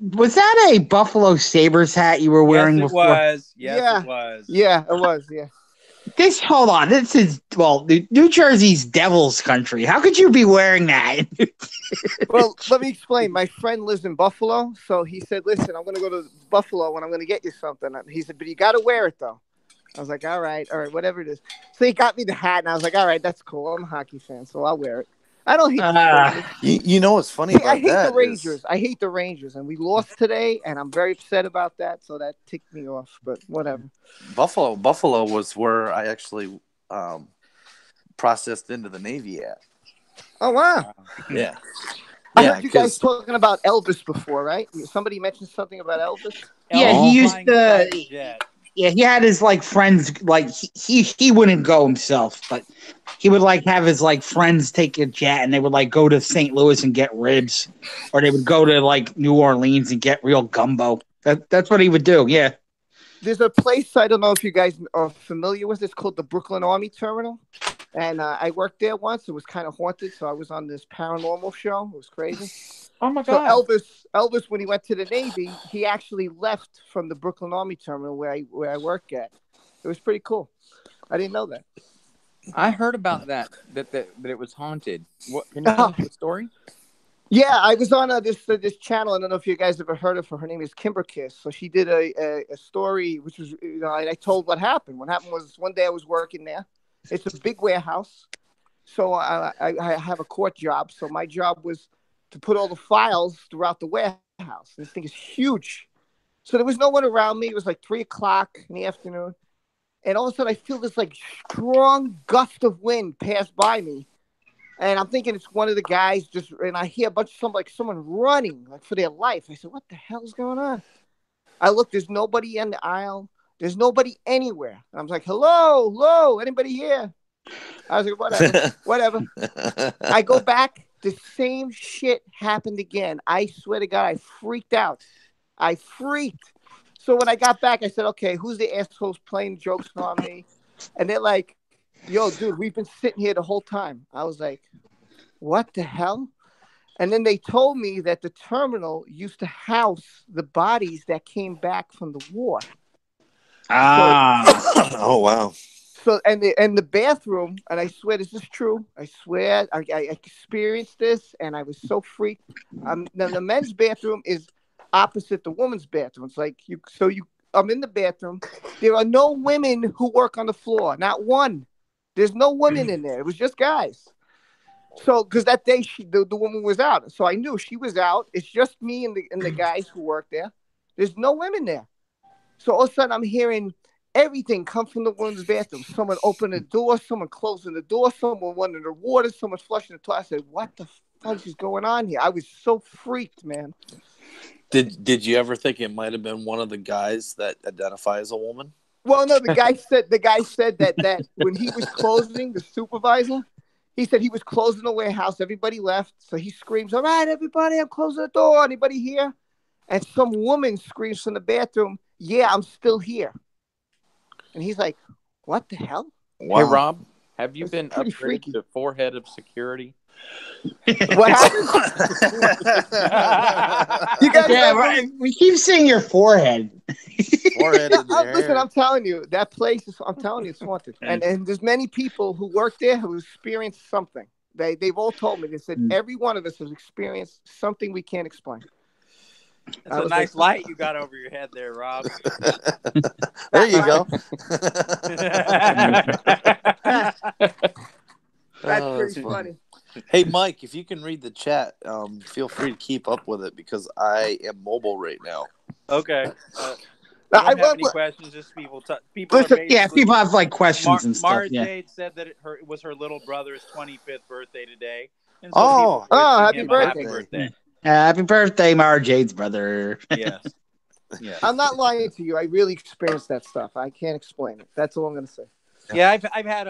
was that a Buffalo Sabres hat you were wearing before? Yes, it was. Yeah, it was. Yeah. Hold on. This is New Jersey's devil's country. How could you be wearing that? Well, let me explain. My friend lives in Buffalo, so he said, "Listen, I'm going to go to Buffalo and I'm going to get you something." He said, "But you got to wear it though." I was like, all right, whatever it is. So he got me the hat, and I was like, all right, that's cool. I'm a hockey fan, so I'll wear it. I don't hate the Rangers. You know what's funny about I hate that the Rangers. I hate the Rangers, and we lost today, and I'm very upset about that. So that ticked me off, but whatever. Buffalo was where I actually processed into the Navy at. Oh wow! Yeah, I heard you guys talking about Elvis before, right? Somebody mentioned something about Elvis. Yeah, he used to. Jet. Yeah, he had his friends. He wouldn't go himself, but he would have his friends take a jet, and they would go to St. Louis and get ribs, or they would go to New Orleans and get real gumbo. That's what he would do. Yeah. There's a place, I don't know if you guys are familiar with. It's called the Brooklyn Army Terminal, and I worked there once. It was kind of haunted, so I was on this paranormal show. It was crazy. Oh my God! So Elvis, when he went to the Navy, he actually left from the Brooklyn Army Terminal where I work at. It was pretty cool. I didn't know that. I heard about that it was haunted. What can you tell us the story? Yeah, I was on this channel. I don't know if you guys ever heard of her. Her name is Kimber Kiss. So she did a story, which was and I told what happened. What happened was one day I was working there. It's a big warehouse, so I have a court job. So my job was to put all the files throughout the warehouse. This thing is huge. So there was no one around me. It was 3:00 in the afternoon. And all of a sudden I feel this strong gust of wind pass by me. And I'm thinking it's one of the guys and I hear a bunch of someone running for their life. I said, what the hell is going on? I look, there's nobody in the aisle. There's nobody anywhere. And I was like, hello, anybody here? I was like, whatever. I go back. The same shit happened again. I swear to God, I freaked out. So when I got back, I said, okay, who's the assholes playing jokes on me? And they're like, yo, dude, we've been sitting here the whole time. I was like, what the hell? And then they told me that the terminal used to house the bodies that came back from the war. Oh, wow. So and the bathroom, and I swear this is true. I swear I experienced this, and I was so freaked. The men's bathroom is opposite the women's bathroom. It's I'm in the bathroom. There are no women who work on the floor, not one. There's no women in there. It was just guys. So because that day the woman was out, so I knew she was out. It's just me and the guys who work there. There's no women there. So all of a sudden I'm hearing everything come from the women's bathroom. Someone opened the door, someone closing the door, someone wanted the water, someone flushing the toilet. I said, what the fuck is going on here? I was so freaked, man. Did you ever think it might have been one of the guys that identify as a woman? Well, no, the guy said that when he was closing, the supervisor, he said he was closing the warehouse. Everybody left. So he screams, all right, everybody, I'm closing the door. Anybody here? And some woman screams from the bathroom, yeah, I'm still here. And he's like, what the hell? Wow. Hey, Rob, have you been upgraded to forehead of security? What happened? You guys we keep seeing your forehead. Listen, I'm telling you, that place is. I'm telling you, it's haunted. And there's many people who work there who experienced something. They've all told me. They said every one of us has experienced something we can't explain. That's a nice light you got over your head there, Rob. There you go. That's pretty funny. Hey, Mike, if you can read the chat, feel free to keep up with it because I am mobile right now. Okay. I don't have any questions. Just people. Listen, people have questions and stuff. Mara Yeah. Jade said that it was her little brother's 25th birthday today. And so happy birthday! Happy birthday, Mara Jade's brother. Yes. Yeah. I'm not lying to you. I really experienced that stuff. I can't explain it. That's all I'm going to say. Yeah, I've had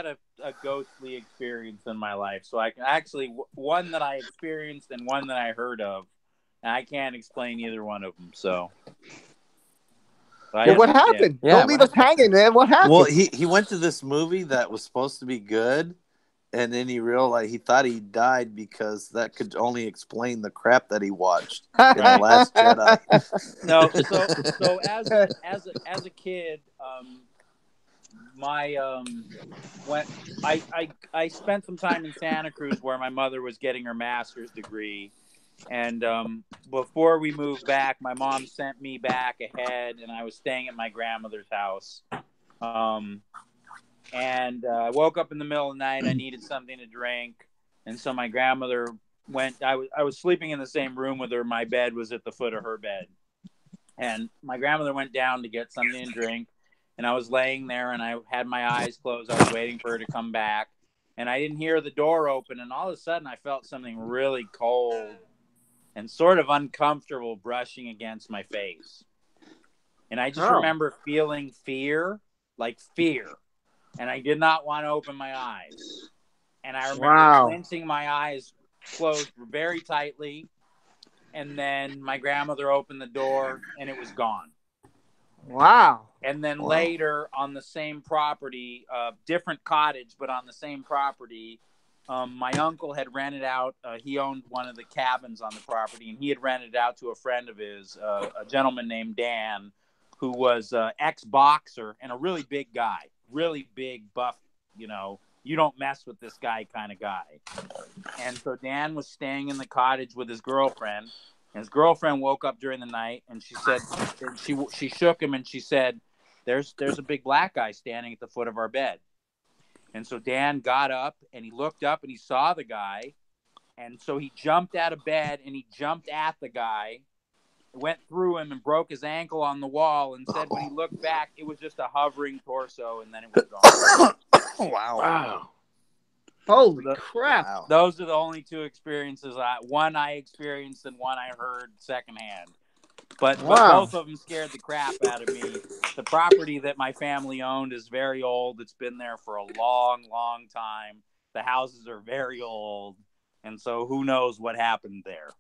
a ghostly experience in my life. So I can actually one that I experienced and one that I heard of. And I can't explain either one of them. So. What happened? Don't leave us hanging, man. What happened? Well, he went to this movie that was supposed to be good, and then he realized he thought he died because that could only explain the crap that he watched in The Last Jedi. No, so as a kid, when I spent some time in Santa Cruz where my mother was getting her master's degree, and before we moved back, my mom sent me back ahead, and I was staying at my grandmother's house. And I woke up in the middle of the night. I needed something to drink, and so my grandmother went. I was sleeping in the same room with her. My bed was at the foot of her bed, and my grandmother went down to get something to drink. And I was laying there, and I had my eyes closed. I was waiting for her to come back, and I didn't hear the door open. And all of a sudden, I felt something really cold and sort of uncomfortable brushing against my face. And I just remember feeling fear, like fear. And I did not want to open my eyes. And I remember clenching my eyes closed very tightly. And then my grandmother opened the door, and it was gone. Wow. And then later on the same property, different cottage, but on the same property, my uncle had rented out, he owned one of the cabins on the property, and he had rented it out to a friend of his, a gentleman named Dan, who was ex-boxer and a really big guy, really big, buff, you don't mess with this guy kind of guy. And so Dan was staying in the cottage with his girlfriend, and his girlfriend woke up during the night, and she said, and she shook him, and she said, there's a big black guy standing at the foot of our bed. And so Dan got up, and he looked up, and he saw the guy. And so he jumped out of bed, and he jumped at the guy, went through him, and broke his ankle on the wall, and said when he looked back, it was just a hovering torso, and then it was gone. Wow. Holy crap. Wow. Those are the only two experiences. One I experienced and one I heard secondhand. But both of them scared the crap out of me. The property that my family owned is very old. It's been there for a long, long time. The houses are very old. And so who knows what happened there.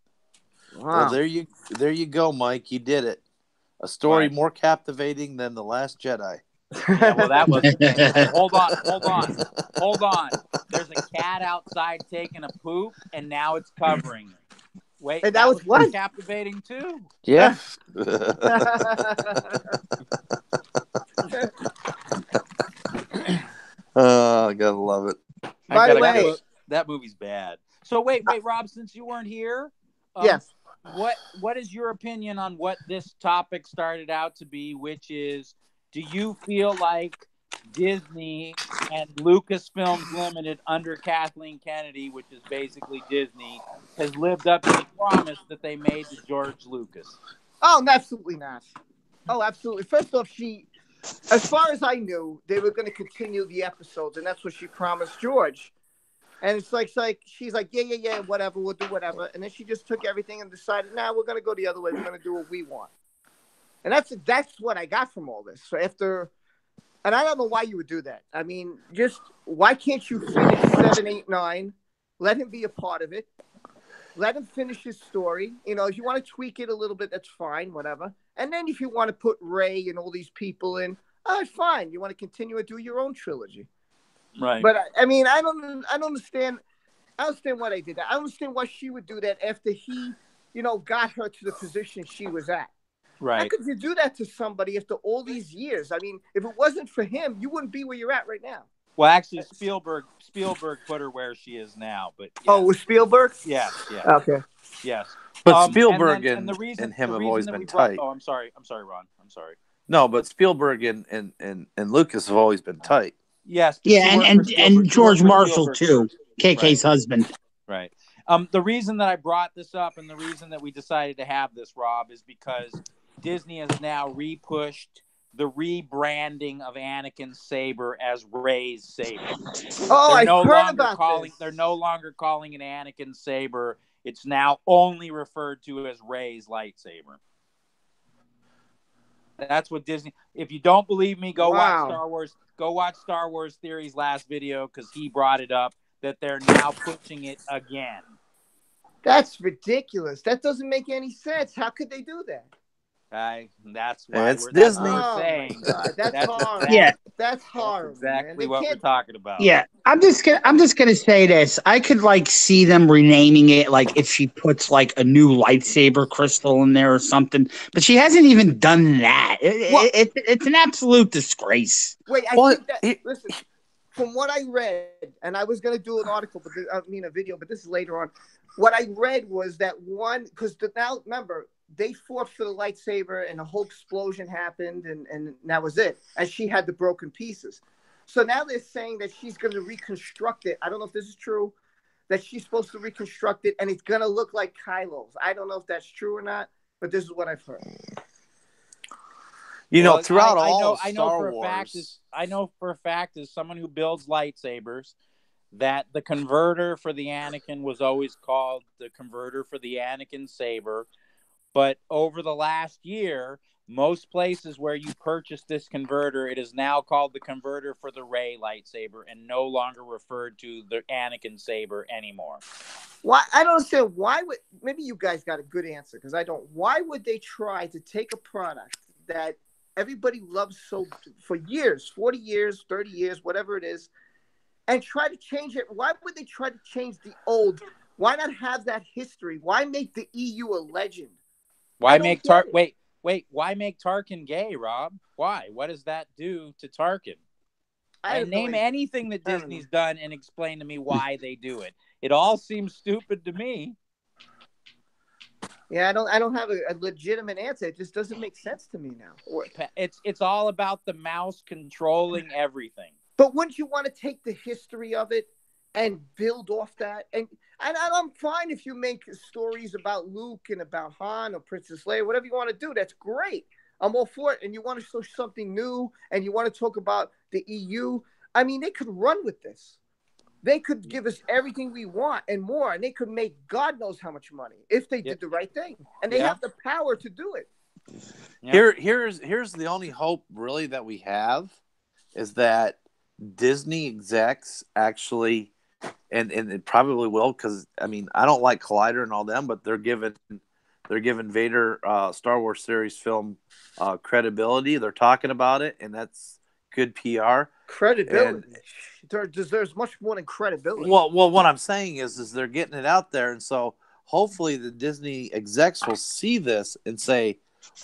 Wow. Well, there you go, Mike. You did it. A story more captivating than The Last Jedi. Yeah, well, that was hold on. There's a cat outside taking a poop, and now it's covering it. Wait, and that was what? Captivating too. Yeah. Oh, I gotta love it. By the way, that movie's bad. So wait, Rob, since you weren't here, yes. What is your opinion on what this topic started out to be, which is, do you feel like Disney and Lucasfilms Limited under Kathleen Kennedy, which is basically Disney, has lived up to the promise that they made to George Lucas? Oh, absolutely not. Oh, absolutely. First off, as far as I knew, they were going to continue the episodes, and that's what she promised George. And it's like she's like, yeah, whatever, we'll do whatever. And then she just took everything and decided, we're going to go the other way. We're going to do what we want. And that's what I got from all this. So and I don't know why you would do that. I mean, just why can't you finish 7, 8, 9? Let him be a part of it. Let him finish his story. If you want to tweak it a little bit, that's fine, whatever. And then if you want to put Ray and all these people in, it's fine. You want to continue to do your own trilogy. Right. But I mean, I don't understand. I understand why they did that. I understand why she would do that after he, got her to the position she was at. Right. How could you do that to somebody after all these years? I mean, if it wasn't for him, you wouldn't be where you're at right now. Well, actually, Spielberg put her where she is now. But yes. Oh, with Spielberg? Yes. Okay. Yes. But Spielberg and him have always been tight. Oh, I'm sorry, Ron. I'm sorry. No, but Spielberg and Lucas have always been tight. Yes. Yeah, and George Marshall too, KK's husband. Right. The reason that I brought this up and the reason that we decided to have this, Rob, is because Disney has now repushed the rebranding of Anakin's saber as Rey's saber. Oh, I heard about this. They're no longer calling it Anakin's saber. It's now only referred to as Rey's lightsaber. That's what Disney. If you don't believe me, go watch Star Wars. Go watch Star Wars Theory's last video because he brought it up that they're now pushing it again. That's ridiculous. That doesn't make any sense. How could they do that? That's why It's we're Disney. Oh my saying God, that's horrible. Yeah. That's horrible, man. exactly They what we're can't. talking about. Yeah, I'm just gonna say this. I could like see them renaming it, like if she puts like a new lightsaber crystal in there or something. But she hasn't even done that. Well- It's an absolute disgrace. Wait, I Well, think that. Listen, from what I read, and I was going to do an article, but a video, but this is later on. What I read was that one, because now remember they fought for the lightsaber, and a whole explosion happened, and that was it. And she had the broken pieces. So now they're saying that she's going to reconstruct it. I don't know if this is true. That she's supposed to reconstruct it, and it's going to look like Kylo's. I don't know if that's true or not, but this is what I've heard. You know, Well, throughout I all know, of I know Star for Wars, a fact I know for a fact, as someone who builds lightsabers, that the converter for the Anakin was always called the converter for the Anakin saber. But over the last year, most places where you purchase this converter, it is now called the converter for the Rey lightsaber and no longer referred to the Anakin saber anymore. Why? I don't understand. Why would, maybe you guys got a good answer, because I don't. Why would they try to take a product that everybody loves so for years, 40 years, 30 years, whatever it is, and try to change it? Why would they try to change the old? Why not have that history? Why make the EU a legend? Why make why make Tarkin gay, Rob? Why? What does that do to Tarkin? And name anything that Disney's done and explain to me why they do it. It all seems stupid to me. Yeah, I don't have a legitimate answer. It just doesn't make sense to me now. It's all about the mouse controlling everything. But wouldn't you want to take the history of it and build off that? And I'm fine if you make stories about Luke and about Han or Princess Leia, whatever you want to do. That's great. I'm all for it. And you want to show something new, and you want to talk about the EU. I mean, they could run with this. They could give us everything we want and more, and they could make God knows how much money if they did the right thing. And they have the power to do it. Yeah. Here's the only hope really that we have is that Disney execs actually, and it probably will, because I mean, I don't like Collider and all them, but they're giving Vader Star Wars series film credibility. They're talking about it, and that's good PR. Credibility. There's much more than credibility. Well, what I'm saying is they're getting it out there, and so hopefully the Disney execs will see this and say,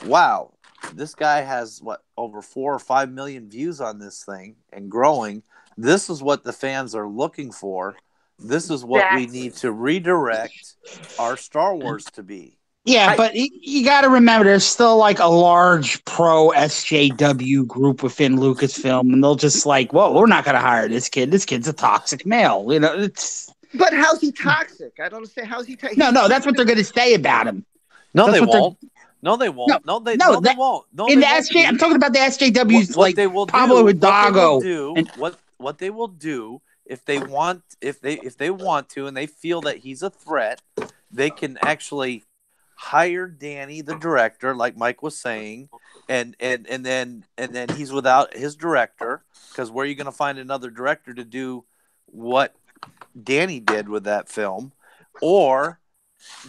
"Wow, this guy has over 4 or 5 million views on this thing and growing. This is what the fans are looking for. This is what we need to redirect our Star Wars to be." Yeah, but you got to remember, there's still like a large pro SJW group within Lucasfilm, and they'll just like, well, we're not going to hire this kid. This kid's a toxic male. You know, it's. But how's he toxic? I don't understand. How's he toxic? No, that's what they're going to say about him. No, they won't. No, they won't. No, they won't. No, in the SJ, I'm talking about the SJWs, what they will Pablo Hidalgo. What they will do if they want to, and they feel that he's a threat, they can actually hire Danny, the director, like Mike was saying, and then he's without his director, because where are you going to find another director to do what Danny did with that film? Or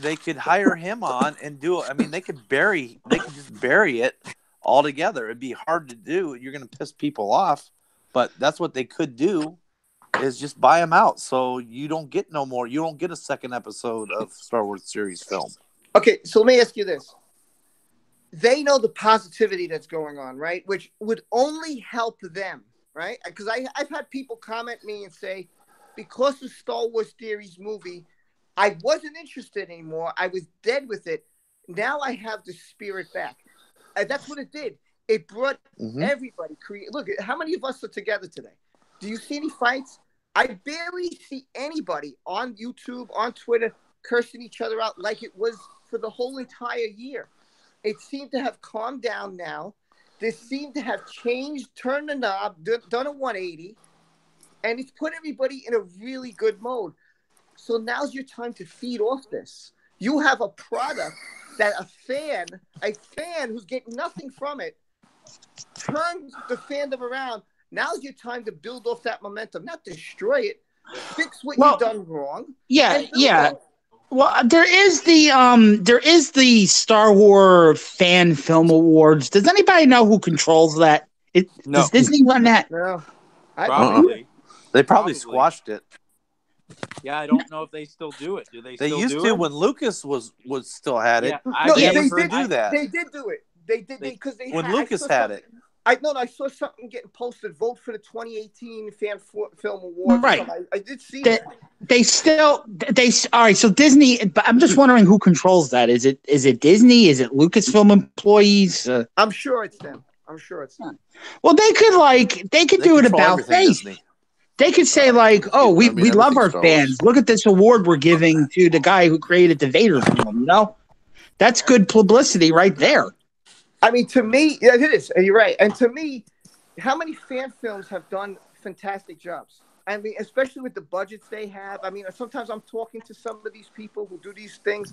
they could hire him on and do it. I mean, they could just bury it altogether. It'd be hard to do. You're going to piss people off, but that's what they could do, is just buy him out, so you don't get no more. You don't get a second episode of Star Wars series film. Okay, so let me ask you this. They know the positivity that's going on, right? Which would only help them, right? Because I've had people comment me and say, because of Star Wars Theories movie, I wasn't interested anymore. I was dead with it. Now I have the spirit back. And that's what it did. It brought everybody. Look, how many of us are together today? Do you see any fights? I barely see anybody on YouTube, on Twitter, cursing each other out like it was for the whole entire year. It seemed to have calmed down now. This seemed to have changed, turned the knob, done a 180, and it's put everybody in a really good mode. So now's your time to feed off this. You have a product that a fan who's getting nothing from it, turns the fandom around. Now's your time to build off that momentum, not destroy it. Fix what you've done wrong. Yeah. Well, there is the Star Wars Fan Film Awards. Does anybody know who controls that? No. Does Disney run that? No, I Probably. They probably squashed it. Yeah, I don't know if they still do it. Do they They still used do to it? when Lucas was still had it. Yeah, No, They they never did do that. They did do it. They did because they when had, Lucas had it. I saw something getting posted. Vote for the 2018 Film Awards. Right. I did see They, that. they all right. So Disney, but I'm just wondering who controls that. Is it Disney? Is it Lucasfilm employees? I'm sure it's them. Well, they could do it control about everything, face. Disney. They could say like, "Oh, we love everything our Star Wars. fans. Look at this award we're giving to the guy who created the Vader film." You know, that's good publicity right there. I mean, to me, yeah, it is. And you're right. And to me, how many fan films have done fantastic jobs? I mean, especially with the budgets they have. I mean, sometimes I'm talking to some of these people who do these things.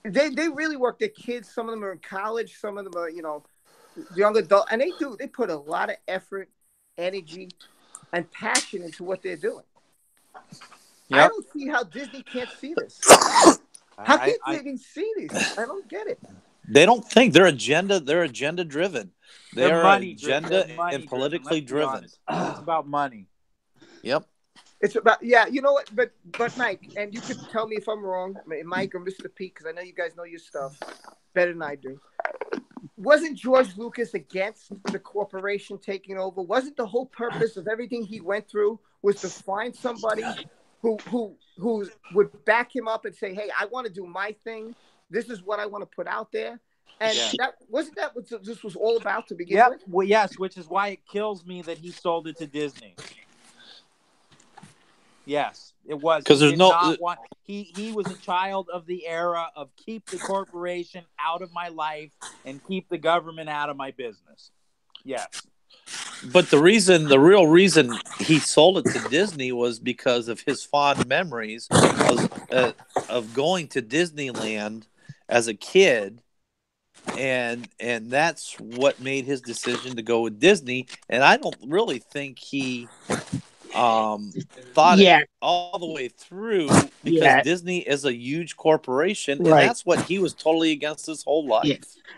They really work their kids. Some of them are in college. Some of them are, young adult. And they put a lot of effort, energy, and passion into what they're doing. Yep. I don't see how Disney can't see this. How can they see this? I don't get it. They don't think they're agenda driven. They're money agenda driven. and politically driven. It's about money. Yep. It's about you know what, but Mike, and you could tell me if I'm wrong, Mike or Mr. Pete, because I know you guys know your stuff better than I do. Wasn't George Lucas against the corporation taking over? Wasn't the whole purpose of everything he went through was to find somebody who would back him up and say, "Hey, I want to do my thing. This is what I want to put out there." And that wasn't that what this was all about to begin with? Well, yes, which is why it kills me that he sold it to Disney. Yes, it was because there's no. He was a child of the era of keep the corporation out of my life and keep the government out of my business. Yes. But the real reason he sold it to Disney was because of his fond memories of going to Disneyland as a kid, and that's what made his decision to go with Disney. And I don't really think he thought it all the way through, because Disney is a huge corporation, and that's what he was totally against his whole life. Yeah.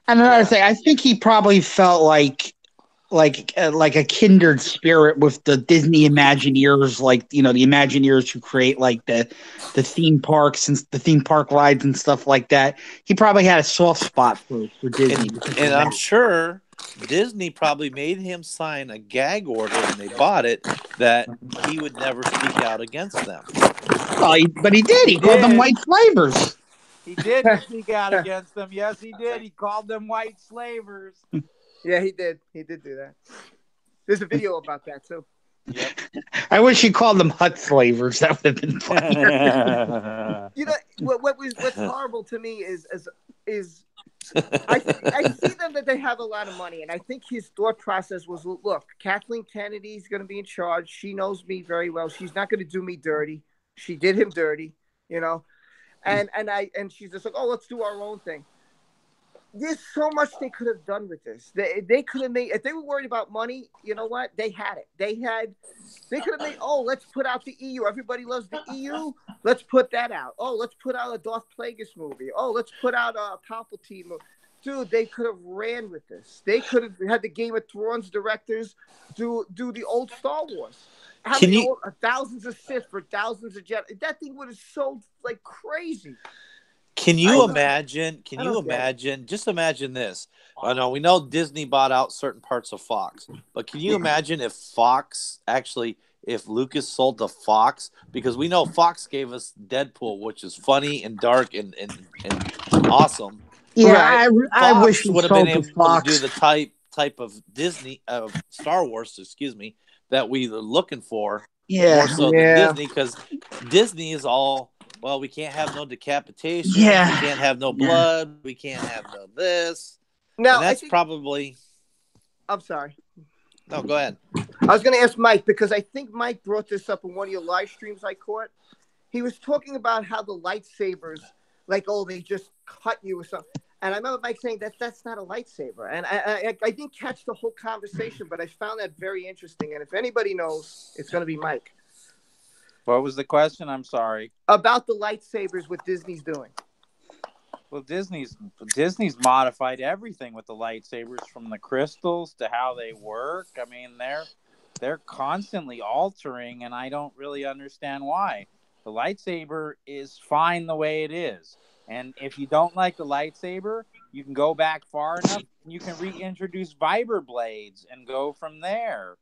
And another thing, I think he probably felt like a kindred spirit with the Disney Imagineers, the Imagineers who create like the theme parks and the theme park rides and stuff like that. He probably had a soft spot for Disney. And I'm sure Disney probably made him sign a gag order when they bought it that he would never speak out against them. Well, but he did. He called them white slavers. He did speak out against them. Yes, he did. He called them white slavers. Yeah, he did. He did do that. There's a video about that too. Yep. I wish he called them hut slavers. That would have been funnier. What's horrible to me is I see them that they have a lot of money, and I think his thought process was, look, Kathleen Kennedy's going to be in charge. She knows me very well. She's not going to do me dirty. She did him dirty, and she's just like, oh, let's do our own thing. There's so much they could have done with this. They could have made, if they were worried about money, you know what? They had it. They could have made, let's put out the EU. Everybody loves the EU. Let's put that out. Let's put out a Darth Plagueis movie. Let's put out a Palpatine movie. Dude, they could have ran with this. They could have had the Game of Thrones directors do the old Star Wars. Thousands of Sith for thousands of Jedi. That thing would have sold like crazy. Can you imagine? Just imagine this. I know we know Disney bought out certain parts of Fox, but can you imagine if Lucas sold to Fox? Because we know Fox gave us Deadpool, which is funny and dark and awesome. Yeah, I wish he would have sold been able to Fox. to do the type of Disney Star Wars, that we were looking for. Yeah, more so than Disney, because Disney is all. Well, we can't have no decapitation. Yeah. We can't have no blood. We can't have no this. No, and that's probably. I'm sorry. No, go ahead. I was going to ask Mike, because I think Mike brought this up in one of your live streams I caught. He was talking about how the lightsabers, they just cut you or something. And I remember Mike saying that's not a lightsaber. And I didn't catch the whole conversation, but I found that very interesting. And if anybody knows, it's going to be Mike. What was the question? I'm sorry. About the lightsabers, what Disney's doing. Well, Disney's modified everything with the lightsabers, from the crystals to how they work. I mean, they're constantly altering, and I don't really understand why. The lightsaber is fine the way it is. And if you don't like the lightsaber, you can go back far enough and you can reintroduce Viber blades and go from there.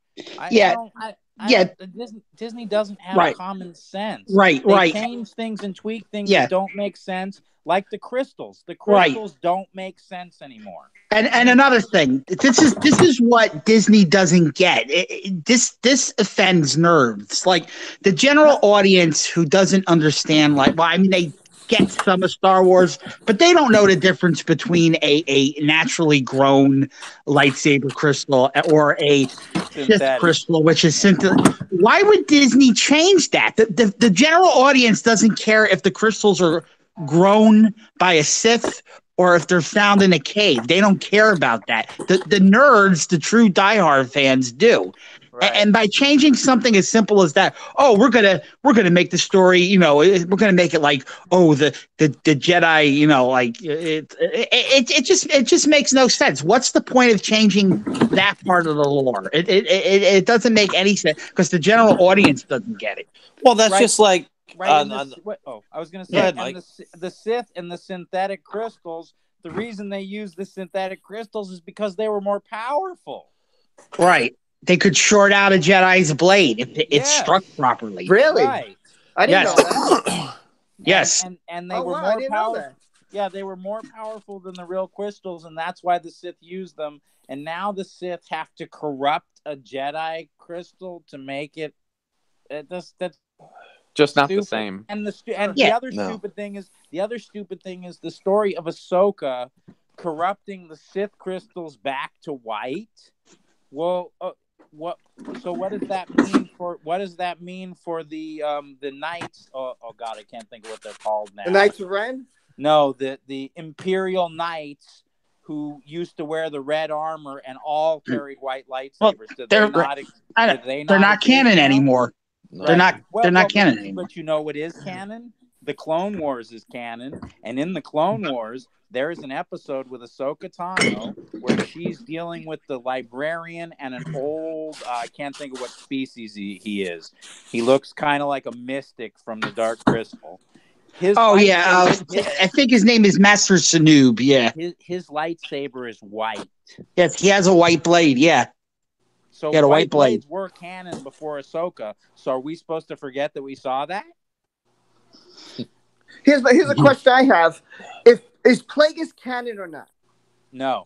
Disney doesn't have common sense. They change things and tweak things that don't make sense, like the crystals. The crystals don't make sense anymore. And another thing, this is what Disney doesn't get. This offends nerves. Like the general audience who doesn't understand, they get some of Star Wars, but they don't know the difference between a naturally grown lightsaber crystal or a Sith crystal, which is synthetic. Why would Disney change that? The general audience doesn't care if the crystals are grown by a Sith or if they're found in a cave. They don't care about that. The nerds, the true diehard fans, do. Right. And by changing something as simple as that, we're gonna make the story, we're gonna make it like, the Jedi, it just makes no sense. What's the point of changing that part of the lore? It doesn't make any sense because the general audience doesn't get it. Well, that's just like. I was going to say, the Sith and the synthetic crystals, the reason they use the synthetic crystals is because they were more powerful. Right. They could short out a Jedi's blade if it struck properly. Really? Right. I didn't know that. Yes. And they were more powerful. Yeah, they were more powerful than the real crystals, and that's why the Sith used them. And now the Sith have to corrupt a Jedi crystal to make it. That's just not stupid. The same. And the other stupid thing is the story of Ahsoka corrupting the Sith crystals back to white. Well, what does that mean for the Knights? Oh God, I can't think of what they're called now. The Knights of Ren? No, the Imperial Knights who used to wear the red armor and all carried white lightsabers. Well, they're not canon anymore. Right. They're not canon anymore. But you know what is canon? The Clone Wars is canon, and in the Clone Wars, there is an episode with Ahsoka Tano where she's dealing with the librarian and an old, I can't think of what species he is. He looks kind of like a mystic from the Dark Crystal. I think his name is Master Sanoob. Yeah, his lightsaber is white. Yes, he has a white blade. Yeah. So white blades were canon before Ahsoka. So are we supposed to forget that we saw that? Here's a question I have: is Plagueis canon or not? No,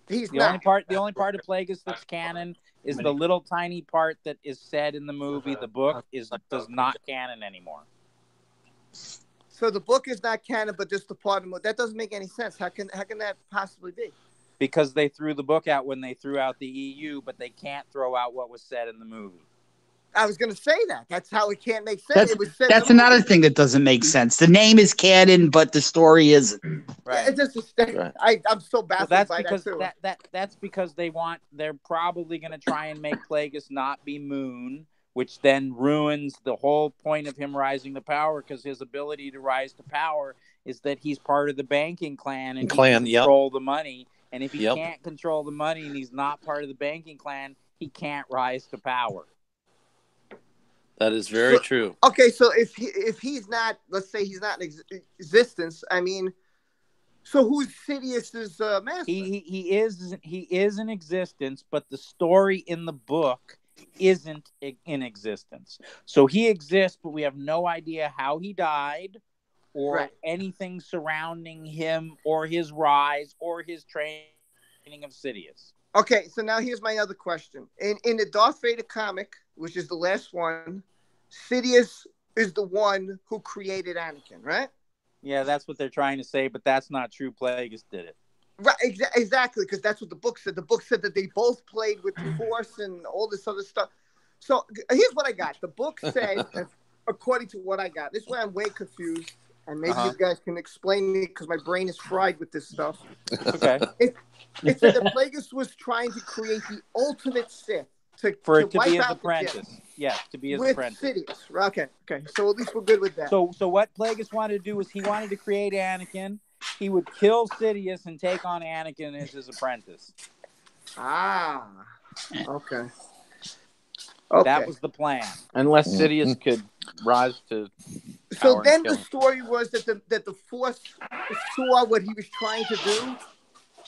he's not. The only part of Plagueis that's canon is the little tiny part that is said in the movie. The book does not canon anymore. So the book is not canon, but just the part of that doesn't make any sense. How can that possibly be? Because they threw the book out when they threw out the EU, but they can't throw out what was said in the movie. I was going to say that. That's how it can't make sense. That's another thing that doesn't make sense. The name is canon, but the story isn't. Right. I'm so baffled by that too. That's because they're probably going to try and make Plagueis not be Moon, which then ruins the whole point of him rising to power, because his ability to rise to power is that he's part of the banking clan and he can control the money. And if he can't control the money and he's not part of the banking clan, he can't rise to power. That is very true. Okay, so if he's not, let's say he's not in existence, I mean, so who's Sidious's master? He is in existence, but the story in the book isn't in existence. So he exists, but we have no idea how he died, or anything surrounding him, or his rise, or his training of Sidious. Okay, so now here's my other question. In the Darth Vader comic, which is the last one, Sidious is the one who created Anakin, right? Yeah, that's what they're trying to say, but that's not true. Plagueis did it. Right, exactly, because that's what the book said. The book said that they both played with the Force and all this other stuff. So here's what I got. The book said, according to what I got, this is why I'm way confused, and maybe you guys can explain me because my brain is fried with this stuff. Okay. It said that Plagueis was trying to create the ultimate Sith, to wipe be his out the Jedi apprentice. Yes, to be his with apprentice. Sidious. Okay. So at least we're good with that. So what Plagueis wanted to do was he wanted to create Anakin. He would kill Sidious and take on Anakin as his apprentice. Ah. Okay. That was the plan. Unless Sidious could rise to So power then and kill the him. story was that the Force saw what he was trying to do,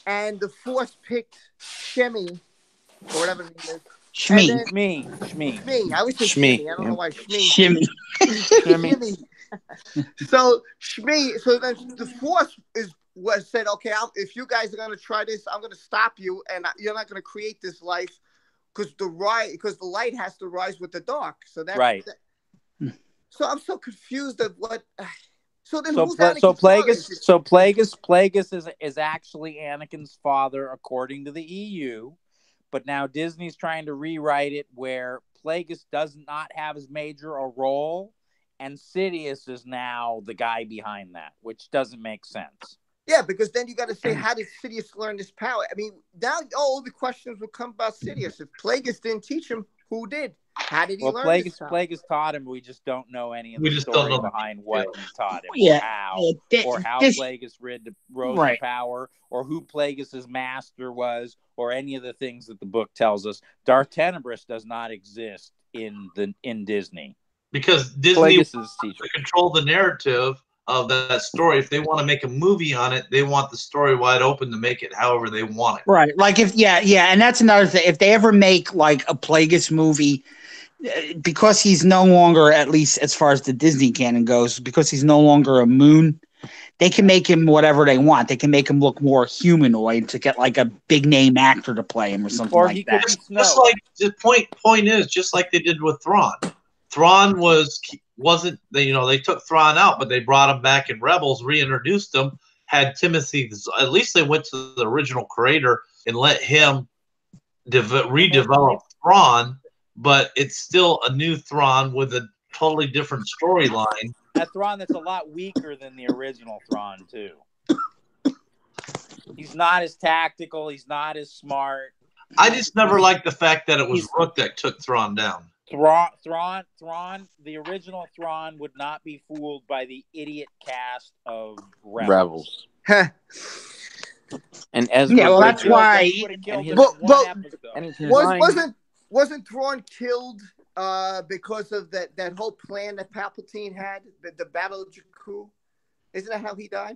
and the Force picked Shmi, or whatever his name is. Shmi. Shmi. I always say Shmi. Shmi. I don't know why Shmi. Shimmy. Shmi. So Shmi. So then the Force said, okay, if you guys are going to try this, I'm going to stop you, and you're not going to create this life because the light has to rise with the dark. So that's right. So I'm so confused of what. So then, Plagueis is actually Anakin's father according to the EU, but now Disney's trying to rewrite it where Plagueis does not have as major a role, and Sidious is now the guy behind that, which doesn't make sense. Yeah, because then you got to say, how did Sidious learn this power? I mean, now all the questions will come about Sidious. If Plagueis didn't teach him, who did? How did he learn this power? Plagueis taught him. We just don't know any of the story behind what he taught him, or how Plagueis rose to power, or who Plagueis' master was, or any of the things that the book tells us. Darth Tenebris does not exist in Disney because Disney wants to control the narrative of that story. If they want to make a movie on it, they want the story wide open to make it however they want it. Right. Like and that's another thing. If they ever make like a Plagueis movie, because he's no longer, at least as far as the Disney canon goes, because he's no longer a moon, they can make him whatever they want. They can make him look more humanoid to get like a big name actor to play him or something like that. Just like the point is, just like they did with Thrawn. Thrawn wasn't they took Thrawn out, but they brought him back in Rebels, reintroduced him, had Timothy. At least they went to the original creator and let him redevelop Thrawn, but it's still a new Thrawn with a totally different storyline. A Thrawn that's a lot weaker than the original Thrawn too. He's not as tactical. He's not as smart. I just never liked the fact that it was Rook that took Thrawn down. Thrawn, the original Thrawn would not be fooled by the idiot cast of Rebels. And Ezra, yeah, well, that's why. Wasn't Thrawn killed because of that whole plan that Palpatine had, the Battle of Jakku? Isn't that how he died?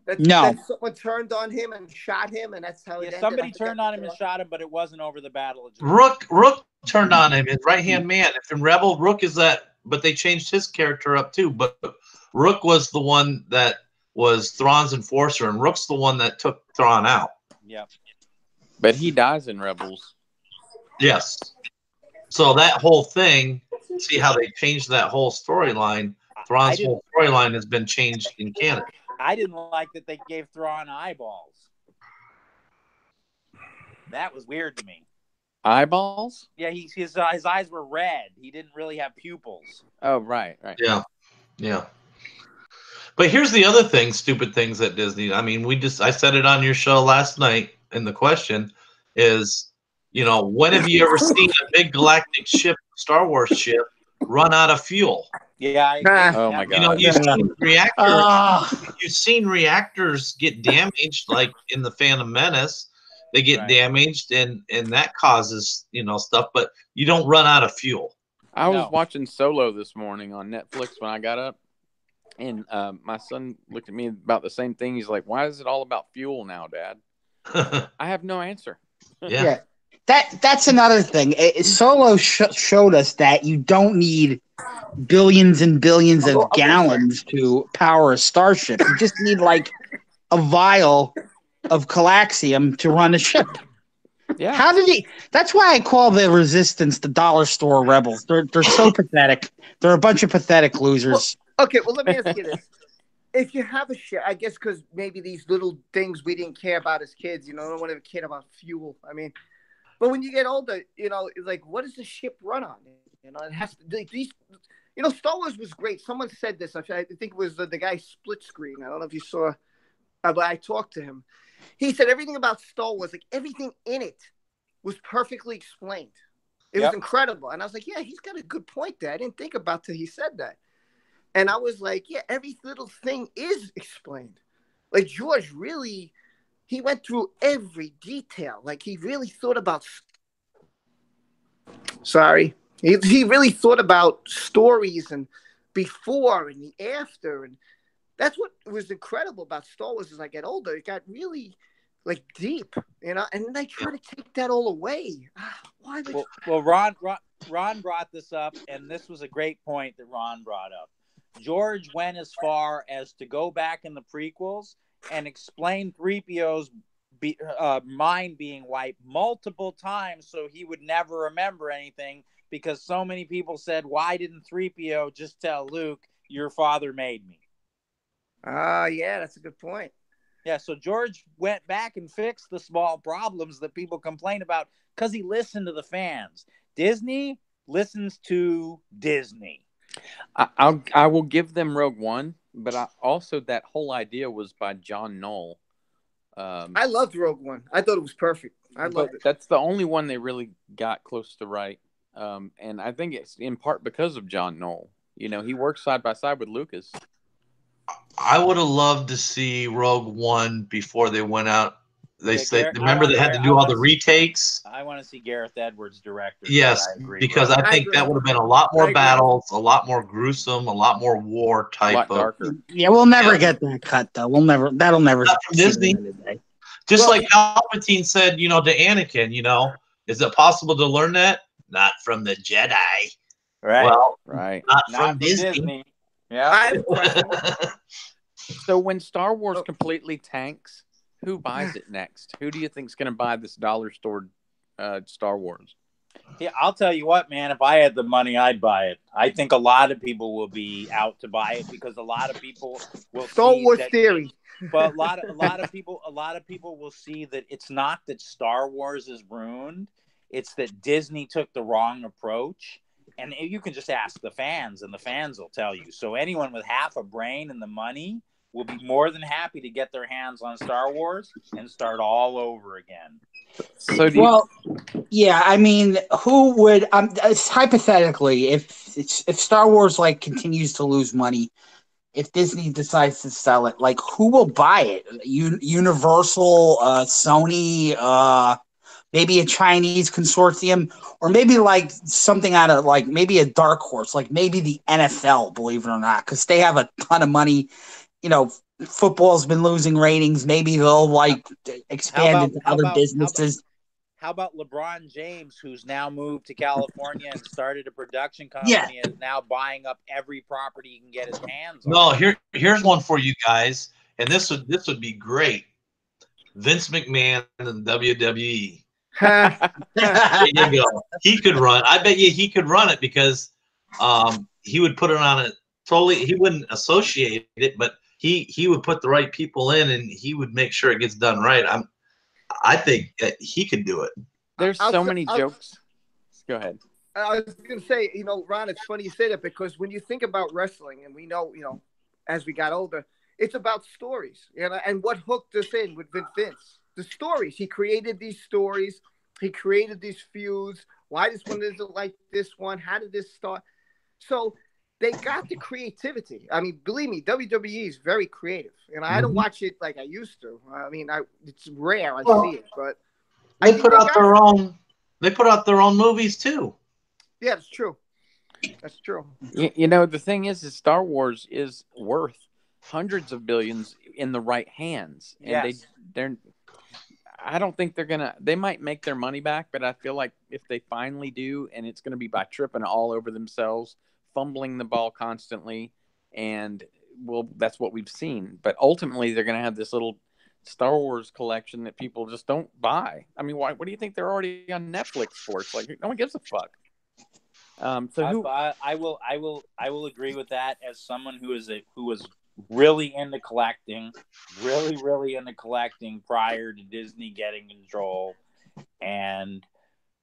That someone turned on him and shot him, and that's how it ended. Somebody turned on him and shot him, but it wasn't over the Battle of Jakku. Rook turned on him, his right-hand man. If in Rebel, Rook is that, but they changed his character up too. But Rook was the one that was Thrawn's enforcer, and Rook's the one that took Thrawn out. Yep. But he dies in Rebels. Yes. So that whole thing, see how they changed that whole storyline. Thrawn's whole storyline has been changed in canon. I didn't like that they gave Thrawn eyeballs. That was weird to me. Eyeballs? Yeah, his eyes were red. He didn't really have pupils. Oh, right. Yeah. But here's the other thing, stupid things at Disney. I mean, I said it on your show last night, and the question is, when have you ever seen a big galactic ship, Star Wars ship, run out of fuel? Yeah. Oh my God. You've seen reactors get damaged, like in the Phantom Menace. They get damaged, and that causes stuff. But you don't run out of fuel. I was watching Solo this morning on Netflix when I got up, and my son looked at me about the same thing. He's like, "Why is it all about fuel now, Dad?" I have no answer. Yeah. That's another thing. Solo showed us that you don't need billions and billions of gallons to power a starship. You just need like a vial of Calaxium to run a ship. Yeah. How did he? That's why I call the Resistance the dollar store rebels. They're so pathetic. They're a bunch of pathetic losers. Well, let me ask you this. If you have a ship, I guess because maybe these little things we didn't care about as kids, no one ever cared about fuel. I mean, but when you get older, it's like, what does the ship run on? It has to these. Star Wars was great. Someone said this. I think it was the guy Split Screen. I don't know if you saw, but I talked to him. He said everything about Star Wars, like everything in it, was perfectly explained. It was incredible. And I was like, yeah, he's got a good point there. I didn't think about till he said that. And I was like, yeah, every little thing is explained. Like George really, he went through every detail. Like he really thought about, he really thought about stories and before and the after. And that's what was incredible about Star Wars as I get older. It got really like deep, and then I try to take that all away. Why would well, Ron brought this up, and this was a great point that Ron brought up. George went as far as to go back in the prequels and explain 3PO's mind being wiped multiple times so he would never remember anything, because so many people said, why didn't 3PO just tell Luke, your father made me? Yeah, that's a good point. Yeah, so George went back and fixed the small problems that people complain about because he listened to the fans. Disney listens to Disney. I will give them Rogue One, but also that whole idea was by John Knoll. I loved Rogue One. I thought it was perfect. I loved it. That's the only one they really got close to right. And I think it's in part because of John Knoll. You know, he worked side by side with Lucas. I would have loved to see Rogue One before they went out. They remember they had to do all the retakes. I want to see Gareth Edwards direct. Yes, because I think that would have been a lot more battles, a lot more gruesome, a lot more war type of. Darker. Yeah, we'll never get that cut though. That'll never. Not from Disney. Just like Palpatine said, to Anakin, is it possible to learn that? Not from the Jedi. Right. Well, right. Not from Disney. Yeah. So when Star Wars completely tanks, who buys it next? Who do you think is going to buy this dollar store Star Wars? Yeah, I'll tell you what, man. If I had the money, I'd buy it. I think a lot of people will be out to buy it because a lot of people will Star see Wars that, theory. But a lot of people will see that it's not that Star Wars is ruined; it's that Disney took the wrong approach. And you can just ask the fans, and the fans will tell you. So anyone with half a brain and the money will be more than happy to get their hands on Star Wars and start all over again. So yeah, I mean, who would hypothetically, if Star Wars continues to lose money, if Disney decides to sell it, who will buy it? Universal, Sony, maybe a Chinese consortium, or maybe something out of maybe a dark horse, maybe the NFL, believe it or not, because they have a ton of money. Football's been losing ratings. Maybe they'll expand into other businesses. How about LeBron James, who's now moved to California and started a production company and is now buying up every property he can get his hands on? No, here's one for you guys, and this would be great. Vince McMahon in the WWE. There you go. He could run. I bet you he could run it because he would put it on it totally. He wouldn't associate it, but he would put the right people in, and he would make sure it gets done right. I think that he could do it. There's so many jokes. Go ahead. I was going to say, Ron, it's funny you say that because when you think about wrestling, and we know, as we got older, it's about stories, and what hooked us in with Vince. The stories. He created these stories. He created these feuds. Why this one isn't like this one? How did this start? So they got the creativity. I mean, believe me, WWE is very creative. I don't watch it like I used to. I mean, it's rare I see it, but they put out their own movies too. Yeah, it's true. That's true. The thing is Star Wars is worth hundreds of billions in the right hands, and they're. I don't think they might make their money back, but I feel like if they finally do, and it's going to be by tripping all over themselves, fumbling the ball constantly, and that's what we've seen. But ultimately, they're going to have this little Star Wars collection that people just don't buy. I mean, why? What do you think they're already on Netflix for? It's no one gives a fuck. I will agree with that as someone who was really into collecting, really into collecting prior to Disney getting control, and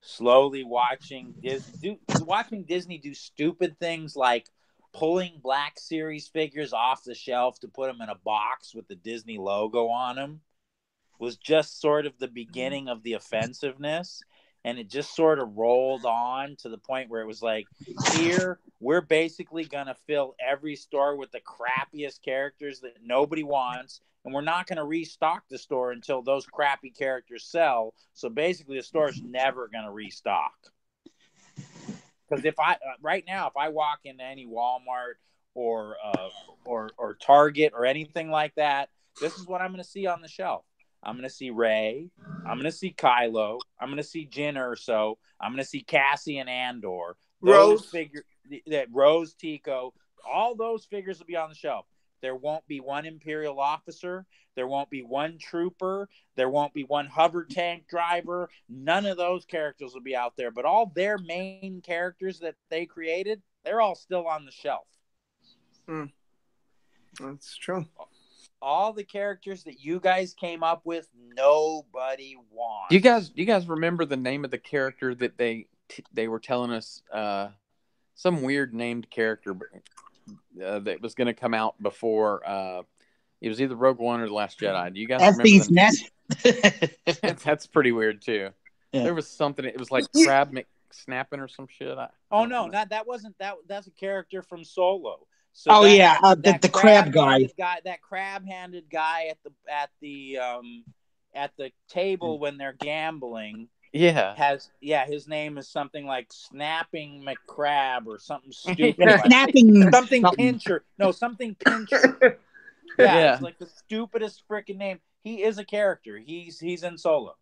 slowly watching Disney do stupid things like pulling Black Series figures off the shelf to put them in a box with the Disney logo on them was just sort of the beginning of the offensiveness. and it just sort of rolled on to the point where it was like, here we're basically gonna fill every store with the crappiest characters that nobody wants, and we're not gonna restock the store until those crappy characters sell. So basically, the store's never gonna restock. Because if I walk into any Walmart or Target or anything like that, this is what I'm going to see on the shelf. I'm going to see Rey. I'm going to see Kylo. I'm going to see Jyn Erso. I'm going to see Cassian Andor. Those figures, that Rose Tico, all those figures will be on the shelf. There won't be one Imperial officer. There won't be one trooper. There won't be one hover tank driver. None of those characters will be out there. But all their main characters that they created, they're all still on the shelf. That's true. All the characters that you guys came up with, nobody wants. Do you guys remember the name of the character that they were telling us? Some weird named character that was going to come out before. It was either Rogue One or The Last Jedi. Do you guys remember that? That's pretty weird too. Yeah. There was something. It was like Crab McSnapping or some shit. That wasn't that. That's a character from Solo. So the crab guy. That crab-handed guy at the table when they're gambling. Yeah. His name is something like Snapping McCrab or something stupid. Something Pincher. No, something Pincher. Yeah, it's like the stupidest freaking name. He is a character. He's in Solo.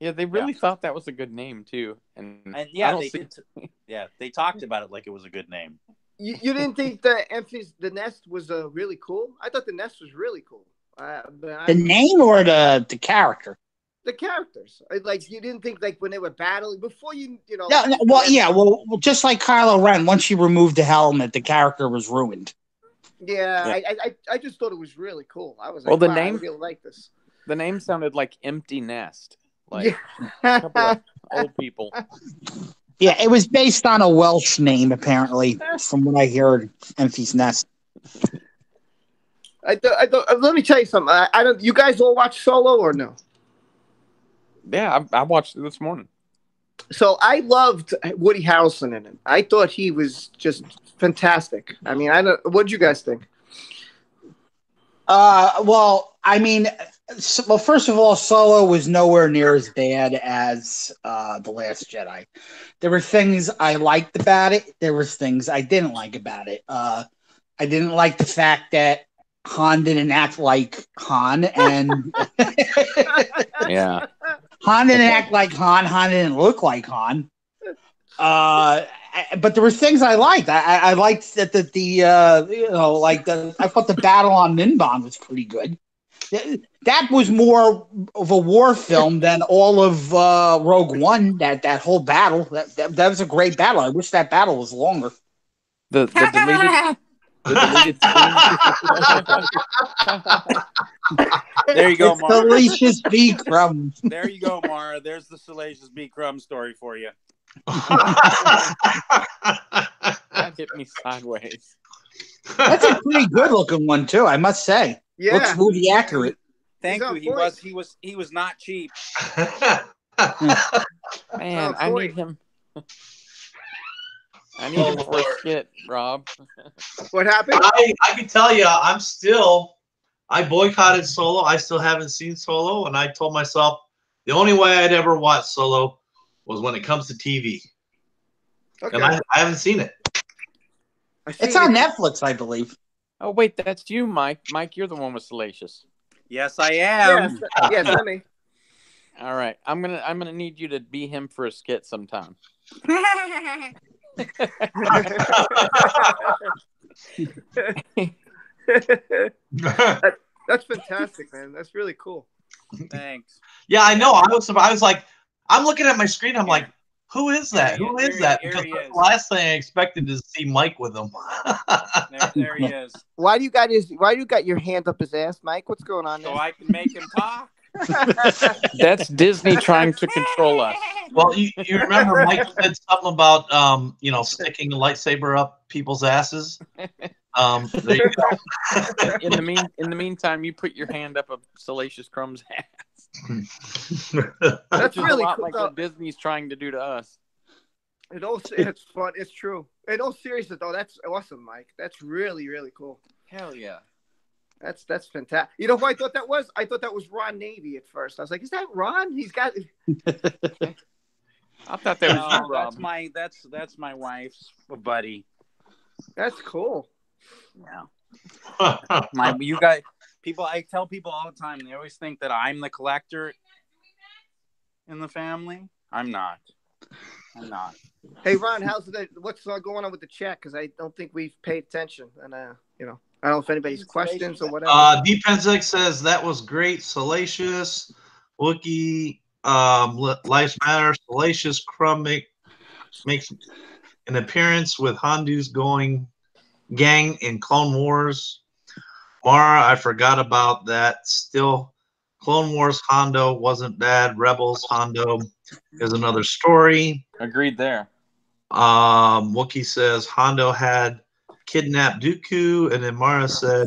Yeah, they really thought that was a good name too. And they did. They talked about it like it was a good name. You didn't think the Nest was really cool? I thought the Nest was really cool. The name or the character? The characters. Like, you didn't think, like, when they were battling before you know. Well, just like Kylo Ren, once you removed the helmet, the character was ruined. Yeah. I just thought it was really cool. I was like, the name, I really like this. The name sounded like Empty Nest, like a couple of old people. Yeah, it was based on a Welsh name, apparently, from what I heard. Empty's Nest. Let me tell you something. You guys all watch Solo or no? Yeah, I watched it this morning. So I loved Woody Harrelson in it. I thought he was just fantastic. I mean, what did you guys think? First of all, Solo was nowhere near as bad as The Last Jedi. There were things I liked about it. There was things I didn't like about it. I didn't like the fact that Han didn't act like Han, and yeah, Han didn't act like Han. Han didn't look like Han. But there were things I liked. I liked that I thought the battle on Minbon was pretty good. That was more of a war film than all of Rogue One. That whole battle, that was a great battle. I wish that battle was longer. The deleted scene. There you go, Mara. Salacious B. Crumb. There you go, Mara. There's the Salacious B. Crumb story for you. That hit me sideways. That's a pretty good looking one too, I must say. Yeah. Looks movie accurate. Thank you. He was not cheap. Man, I need him. I need him for a skit, Rob. What happened? I can tell you, I boycotted Solo. I still haven't seen Solo, and I told myself the only way I'd ever watch Solo was when it comes to TV. Okay. And I haven't seen it. It's on Netflix, I believe. Oh wait, that's you, Mike. Mike, you're the one with Salacious. Yes, I am. Yes, let me. All right, I'm gonna need you to be him for a skit sometime. That's fantastic, man. That's really cool. Thanks. Yeah, I know. I was like, I'm looking at my screen. I'm like, who is that? Who is that? Because the last thing I expected to see Mike with him. There he is. Why do you got your hand up his ass, Mike? What's going on there? So I can make him talk. That's Disney trying to control us. Well, you remember Mike said something about sticking a lightsaber up people's asses. There you go. In the meantime, you put your hand up a Salacious Crumb's ass. That's Which is really a lot cool. like what Disney's trying to do to us. It's fun. It's true. In all seriousness, though, that's awesome, Mike. That's really, really cool. Hell yeah. That's fantastic. You know who I thought that was? I thought that was Ron Navy at first. I was like, is that Ron? He's got. I thought that was you, No, Rob. that's my wife's buddy. That's cool. Yeah. You guys, people. I tell people all the time. They always think that I'm the collector in the family. I'm not. Hey, Ron, what's going on with the chat? Because I don't think we've paid attention, and I don't know if anybody's questions or whatever. D Penzek says that was great, salacious. Wookie, Life Matter, salacious. Crumb makes an appearance with Hondu's going gang in Clone Wars. Mara, I forgot about that. Still, Clone Wars Hondo wasn't bad. Rebels Hondo is another story. Agreed there. Wookie says Hondo had kidnapped Dooku, and then Mara said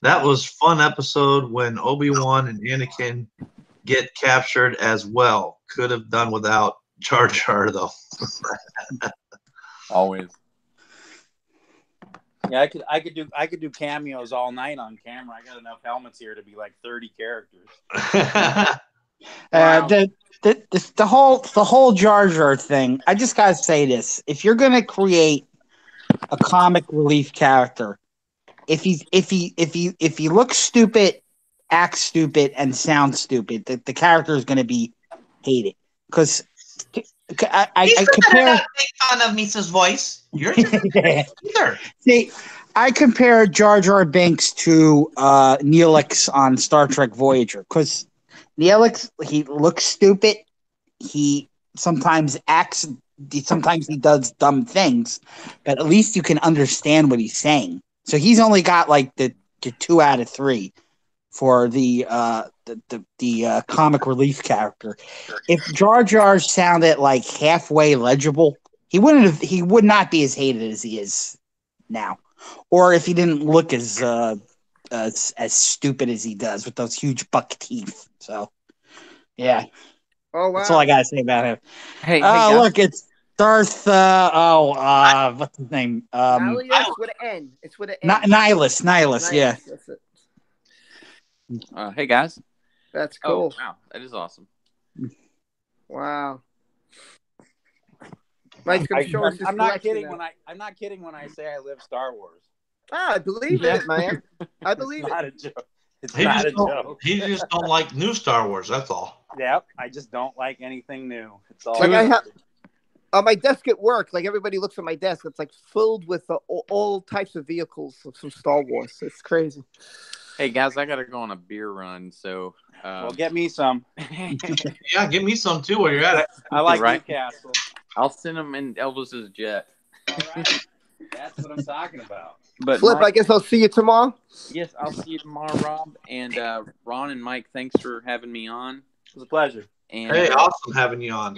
that was fun episode when Obi-Wan and Anakin get captured as well. Could have done without Jar Jar though. Always. Yeah, I could do cameos all night on camera. I got enough helmets here to be like 30 characters. Wow. The whole Jar Jar thing. I just gotta say this: if you're gonna create a comic relief character, if he looks stupid, acts stupid, and sounds stupid, the character is gonna be hated. Because I compare. Make fun of Misa's voice. You're either. See, I compare Jar Jar Binks to Neelix on Star Trek Voyager because Neelix, he looks stupid. He sometimes acts. Sometimes he does dumb things, but at least you can understand what he's saying. So he's only got like the 2 out of 3 for the comic relief character. If Jar Jar sounded like halfway legible, he would not be as hated as he is now. Or if he didn't look as stupid as he does with those huge buck teeth. So, yeah. Oh, wow. That's all I got to say about him. Hey, guys. Look, it's Darth. What's his name? Nihilus with an N. It's with an N. Nihilus, yeah. That's it. Hey, guys. That's cool. Oh, wow. That is awesome. Wow. Mike's gonna show us his I'm not collection kidding now. I'm not kidding when I say I live Star Wars. I believe it, man. I believe It's it. not a joke. It's He not a just, joke. he just don't like new Star Wars. That's all. Yep, I just don't like anything new. It's all Like I have on my desk at work. Like everybody looks at my desk. It's like filled with all types of vehicles from Star Wars. It's crazy. Hey, guys, I got to go on a beer run, so... well, get me some. Yeah, give me some too while you're at it. I like Right. Newcastle. I'll send them in Elvis's jet. All right. That's what I'm talking about. But Flip, Mike, I guess I'll see you tomorrow. yes, I'll see you tomorrow, Rob. And Ron and Mike, thanks for having me on. It was a pleasure. And Hey, awesome having you on.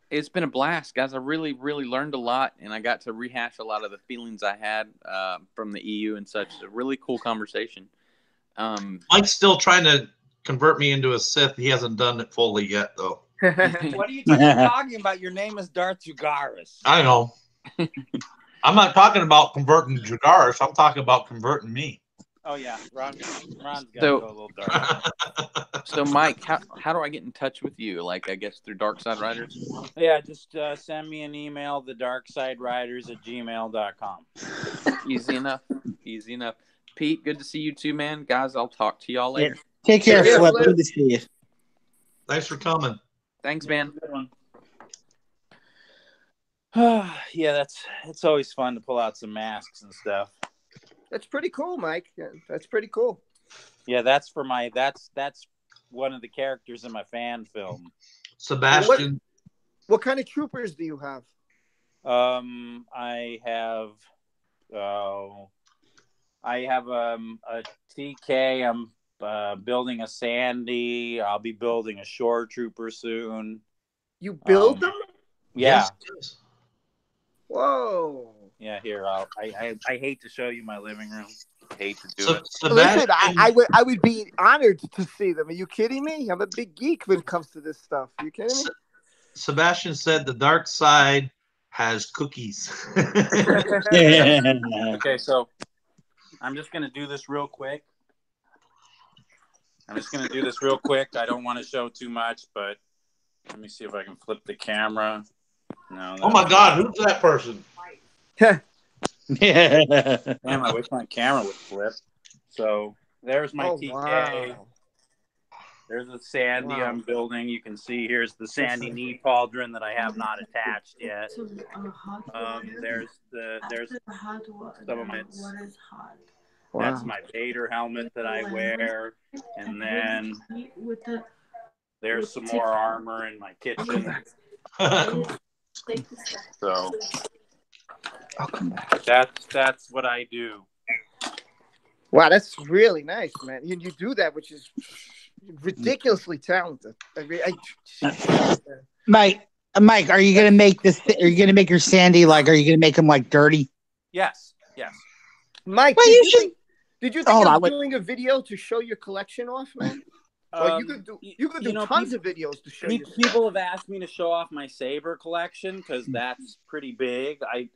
it's been a blast, guys. I really, really learned a lot, and I got to rehash a lot of the feelings I had from the EU and such. A really cool conversation. Mike's still trying to convert me into a Sith. He hasn't done it fully yet, though. What are you talking about? Your name is Darth Jugaris. I know. I'm not talking about converting Jagaris. I'm talking about converting me. Oh yeah, Ron's got to So- go a little dark. So, Mike, how do I get in touch with you? Like, I guess through Dark Side Riders? Yeah, just send me an email, thedarksideriders@gmail.com. Easy enough. Easy enough. Pete, good to see you too, man. Guys, I'll talk to y'all later. Take care, Yeah, Flip. Flip. Good to see you. Thanks for coming. Thanks, man. Good one. Yeah, it's always fun to pull out some masks and stuff. That's pretty cool, Mike. Yeah, that's pretty cool. Yeah, that's one of the characters in my fan film. Sebastian. What kind of troopers do you have? I have a TK. I'm building a Sandy. I'll be building a Shore Trooper soon. You build them? Yeah. Whoa. Yeah, here. I hate to show you my living room. Hate to do it. Listen, Sebastian, I would be honored to see them. Are you kidding me? I'm a big geek when it comes to this stuff. Are you kidding me? Sebastian said the dark side has cookies. Okay, so I'm just gonna do this real quick. I don't want to show too much, but let me see if I can flip the camera. No. Oh my God, who's that person? Damn, I wish my camera would flip. So there's my TK. Wow. There's the Sandy I'm building. You can see here's the Sandy knee pauldron that I have not attached yet. There's some of it. That's my Vader helmet that I wear, and then there's some more armor in my kitchen. So I'll come back. That's what I do. Wow, that's really nice, man. You do that, which is ridiculously talented. I mean, Mike, are you gonna make this? Are you gonna make your Sandy like? Are you gonna make him like dirty? Yes. Mike, Well, did you think Hold of on, doing a video to show your collection off, man? Well, you could do tons of videos to show. People have asked me to show off my Saber collection because that's pretty big. I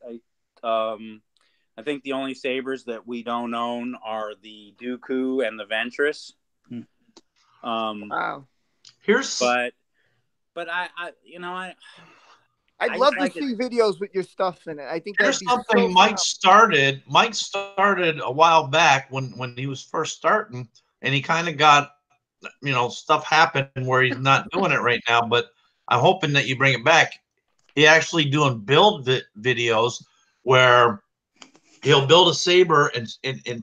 think the only Sabers that we don't own are the Dooku and the Ventress. Wow. But I'd love to see videos with your stuff in it. I think There's something Mike started. Mike started a while back when he was first starting, and he kind of got, stuff happened where he's not doing it right now. But I'm hoping that you bring it back. He actually doing build videos where he'll build a Saber and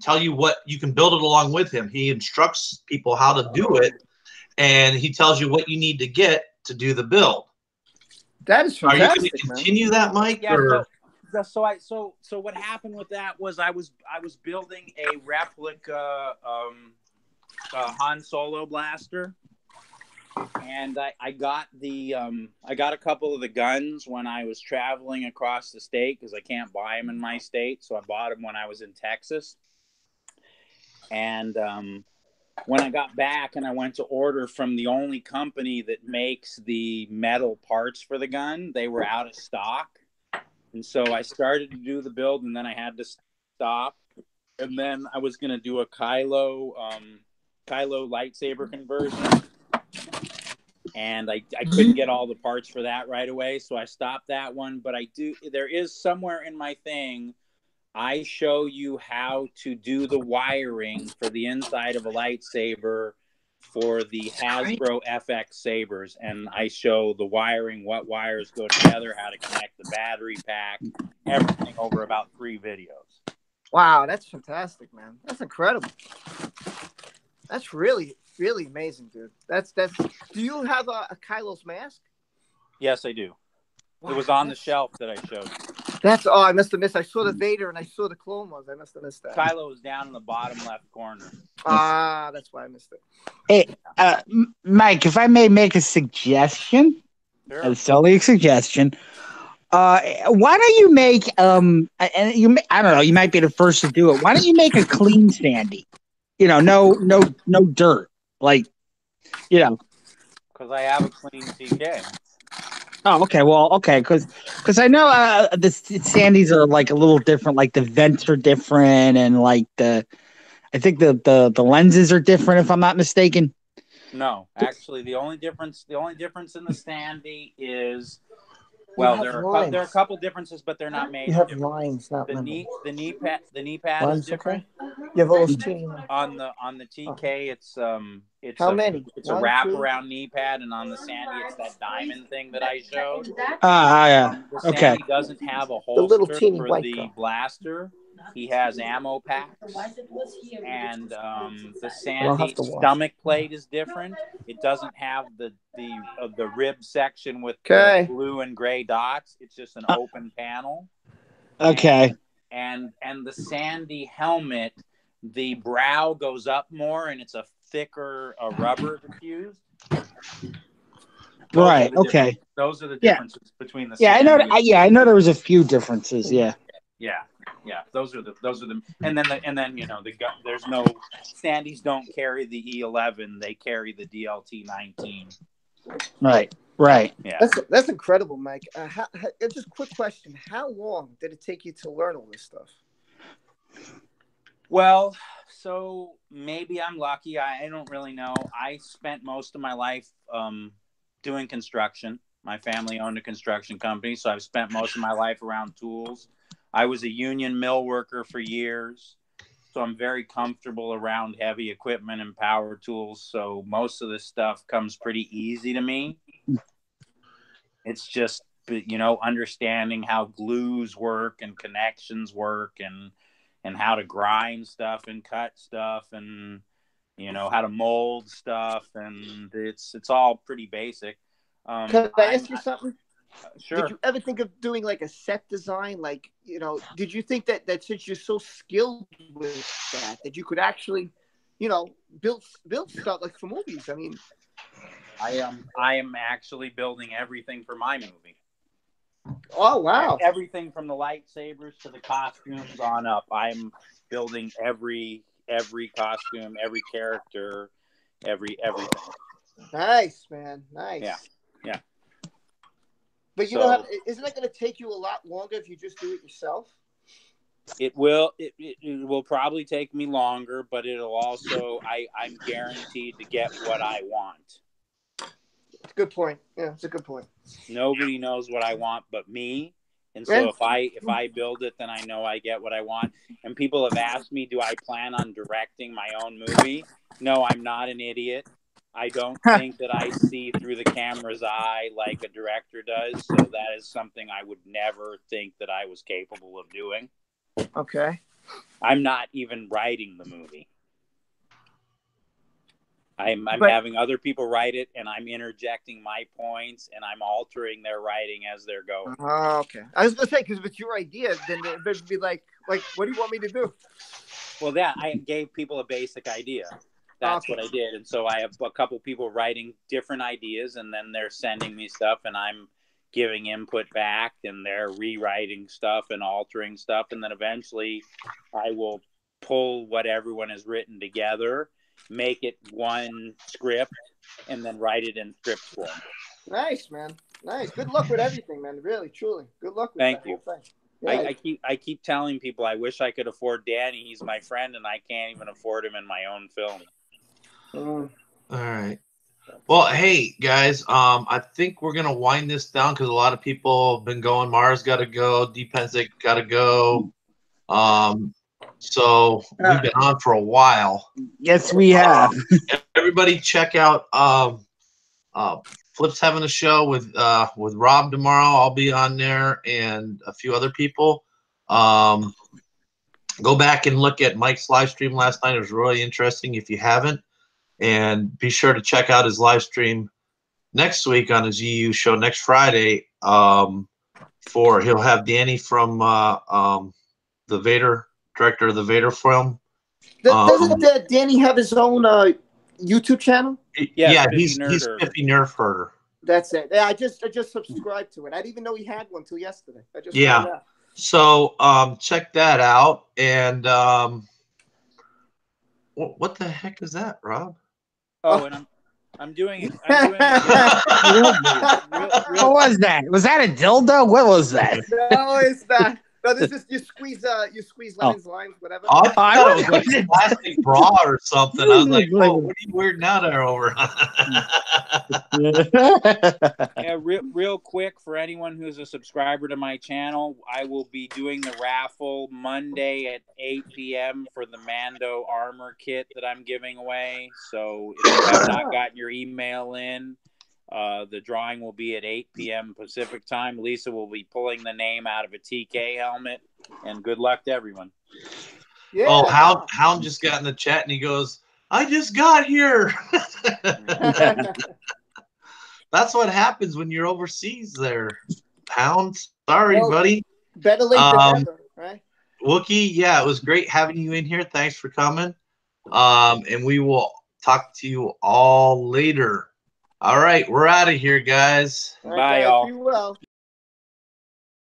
tell you what you can build it along with him. He instructs people how to do it, and he tells you what you need to get to do the build. That is fantastic. Are you going to continue that, Mike? Yeah. So what happened with that was I was building a replica Han Solo blaster, and I got a couple of the guns when I was traveling across the state because I can't buy them in my state, so I bought them when I was in Texas. And when I got back and I went to order from the only company that makes the metal parts for the gun, they were out of stock. And so I started to do the build, and then I had to stop. And then I was going to do a Kylo lightsaber conversion. And I couldn't get all the parts for that right away, so I stopped that one. But there is somewhere in my thing, I show you how to do the wiring for the inside of a lightsaber for the Hasbro FX Sabers. And I show the wiring, what wires go together, how to connect the battery pack, everything over about 3 videos. Wow, that's fantastic, man. That's incredible. That's really, really amazing, dude. That's. Do you have a Kylo's mask? Yes, I do. Wow, it was on the shelf that I showed. I must have missed. I saw the Vader and I saw the Clone Wars. I must have missed that. Kylo was down in the bottom left corner. That's why I missed it. Hey, Mike, if I may make a suggestion, Sure. it's solely a suggestion. Why don't you make I don't know, you might be the first to do it. Why don't you make a clean Sandy? No dirt, because I have a clean TK. Oh, okay. Well, okay, because I know the Sandys are like a little different. Like the vents are different, and I think the lenses are different. If I'm not mistaken. No, actually, the only difference in the Sandy is, well, there are a couple differences, but they're not major. You have lines, not the knee pad lines, is different. Okay. You have all those teeny on the TK, it's how many? It's a wraparound knee pad, and on the Sandy, it's that diamond thing that I showed. Yeah. The Sandy doesn't have a holster for the blaster. He has ammo packs, and the Sandy stomach plate is different. It doesn't have the rib section with the blue and gray dots. It's just an open panel. Okay. And the Sandy helmet, the brow goes up more, and it's a thicker rubber diffused. Right. Okay. Those are the differences between the. Yeah, Sandy. I know there was a few differences. Yeah. Yeah. Yeah, those are the and then you know there's no Standys don't carry the E11, they carry the DLT 19. Right. Right. Yeah. That's incredible, Mike. Just a quick question: how long did it take you to learn all this stuff? Well, so maybe I'm lucky. I don't really know. I spent most of my life doing construction. My family owned a construction company, so I've spent most of my life around tools. I was a union mill worker for years, so I'm very comfortable around heavy equipment and power tools. So most of this stuff comes pretty easy to me. It's just, you know, understanding how glues work and connections work and how to grind stuff and cut stuff and, you know, how to mold stuff. And it's all pretty basic. Can I ask you something? Sure. Did you ever think of doing like a set design? Like, you know, did you think that since you're so skilled with that you could actually, you know, build stuff like for movies? I mean, I am actually building everything for my movie. Oh wow! Everything from the lightsabers to the costumes on up. I'm building every costume, every character, everything. Nice, man. Nice. Yeah. But you know, isn't that going to take you a lot longer if you just do it yourself? It will. It will probably take me longer, but it'll also. I'm guaranteed to get what I want. It's a good point. Yeah, it's a good point. Nobody knows what I want but me. And so if I build it, then I know I get what I want. And people have asked me, do I plan on directing my own movie? No, I'm not an idiot. I don't think that I see through the camera's eye like a director does. So that is something I would never think that I was capable of doing. Okay. I'm not even writing the movie. I'm having other people write it, and I'm interjecting my points, and I'm altering their writing as they're going. Oh, okay. I was going to say, because if it's your idea, then it would be like, what do you want me to do? Well, I gave people a basic idea. That's what I did. And so I have a couple people writing different ideas, and then they're sending me stuff, and I'm giving input back, and they're rewriting stuff and altering stuff. And then eventually I will pull what everyone has written together, make it one script, and then write it in script form. Nice, man. Nice. Good luck with everything, man. Really, truly. Good luck with Thank that you. whole thing. Yeah. I keep telling people I wish I could afford Danny. He's my friend, and I can't even afford him in my own film. All right. Well, hey guys, I think we're gonna wind this down because a lot of people have been going. Mars got to go. Depensic got to go. So we've been on for a while. Yes, we have. Everybody, check out Flip's having a show with Rob tomorrow. I'll be on there and a few other people. Go back and look at Mike's live stream last night. It was really interesting if you haven't. And be sure to check out his live stream next week on his EU show next Friday. He'll have Danny from the Vader, director of the Vader film. Doesn't Danny have his own YouTube channel? Yeah, he's Spiffy Nerf Herder. That's it. Yeah, I just subscribed to it. I didn't even know he had one till yesterday. So check that out. And what the heck is that, Rob? Oh, and I'm doing it. What was that? Was that a dildo? What was that? No, it's not. No, this is you squeeze lines, whatever. I thought it was like a plastic bra or something. I was like, "Whoa, what are you wearing out there over?" Yeah, real quick for anyone who's a subscriber to my channel, I will be doing the raffle Monday at 8 p.m. for the Mando armor kit that I'm giving away. So if you have not gotten your email in, the drawing will be at 8 p.m. Pacific time. Lisa will be pulling the name out of a TK helmet, and good luck to everyone. Yeah. Oh, Hound just got in the chat and he goes, "I just got here." That's what happens when you're overseas there, Hound. Sorry, buddy. Better late than never, right? Wookie, yeah, it was great having you in here. Thanks for coming. And we will talk to you all later. All right, we're out of here, guys. Bye, y'all. Be well.